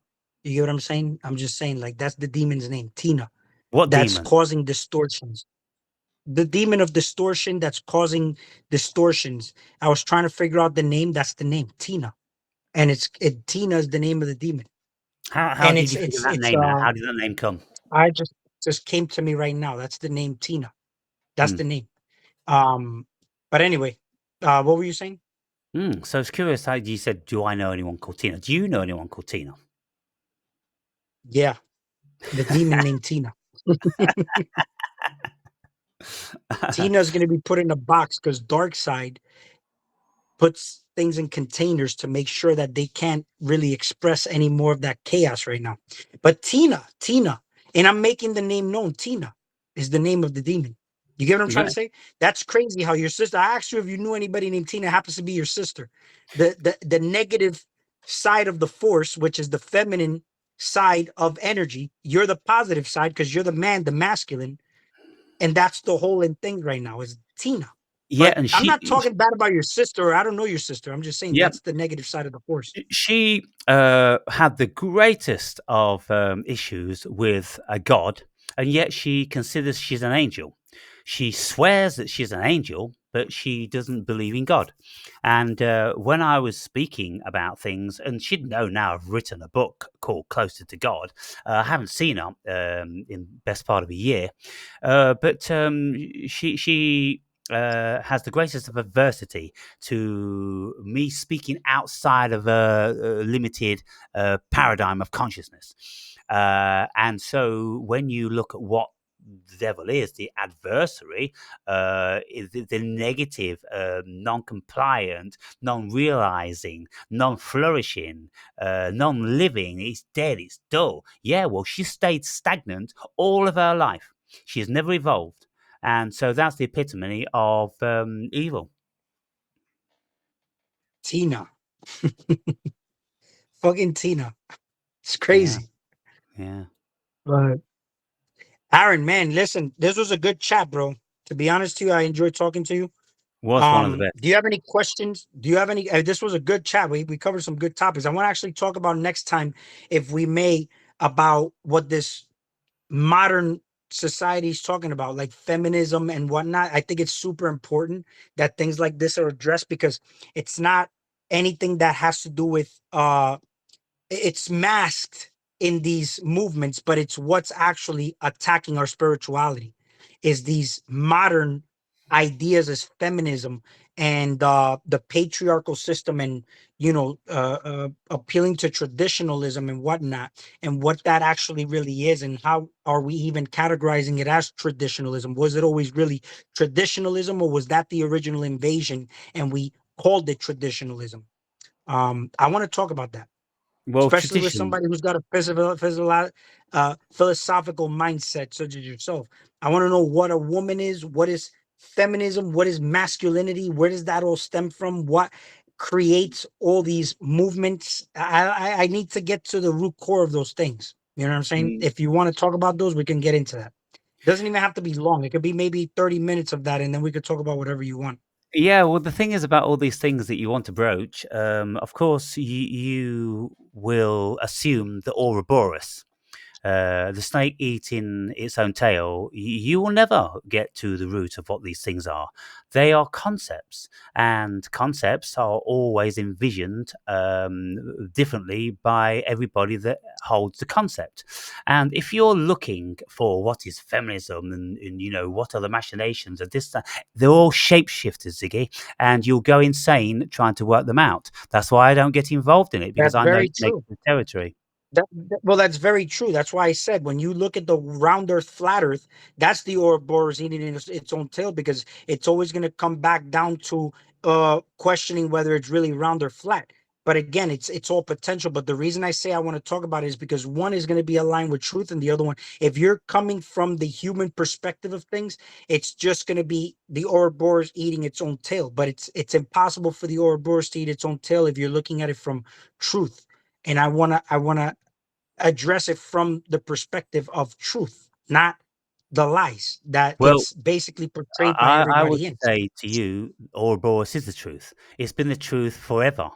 You get what I'm saying? I'm just saying, like, that's the demon's name, Tina. what That's demon? causing distortions. The demon of distortion that's causing distortions. I was trying to figure out the name. That's the name, Tina, and Tina is the name of the demon. How And did you figure that it's name out? How did that name come? I just came to me right now. That's the name, Tina. That's Hmm. the name. Um, but anyway, what were you saying? So I was curious how you said, "Do I know anyone called Tina?" Do you know anyone called Tina? Yeah, the demon named Tina. Tina's gonna be put in a box because Dark Side puts things in containers to make sure that they can't really express any more of that chaos right now. But Tina, and I'm making the name known. Tina is the name of the demon. You get what I'm trying to Right. say? That's crazy how your sister. I asked you if you knew anybody named Tina, happens to be your sister. The negative side of the force, which is the feminine side of energy, you're the positive side because you're the man, the masculine, and that's the whole in thing right now is Tina. Yeah, But and I'm not talking bad about your sister. Or I don't know your sister. I'm just saying yeah, that's the negative side of the force. she had the greatest of issues with a god, and yet she considers she's an angel. She swears that she's an angel, but she doesn't believe in God. And when I was speaking about things, and she'd know now I've written a book called Closer to God. I haven't seen her in best part of a year, but she has the greatest of adversity to me speaking outside of a limited paradigm of consciousness. And so when you look at what the devil is, the adversary, the negative, non-compliant, non-realizing, non-flourishing, non-living. It's dead. It's dull. Yeah, well, she stayed stagnant all of her life. She has never evolved, and so that's the epitome of evil. Tina, fucking Tina. It's Yeah, crazy. yeah. But Aaron, man, listen, this was a good chat, bro. To be honest to you, I enjoyed talking to you. Was one of the best. Do you have any questions? Do you have any? This was a good chat. We covered some good topics. I want to actually talk about next time, if we may, about what this modern society is talking about, like feminism and whatnot. I think it's super important that things like this are addressed because it's not anything that has to do with it's masked in these movements, but it's what's actually attacking our spirituality is these modern ideas as feminism and the patriarchal system and appealing to traditionalism and whatnot and what that actually really is and how are we even categorizing it as traditionalism. Was it always really traditionalism or was that the original invasion and we called it traditionalism? I want to talk about that, Well, especially with tradition. somebody who's got a philosophical mindset such as yourself. I want to know what a woman is, what is feminism, what is masculinity, where does that all stem from, what creates all these movements. I need to get to the root core of those things. You know what I'm saying? Mm, If you want to talk about those, we can get into that. Doesn't even have to be long. It could be maybe 30 minutes of that, and then we could talk about whatever you want. yeah, well, the thing is about all these things that you want to broach. Of course, you will assume the Ouroboros. The snake eating its own tail, you will never get to the root of what these things are. They are concepts, and concepts are always envisioned differently by everybody that holds the concept. And if you're looking for what is feminism and what are the machinations of this, they're all shapeshifters, Ziggy, and you'll go insane trying to work them out. That's why I don't get involved in it because That's I know very it's true. negative territory. Well, that's very true. That's why I said when you look at the round Earth, flat Earth, that's the Ouroboros eating its own tail because it's always going to come back down to questioning whether it's really round or flat. But again, it's all potential. But the reason I say I want to talk about it is because one is going to be aligned with truth, and the other one, if you're coming from the human perspective of things, it's just going to be the Ouroboros eating its own tail. But it's impossible for the Ouroboros to eat its own tail if you're looking at it from truth. And I wanna address it from the perspective of truth, not the lies that Well, it's basically portrayed by I would everybody in. say to you, Ouroboros is the truth. It's been the truth forever,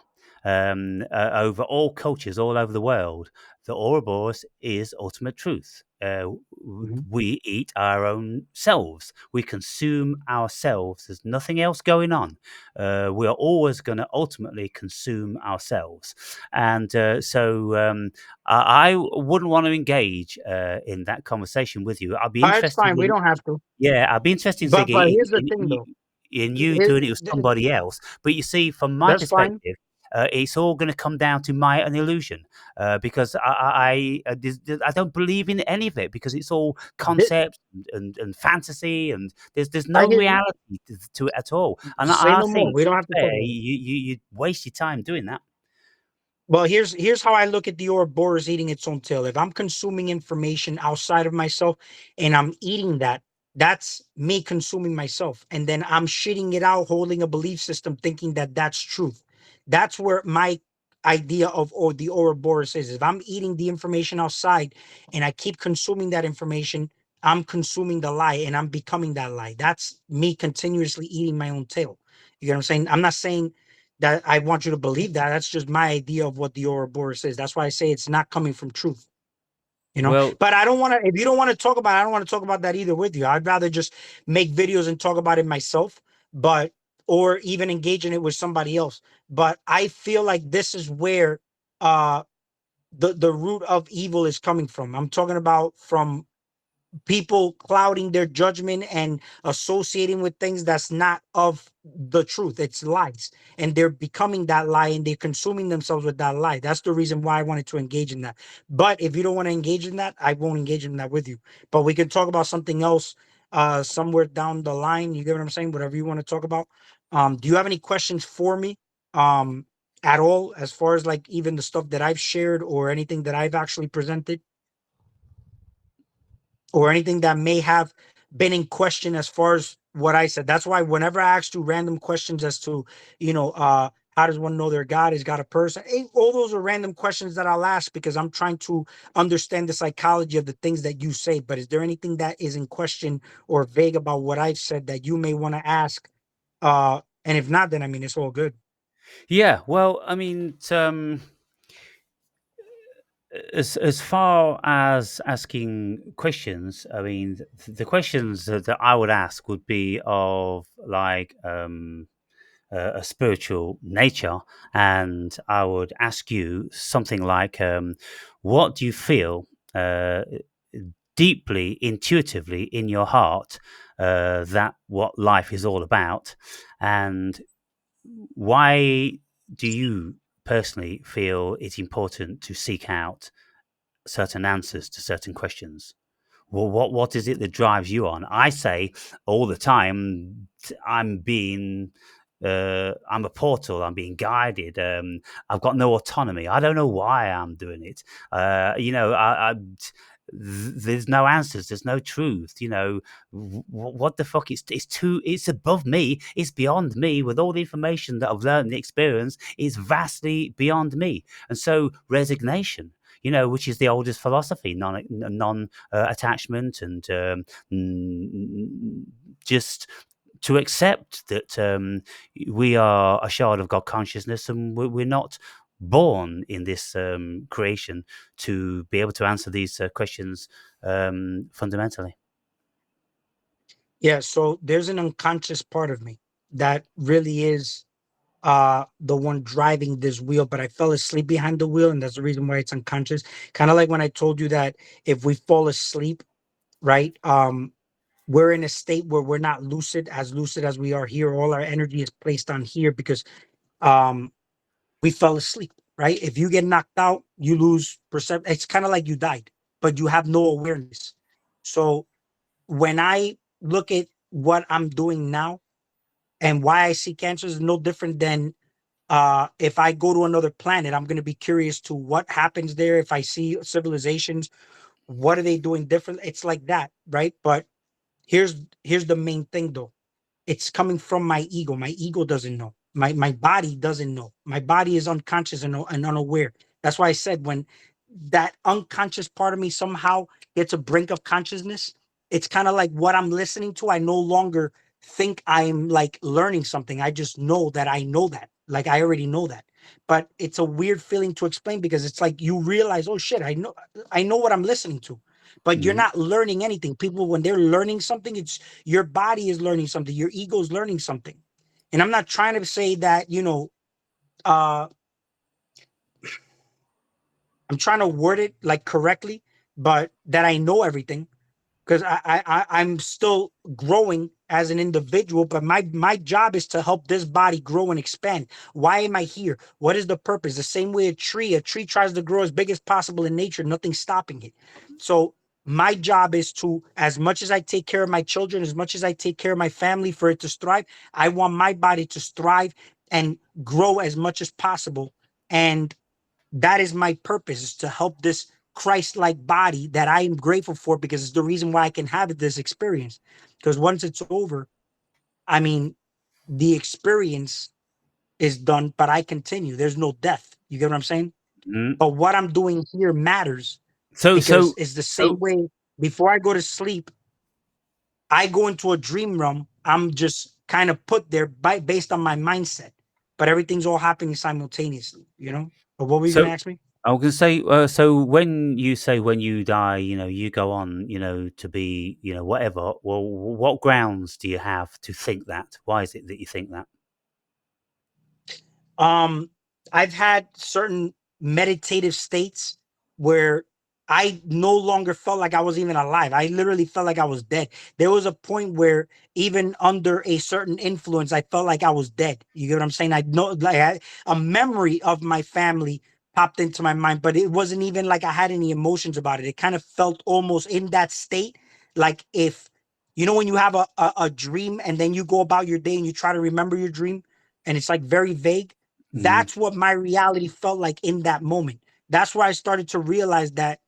over all cultures, all over the world. The Ouroboros is ultimate truth. Mhm. We eat our own selves. We consume ourselves. There's nothing else going on. We are always going to ultimately consume ourselves. And I wouldn't want to engage in that conversation with you. I'd be It's interested fine. We in don't have to. yeah, I'd be interested in But Ziggy here's the thing, though. in you Here- doing it with somebody else. But you see, from my that's fine. perspective, it's all going to come down to an illusion, because I don't believe in any of it because it's all Th- concept and fantasy, and there's I no hear you. reality to it at all. And Say I no more. think, We to don't be have to fair, talk about it. you waste your time doing that. Well, here's how I look at the Ouroboros eating its own tail. If I'm consuming information outside of myself and I'm eating that, that's me consuming myself, and then I'm shitting it out, holding a belief system, thinking that that's truth. That's where my idea of or the Ouroboros is. If I'm eating the information outside and I keep consuming that information, I'm consuming the lie and I'm becoming that lie. That's me continuously eating my own tail. You know what I'm saying? I'm not saying that I want you to believe that. That's just my idea of what the Ouroboros is. That's why I say it's not coming from truth, you know. Well, But I don't want to. If you don't want to talk about it, I don't want to talk about that either with you. I'd rather just make videos and talk about it myself, but or even engage in it with somebody else. But I feel like this is where uh the root of evil is coming from. I'm talking about from people clouding their judgment and associating with things that's not of the truth. It's lies, and they're becoming that lie and they're consuming themselves with that lie. That's the reason why I wanted to engage in that. But if you don't want to engage in that, I won't engage in that with you. But we can talk about something else somewhere down the line. You get what I'm saying? Whatever you want to talk about. Do you have any questions for me at all, as far as like even the stuff that I've shared or anything that I've actually presented, or anything that may have been in question as far as what I said? That's why whenever I ask you random questions as to, how does one know their God? Is God a person? All those are random questions that I'll ask because I'm trying to understand the psychology of the things that you say. But is there anything that is in question or vague about what I've said that you may want to ask? And if not, then I mean, it's all good. yeah. Well, I mean, as far as asking questions, I mean, the questions that I would ask would be of like a spiritual nature, and I would ask you something like, what do you feel deeply, intuitively in your heart that what life is all about, and why do you personally feel it's important to seek out certain answers to certain questions? Well, what is it that drives you on? I say all the time, I'm being, I'm a portal. I'm being guided. I've got no autonomy. I don't know why I'm doing it. There's no answers. There's no truth. What the fuck? It's above me. It's beyond me. With all the information that I've learned and the experience, it's vastly beyond me. And so resignation, which is the oldest philosophy, non attachment, and just to accept that we are a shard of God consciousness, and we're not. born in this creation to be able to answer these questions fundamentally. Yeah, so there's an unconscious part of me that really is the one driving this wheel, but I fell asleep behind the wheel, and that's the reason why it's unconscious. Kind of like when I told you that if we fall asleep, right? We're in a state where we're not lucid as we are here. All our energy is placed on here because um we fell asleep, right? If you get knocked out, you lose perception. It's kind of like you died, but you have no awareness. So when I look at what I'm doing now and why I see cancer is no different than if I go to another planet, I'm going to be curious to what happens there. If I see civilizations, what are they doing different? It's like that, right? But here's the main thing though. It's coming from my ego. My ego doesn't know. My body doesn't know. My body is unconscious and unaware. That's why I said when that unconscious part of me somehow gets a brink of consciousness, it's kind of like what I'm listening to. I no longer think I'm like learning something. I just know that I know that. Like I already know that. But it's a weird feeling to explain because it's like you realize, oh shit, I know what I'm listening to. But you're Mhm. not learning anything. People, when they're learning something, it's your body is learning something, your ego is learning something. And I'm not trying to say that, uh I'm trying to word it like correctly, but that I know everything because I'm still growing as an individual, but my job is to help this body grow and expand. Why am I here? What is the purpose? The same way a tree tries to grow as big as possible in nature, nothing's stopping it. So my job is to, as much as I take care of my children, as much as I take care of my family for it to strive, I want my body to strive and grow as much as possible. And that is my purpose, is to help this Christ-like body that I am grateful for because it's the reason why I can have this experience. Because once it's over, I mean, the experience is done, but I continue. There's no death. You get what I'm saying? Mhm. But what I'm doing here matters So, because so, it's the same so, way. Before I go to sleep, I go into a dream realm. I'm just kind of put there based on my mindset, but everything's all happening simultaneously, you know? But what were you going to so, ask me? I was going to say, so when you say when you die, you go on, to be, whatever. Well, what grounds do you have to think that? Why is it that you think that? Um, I've had certain meditative states where I no longer felt like I was even alive. I literally felt like I was dead. There was a point where even under a certain influence, I felt like I was dead. You get what I'm saying? I know like a memory of my family popped into my mind, but it wasn't even like I had any emotions about it. It kind of felt almost in that state, like if when you have a dream and then you go about your day and you try to remember your dream and it's like very vague. Mm, That's what my reality felt like in that moment. That's where I started to realize that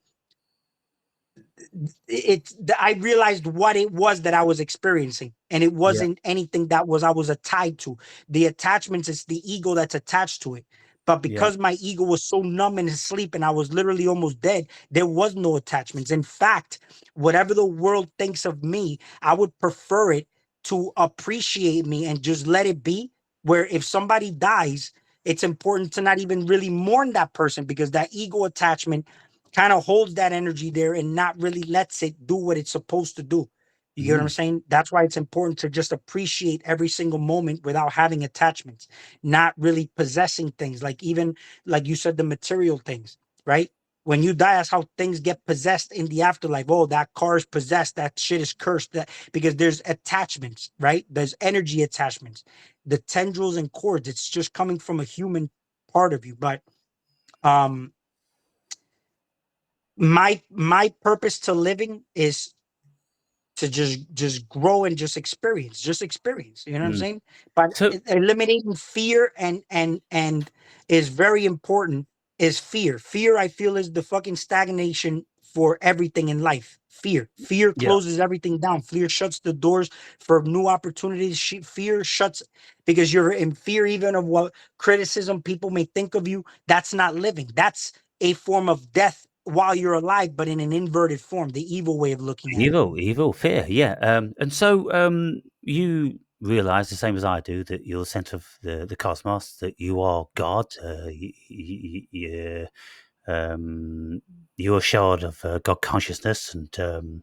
I realized what it was that I was experiencing, and it yeah, wasn't anything that was I was tied to. The attachments, it's the ego that's attached to it. But yeah. because my ego was so numb and asleep and I was literally almost dead, there was no attachments. In fact, whatever the world thinks of me, I would prefer it to appreciate me and just let it be. Where if somebody dies, it's important to not even really mourn that person because that ego attachment kind of holds that energy there and not really lets it do what it's supposed to do. You get what I'm Mm, saying? That's why it's important to just appreciate every single moment without having attachments, not really possessing things. Like even like you said, the material things, right? When you die, that's how things get possessed in the afterlife. Oh, that car is possessed. That shit is cursed. That because there's attachments, right? There's energy attachments, the tendrils and cords. It's just coming from a human part of you. But um my purpose to living is to just grow and just experience, you know what I'm mm. saying? But So, eliminating fear and is very important. Is fear I feel is the fucking stagnation for everything in life. Fear yeah. closes everything down. Fear shuts the doors for new opportunities. Fear shuts because you're in fear even of what criticism people may think of you. That's not living. That's a form of death while you're alive, but in an inverted form, the evil way of looking at it. Evil, fear, yeah. And so, you. realize the same as I do that you're the center of the cosmos, that you are God. You're a shard of God consciousness, and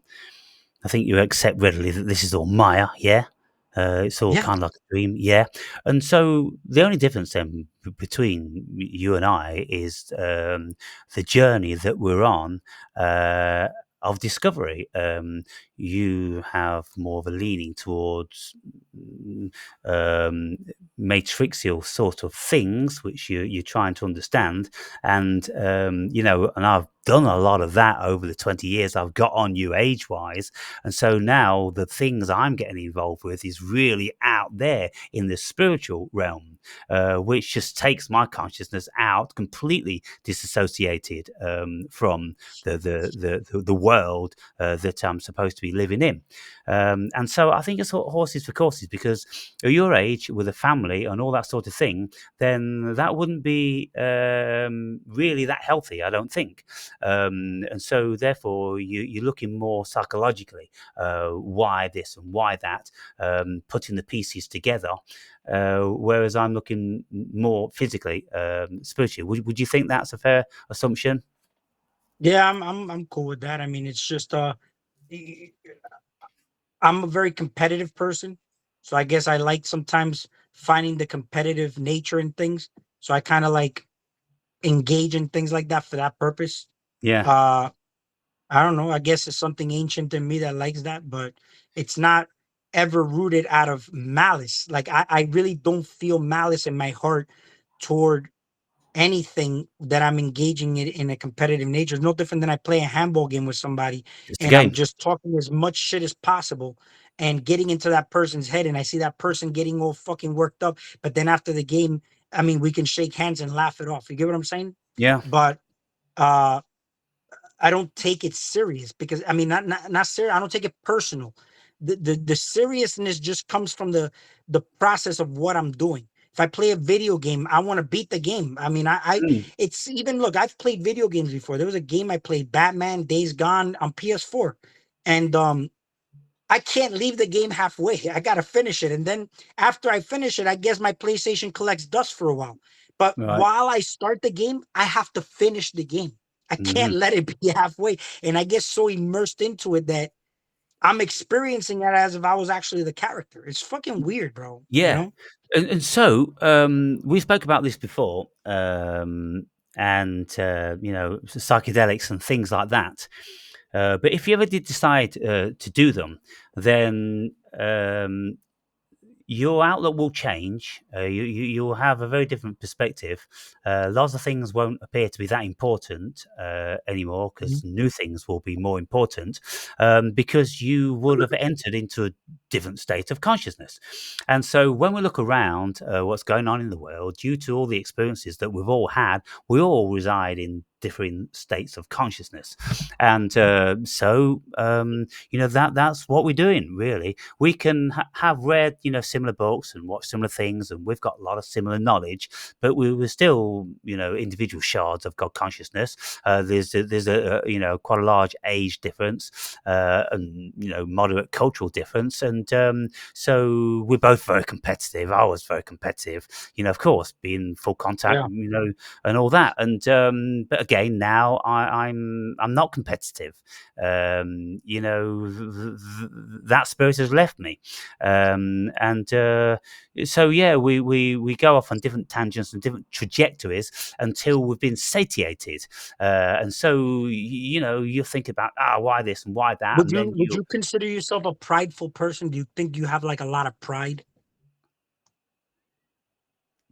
I think you accept readily that this is all Maya, yeah? It's all Yeah. kind of like a dream, yeah? And so the only difference then between you and I is the journey that we're on uh, of discovery. You have more of a leaning towards mm, um, matrixial sort of things, which you're trying to understand. And, and I've done a lot of that over the 20 years I've got on you age wise. And so now the things I'm getting involved with is really out there in the spiritual realm, which just takes my consciousness out, completely disassociated from the world that I'm supposed to be living in. And so I think it's horses for courses, because at your age, with a family and all that sort of thing, then that wouldn't be really that healthy, I don't think. And so therefore you're looking more psychologically, why this and why that, putting the pieces together, whereas I'm looking more physically, spiritually. Would you think that's a fair assumption? Yeah, I'm cool with that. I mean, it's just y- I'm a very competitive person. So I guess I like sometimes finding the competitive nature in things. So I kind of like engage in things like that for that purpose. Yeah. Uh I don't know. I guess it's something ancient in me that likes that, but it's not ever rooted out of malice. Like I really don't feel malice in my heart toward anything that I'm engaging in a competitive nature. It's no different than I play a handball game with somebody Just a and I'm game. just talking as much shit as possible and getting into that person's head and I see that person getting all fucking worked up. But then after the game, I mean, we can shake hands and laugh it off. You get what I'm saying? Yeah. But uh I don't take it serious because I mean not serious. I don't take it personal. The seriousness just comes from the process of what I'm doing. If I play a video game, I want to beat the game. I mean, Mm. it's even look. I've played video games before. There was a game I played, Batman Days Gone on PS4, and I can't leave the game halfway. I gotta finish it. And then after I finish it, I guess my PlayStation collects dust for a while. But Right. while I start the game, I have to finish the game. I can't Hmm. let it be halfway. And I get so immersed into it that I'm experiencing it as if I was actually the character. It's fucking weird, bro. You Yeah. know? And so we spoke about this before, and psychedelics and things like that. But if you ever did decide to do them, then your outlook will change. You'll have a very different perspective. Lots of things won't appear to be that important anymore, Mhm. because new things will be more important, because you would have entered into a different state of consciousness. And so when we look around what's going on in the world, due to all the experiences that we've all had, we all reside in different states of consciousness. And that's what we're doing, really. We can have read, similar books and watch similar things, and we've got a lot of similar knowledge, but we're still, individual shards of God consciousness. There's quite a large age difference, and moderate cultural difference, and so we're both very competitive. I was very competitive, of course, being full contact, Yeah. and all that. And but again, now I'm not competitive. That spirit has left me, and so yeah, we go off on different tangents and different trajectories until we've been satiated, and so you think about why this and why that, Would and you then would you you consider yourself a prideful person? Do you think you have like a lot of pride?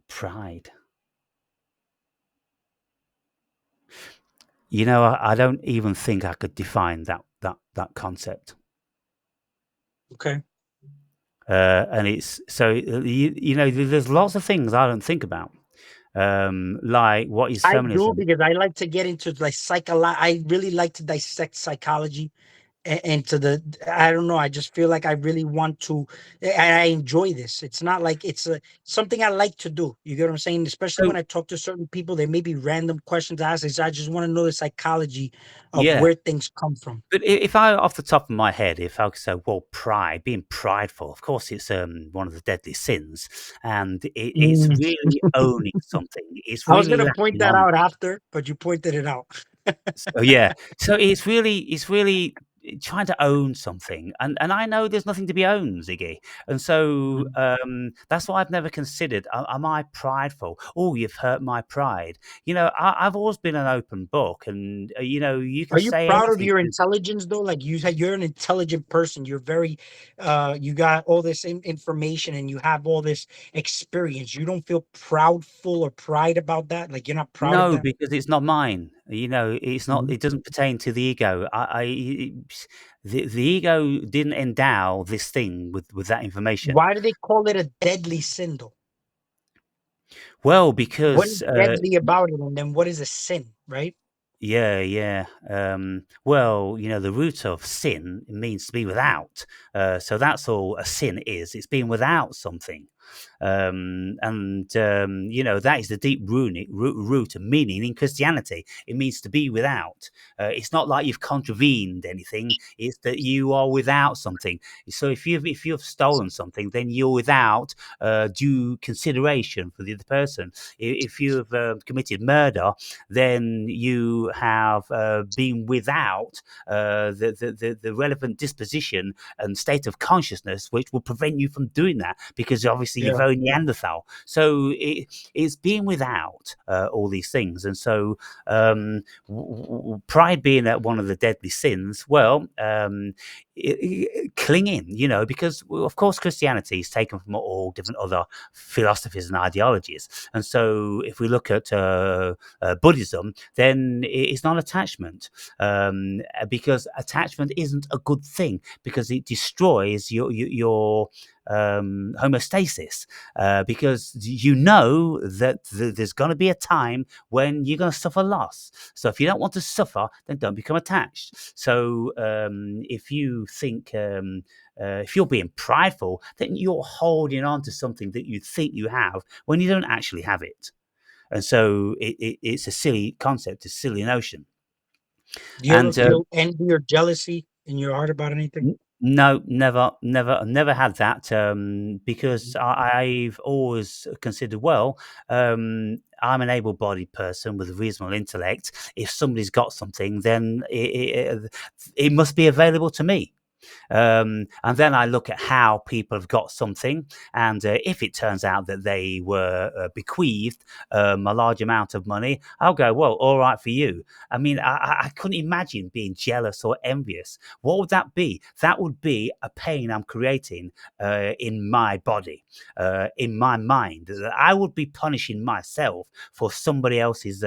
pride. I don't even think I could define that concept. Okay. And it's so there's lots of things I don't think about, like what is I do feminism. because I like to get into like I really like to dissect psychology and to the, I don't know, I just feel like I really want to, and I enjoy this. It's not like it's something I like to do. You get what I'm saying? Especially when So I talk to certain people, there may be random questions I ask. I just want to know the psychology of yeah. where things come from. But if I, off the top of my head, if I could say, well, pride, being prideful, of course, it's one of the deadly sins, and it's Mm. really owning something. It's I was really gonna point lacking that on. out after, but you pointed it out. So yeah, so it's really trying to own something, and I know there's nothing to be owned, Ziggy, and so Mhm. that's why I've never considered. Am I prideful? Oh, you've hurt my pride. I've always been an open book, and you can Are you say proud of anything. your intelligence though? Like you said, you're an intelligent person. You're very, you got all this information and you have all this experience. You don't feel proudful or pride about that. Like you're not proud of No, that. because it's not mine. It's not. Mhm. It doesn't pertain to the ego. The ego didn't endow this thing with that information. Why do they call it a deadly sin though? Well, What is because deadly about it? And then what is a sin, right? yeah, yeah. Well, the root of sin means to be without. So that's all a sin is. It's being without something. And that is the deep root of meaning in Christianity. It means to be without. It's not like you've contravened anything. It's that you are without something. So if you've stolen something, then you're without due consideration for the other person. If you've committed murder, then you have been without the relevant disposition and state of consciousness which will prevent you from doing that, because obviously you're Yeah. very Neanderthal. So it's being without all these things. And so pride being one of the deadly sins, well, clinging, because of course Christianity is taken from all different other philosophies and ideologies. And so if we look at Buddhism, then it's not attachment, because attachment isn't a good thing, because it destroys your homeostasis, because you know that there's going to be a time when you're going to suffer loss. So if you don't want to suffer, then don't become attached. So if you think if you're being prideful, then you're holding on to something that you think you have when you don't actually have it. And so it's a silly concept, a silly notion. Do you ever And feel envy or jealousy in your heart about anything? no, never had that, Mhm. because I've always considered, well, I'm an able-bodied person with a reasonable intellect. If somebody's got something, then it must be available to me. And then I look at how people have got something, and if it turns out that they were bequeathed a large amount of money, I'll go, well, all right for you. I mean, I couldn't imagine being jealous or envious. What would that be? That would be a pain I'm creating in my body, in my mind. I would be punishing myself for somebody else's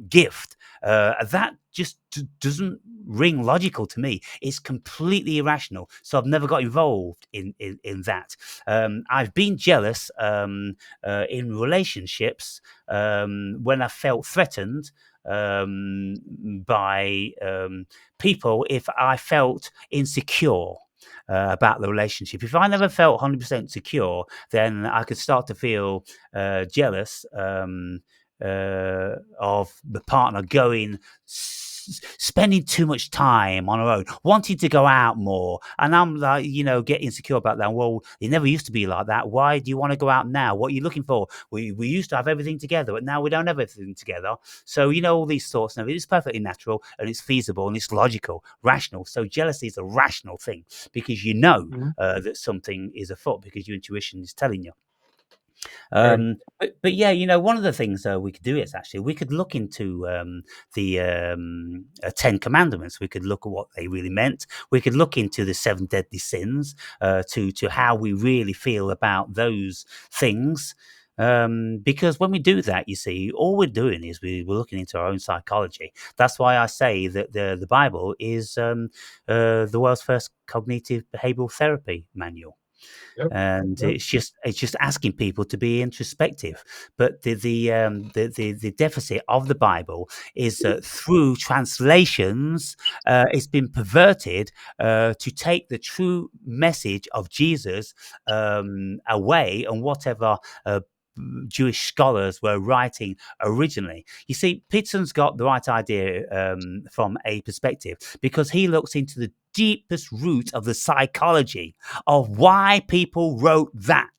gift. That just doesn't ring logical to me. It's completely irrational. So I've never got involved in that. I've been jealous in relationships when I felt threatened by people if I felt insecure. About the relationship. If I never felt 100% secure, then I could start to feel jealous of the partner spending too much time on her own, wanting to go out more. And I'm like, get insecure about that. Well, it never used to be like that. Why do you want to go out now? What are you looking for? We used to have everything together, but now we don't have everything together. So, all these thoughts and everything. It's perfectly natural and it's feasible and it's logical, rational. So jealousy is a rational thing because Mhm. that something is afoot because your intuition is telling you. Right. But yeah, one of the things we could do is actually we could look into the Ten Commandments. We could look at what they really meant. We could look into the seven deadly sins to how we really feel about those things. Because when we do that, you see, all we're doing is we're looking into our own psychology. That's why I say that the Bible is the world's first cognitive behavioral therapy manual. Yep. And Yep. it's just asking people to be introspective. But the deficit of the Bible is that through translations, it's been perverted to take the true message of Jesus away, and whatever Jewish scholars were writing originally. You see, Peterson's got the right idea from a perspective, because he looks into the deepest root of the psychology of why people wrote that.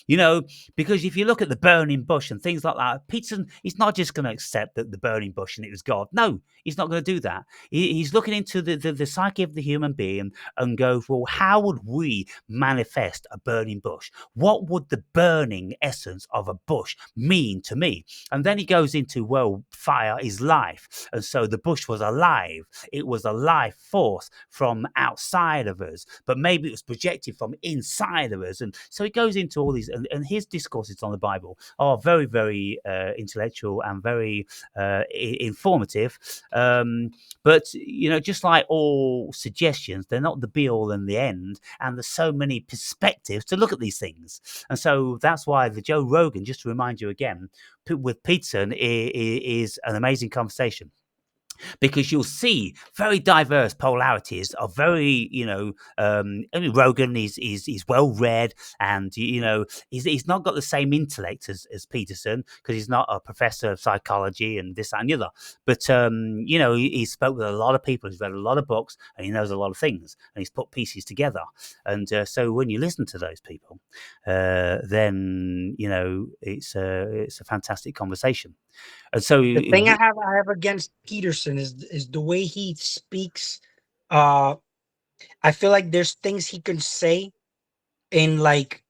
You know, because if you look at the burning bush and things like that, Peterson, he's not just going to accept that the burning bush and it was God. No, he's not going to do that. He's looking into the psyche of the human being and goes, well, how would we manifest a burning bush? What would the burning essence of a bush mean to me? And then he goes into, well, fire is life. And so the bush was alive. It was a life force from outside of us, but maybe it was projected from inside of us. And so he goes into all these, and his discourses on the Bible are very, very intellectual and very informative. But just like all suggestions, they're not the be all and the end. And there's so many perspectives to look at these things. And so that's why the Joe Rogan, just to remind you again, with Peterson is an amazing conversation, because you'll see very diverse polarities of very, I mean, Rogan is well read, and he's not got the same intellect as Peterson, because he's not a professor of psychology and this and the other. But he spoke with a lot of people, he's read a lot of books, and he knows a lot of things, and he's put pieces together. And so when you listen to those people, then it's a fantastic conversation. And so The thing I have against Peterson is the way he speaks. Uh, I feel like there's things he can say in like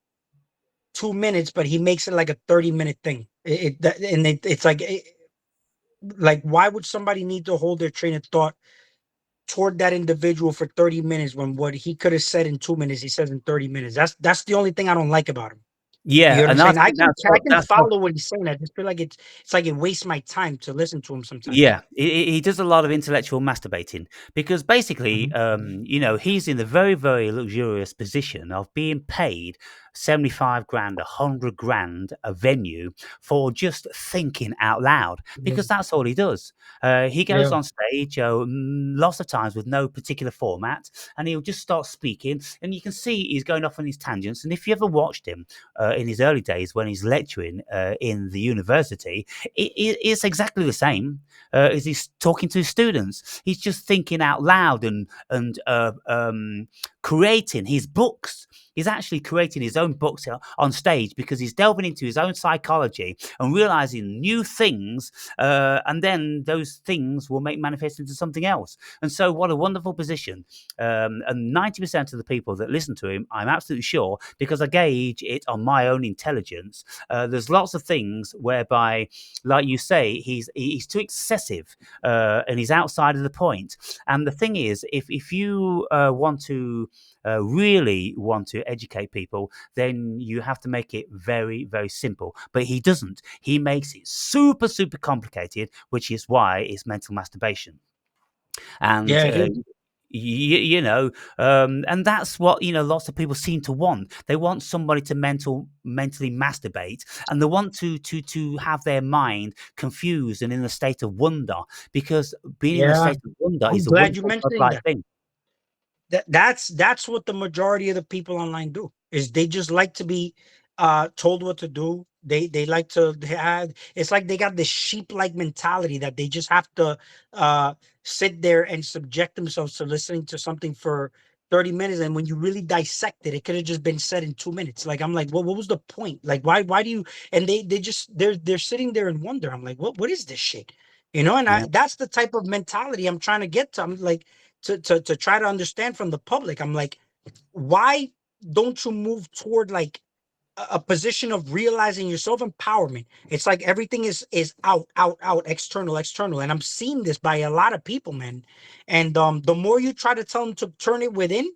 2 minutes, but he makes it like a 30-minute thing. It's like, why would somebody need to hold their train of thought toward that individual for 30 minutes when what he could have said in 2 minutes he says in 30 minutes? That's the only thing I don't like about him. You yeah, know what I'm and I saying? I think can that's I what can that's what follow what he's saying. I just feel like it's like it wastes my time to listen to him sometimes. Yeah, he does a lot of intellectual masturbating, because basically, Mhm. he's in the very, very luxurious position of being paid 75 grand, 100 grand a venue for just thinking out loud, Yeah. because that's all he does. He goes Yeah. on stage lots of times with no particular format, and he'll just start speaking, and you can see he's going off on his tangents. And if you ever watched him in his early days when he's lecturing in the university, it's exactly the same as he's talking to students. He's just thinking out loud and creating his books. He's actually creating his own books on stage, because he's delving into his own psychology and realizing new things, and then those things will make manifest into something else. And so, what a wonderful position! And 90% of the people that listen to him, I'm absolutely sure, because I gauge it on my own intelligence. There's lots of things whereby, like you say, he's too excessive, and he's outside of the point. And the thing is, if you really want to educate people, then you have to make it very, very simple. But he doesn't. He makes it super, super complicated, which is why it's mental masturbation. And Yeah, it is. and that's what lots of people seem to want. They want somebody to mentally masturbate, and they want to have their mind confused and in a state of wonder, because being in a Yeah. state of wonder I'm is a glad you wonderful mentioning godlike that. thing. That's what the majority of the people online do, is they just like to be told what to do. They like to have, it's like they got this sheep like mentality that they just have to uh sit there and subject themselves to listening to something for 30 minutes. And when you really dissect it, it could have just been said in 2 minutes. Like, I'm like, well, what was the point? Like, why do you, and they just they're sitting there in wonder. I'm like, what is this shit? And Yeah, that's the type of mentality I'm trying to get to. I'm like, to try to understand from the public. I'm like, why don't you move toward like a position of realizing your self empowerment? It's like everything is out, external, and I'm seeing this by a lot of people, man. And the more you try to tell them to turn it within,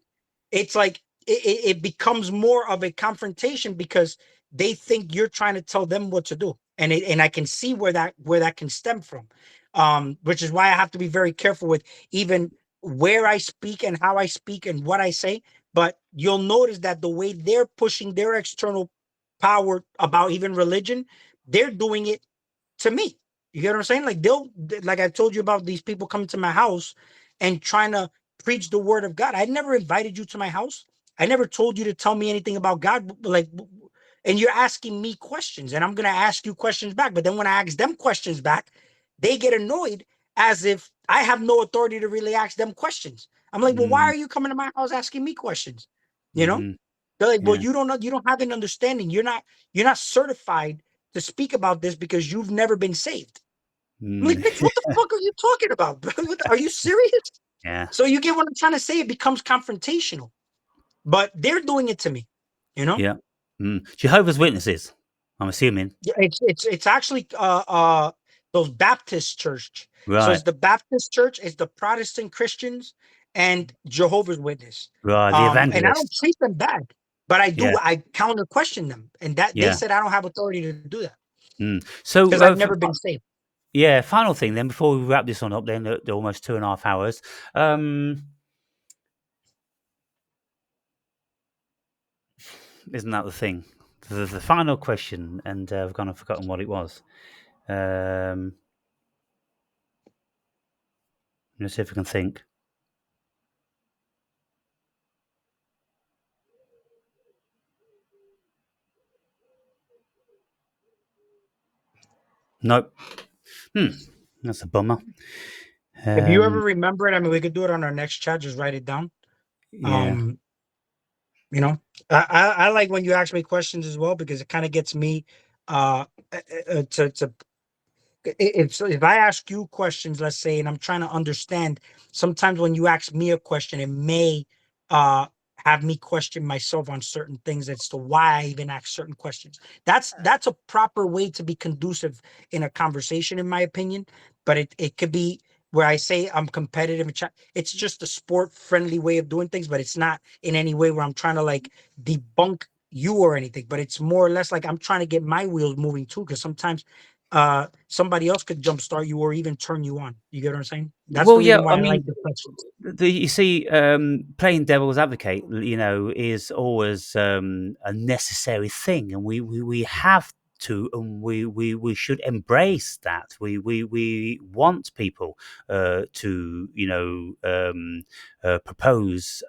it's like it becomes more of a confrontation, because they think you're trying to tell them what to do. And I can see where that can stem from. Which is why I have to be very careful with even where I speak and how I speak and what I say. But you'll notice that the way they're pushing their external power about even religion, they're doing it to me. You get what I'm saying? Like like I told you about these people coming to my house and trying to preach the word of God. I never invited you to my house. I never told you to tell me anything about God. Like, and you're asking me questions, and I'm gonna ask you questions back. But then when I ask them questions back, they get annoyed as if I have no authority to really ask them questions. I'm like, well, why Mm, are you coming to my house asking me questions? You know? mm-hmm, They're like, well, yeah. you don't have an understanding. You're not certified to speak about this because you've never been saved. I'm like, Mm, bitch, what the fuck are you talking about, bro? Are you serious? yeah. So you get what I'm trying to say? It becomes confrontational, but they're doing it to me, you know? Yeah. Jehovah's Witnesses, I'm assuming. Yeah, it's actually those Baptist church. So it's Right. the Baptist church, it's the Protestant Christians and Jehovah's Witness. Right. The And I don't evangelists. treat them bad, but Yeah. I counter question them, and that they Yeah. said I don't have authority to do that So, because I've never been saved. yeah, final thing then before we wrap this one up, then at almost 2.5 hours. Um, isn't that the thing? The final question, and I've kind of forgotten what it was. Let's see if I can think. Nope. Hmm. That's a bummer. If you ever Um, remember it, I mean, we could do it on our next chat. Just write it down. yeah. Um, you know, I like when you ask me questions as well because it kind of gets me to if I ask you questions, let's say, and I'm trying to understand, sometimes when you ask me a question, it may uh have me question myself on certain things as to why I even ask certain questions. That's a proper way to be conducive in a conversation, in my opinion. But it could be where I say I'm competitive and it's just a sport friendly way of doing things, but it's not in any way where I'm trying to like debunk you or anything, but it's more or less like I'm trying to get my wheels moving too, because sometimes somebody else could jumpstart you or even turn you on. You get what I'm saying? That's Well, the yeah. reason I why I mean, like the questions. you see, playing devil's advocate, is always a necessary thing, and we have to, and we should embrace that. We want people to, propose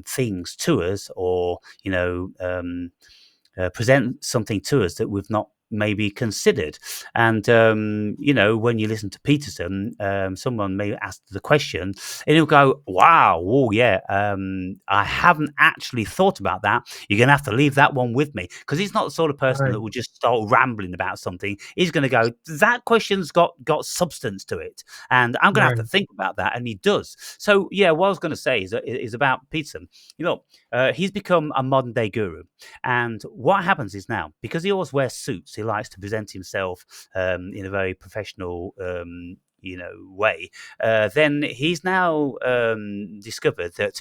things to us, or present something to us that we've not maybe considered. And when you listen to Peterson, someone may ask the question, and he'll go, "Wow, oh yeah, I haven't actually thought about that. You're going to have to leave that one with me," because he's not the sort of person Right, that will just start rambling about something. He's going to go, "That question's got substance to it, and I'm going to have to right. think about that," and he does. So yeah, what I was going to say is about Peterson. He's become a modern day guru. And what happens is now, because he always wears suits, he likes to present himself in a very professional, way. Then he's now discovered that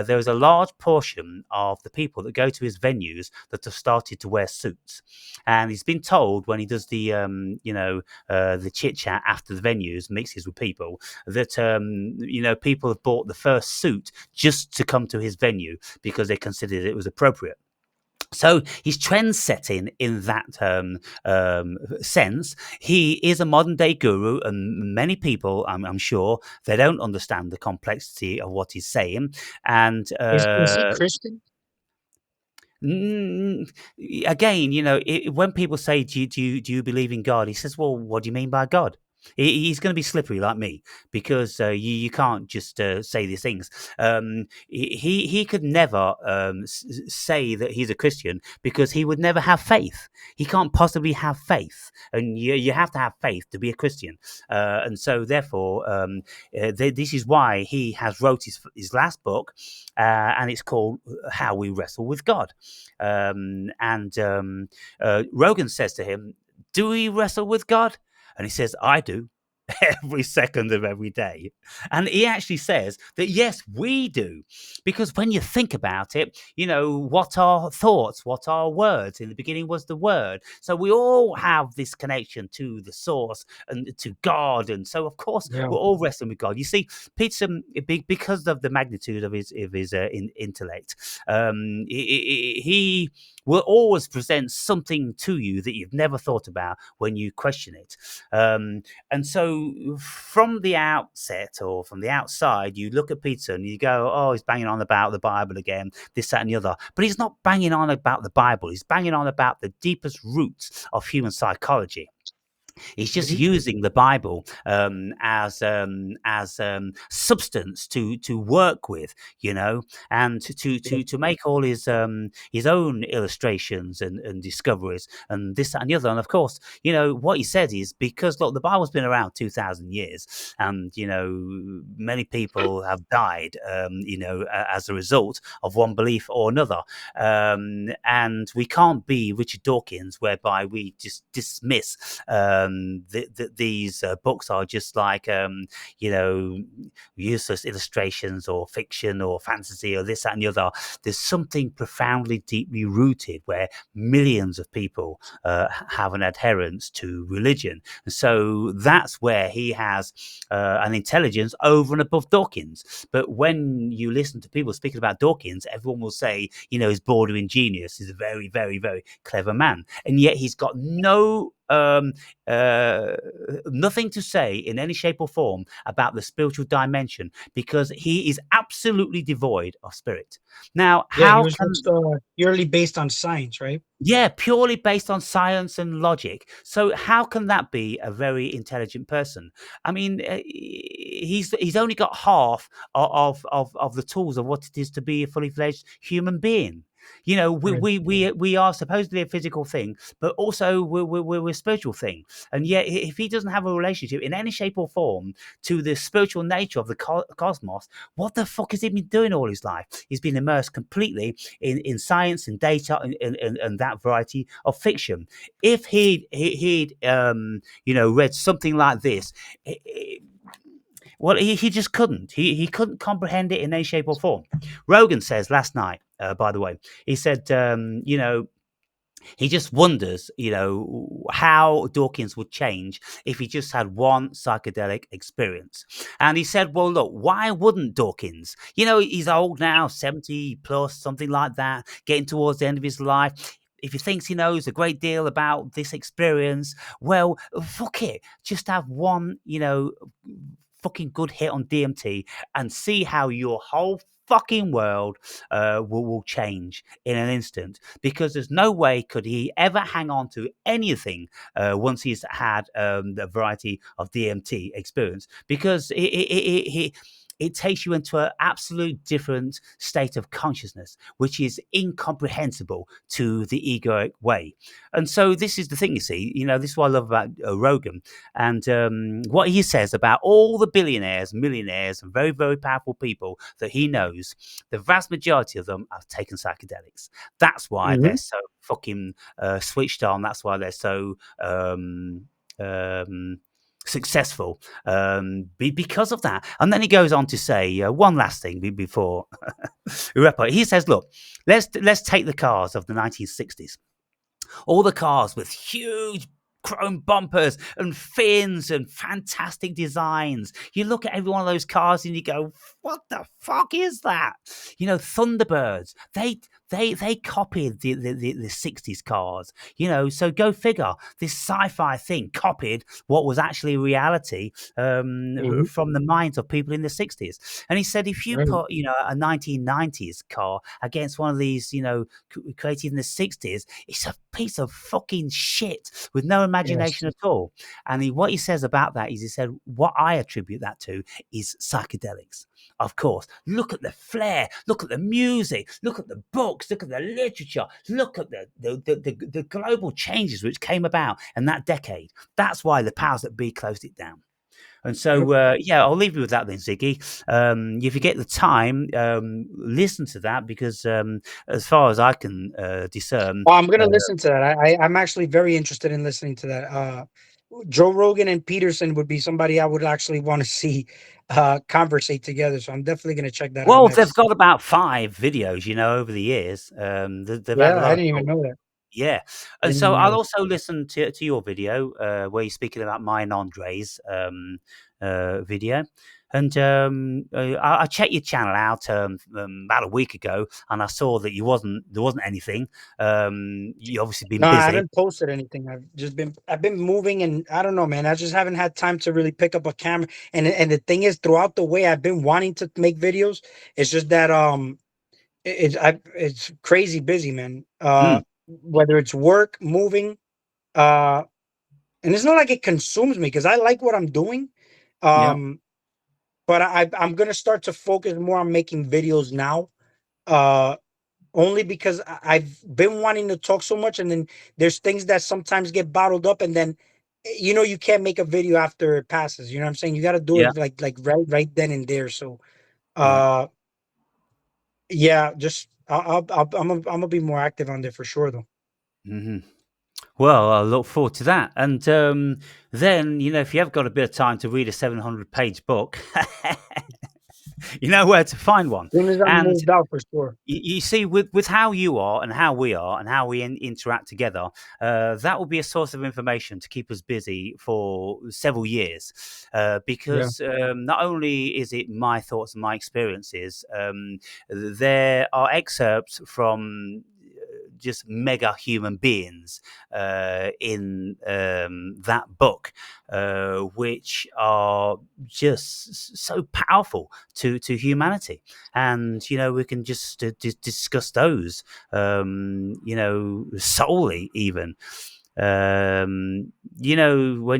there is a large portion of the people that go to his venues that have started to wear suits. And he's been told when he does the chit chat after the venues, mixes with people, that people have bought the first suit just to come to his venue because they considered it was appropriate. So he's trend setting in that sense. He is a modern day guru, and many people, I'm sure, they don't understand the complexity of what he's saying. And Is he Christian? Mm, again, when people say, "Do you believe in God?" He says, "Well, what do you mean by God?" He's going to be slippery like me, because you can't just say these things. He could never say that he's a Christian, because he would never have faith. He can't possibly have faith, and you have to have faith to be a Christian. And so, therefore, this is why he has wrote his last book, and it's called "How We Wrestle with God." And Rogan says to him, "Do we wrestle with God?" And he says, "I do." every second of every day. And he actually says that, yes, we do. Because when you think about it, what are thoughts? What are words? In the beginning was the word. So we all have this connection to the source and to God. And so, of course, Yeah. we're all wrestling with God. You see, Peterson, because of the magnitude of his intellect, he will always present something to you that you've never thought about when you question it. And so from the outset or from the outside, you look at Peter and you go, oh, he's banging on about the Bible again, this, that, and the other. But he's not banging on about the Bible. He's banging on about the deepest roots of human psychology. He's just Mhm. using the Bible as substance to work with, and Yeah. to make all his own illustrations and discoveries and this, that, and the other. And of course, what he said is because look, the Bible's been around 2,000 years, and many people have died, as a result of one belief or another. And we can't be Richard Dawkins, whereby we just dismiss these books are just like useless illustrations or fiction or fantasy or this, that, and the other. There's something profoundly deeply rooted where millions of people have an adherence to religion. And so that's where he has an intelligence over and above Dawkins. But when you listen to people speaking about Dawkins, everyone will say, he's bordering genius. He's a very, very, very clever man. And yet he's got nothing to say in any shape or form about the spiritual dimension because he is absolutely devoid of spirit. Now, Yeah, he how was can just purely based on science, right? yeah, purely based on science and logic. So how can that be a very intelligent person? I mean, he's only got half of the tools of what it is to be a fully fledged human being. We Right. we we we are supposedly a physical thing, but also we're a spiritual thing. And yet, if he doesn't have a relationship in any shape or form to the spiritual nature of the cosmos, what the fuck has he been doing all his life? He's been immersed completely in science and data and that variety of fiction. If he'd read something like this, well, he just couldn't. He couldn't comprehend it in any shape or form. Rogan says last night, by the way, he said, he just wonders, how Dawkins would change if he just had one psychedelic experience. And he said, well, look, why wouldn't Dawkins? He's old now, 70 plus, something like that, getting towards the end of his life. If he thinks he knows a great deal about this experience, well, fuck it. Just have one, fucking good hit on DMT and see how your whole fucking world will change in an instant, because there's no way could he ever hang on to anything once he's had a variety of DMT experience, because it takes you into an absolute different state of consciousness, which is incomprehensible to the egoic way. And so this is the thing, you see, this is what I love about Rogan and what he says about all the billionaires, millionaires, and very, very powerful people that he knows. The vast majority of them have taken psychedelics. That's why they're Hmm. so fucking switched on. That's why they're so um, successful because of that. And then he goes on to say one last thing before we wrap up. He says, "Look, let's take the cars of the 1960s. All the cars with huge chrome bumpers and fins and fantastic designs. You look at every one of those cars and you go, what the fuck is that? Thunderbirds. They copied the 60s cars. So go figure. This sci-fi thing copied what was actually reality Hmm. from the minds of people in the 60s. And he said, if you Right. put, a 1990s car against one of these, created in the 60s, it's a piece of fucking shit with no Yes. imagination at all. And what he says about that is, he said, what I attribute that to is psychedelics. Of course, look at the flair, look at the music, look at the books, look at the literature, look at the global changes which came about in that decade. That's why the powers that be closed it down. And Yep. so, yeah, I'll leave you with that then, Ziggy. If you get the time, listen to that, because as far as I can discern, Well, I'm gonna uh, listen to that. I'm actually very interested in listening to that. Joe Rogan and Peterson would be somebody I would actually want to see conversate together. So I'm definitely gonna check that out Well, they've next. got about 5 videos, over the years. They've had a Yeah, I lot of didn't even talk. know that. Yeah, I and didn't so even I'll know. also listen to your video, where you're speaking about mine Andre's video, and I checked your channel out about a week ago, and I saw that there wasn't anything. You obviously been No, I busy. haven't posted anything. I've been moving, and I don't know, man. I just haven't had time to really pick up a camera. And the thing is, throughout the way, I've been wanting to make videos. It's just that it's crazy busy, man. Mm, Whether it's work, moving, uh, and it's not like it consumes me because I like what I'm doing. yeah, Um, but I'm gonna start to focus more on making videos now. Uh, Only because I've been wanting to talk so much, and then there's things that sometimes get bottled up, and then you can't make a video after it passes. You know what I'm saying? You got to do yeah, it like right then and there. So, yeah. uh, yeah, just I'm gonna be more active on there for sure, though. Hmm. Well, I look forward to that. And then, if you have got a bit of time to read a 700-page book, you know where to find one. As soon as I'm And moved out, for sure. you see, with how you are and how we are and how we interact together, that will be a source of information to keep us busy for several years. Yeah, Because not only is it my thoughts and my experiences, there are excerpts from just mega human beings in that book, which are just so powerful to humanity. And we can just discuss those, solely even. When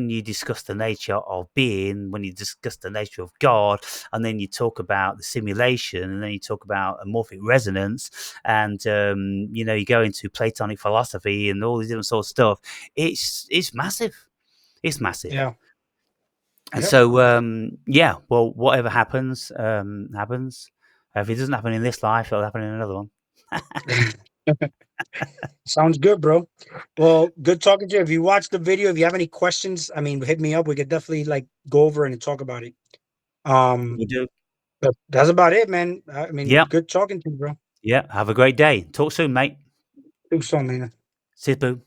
you discuss the nature of being, when you discuss the nature of God, and then you talk about the simulation, and then you talk about amorphic resonance, and you go into Platonic philosophy and all these different sort of stuff. It's massive. It's massive. yeah, And yep. so, yeah, well, whatever happens, happens. If it doesn't happen in this life, it'll happen in another one. Sounds good, bro. Well, good talking to you. If you watch the video, if you have any questions, I mean, hit me up. We could definitely like go over it and talk about it. Um, We do. but that's about it, man. I mean, Yeah. good talking to you, bro. Yeah. Have a great day. Talk soon, mate. Do so, man. See you, boo.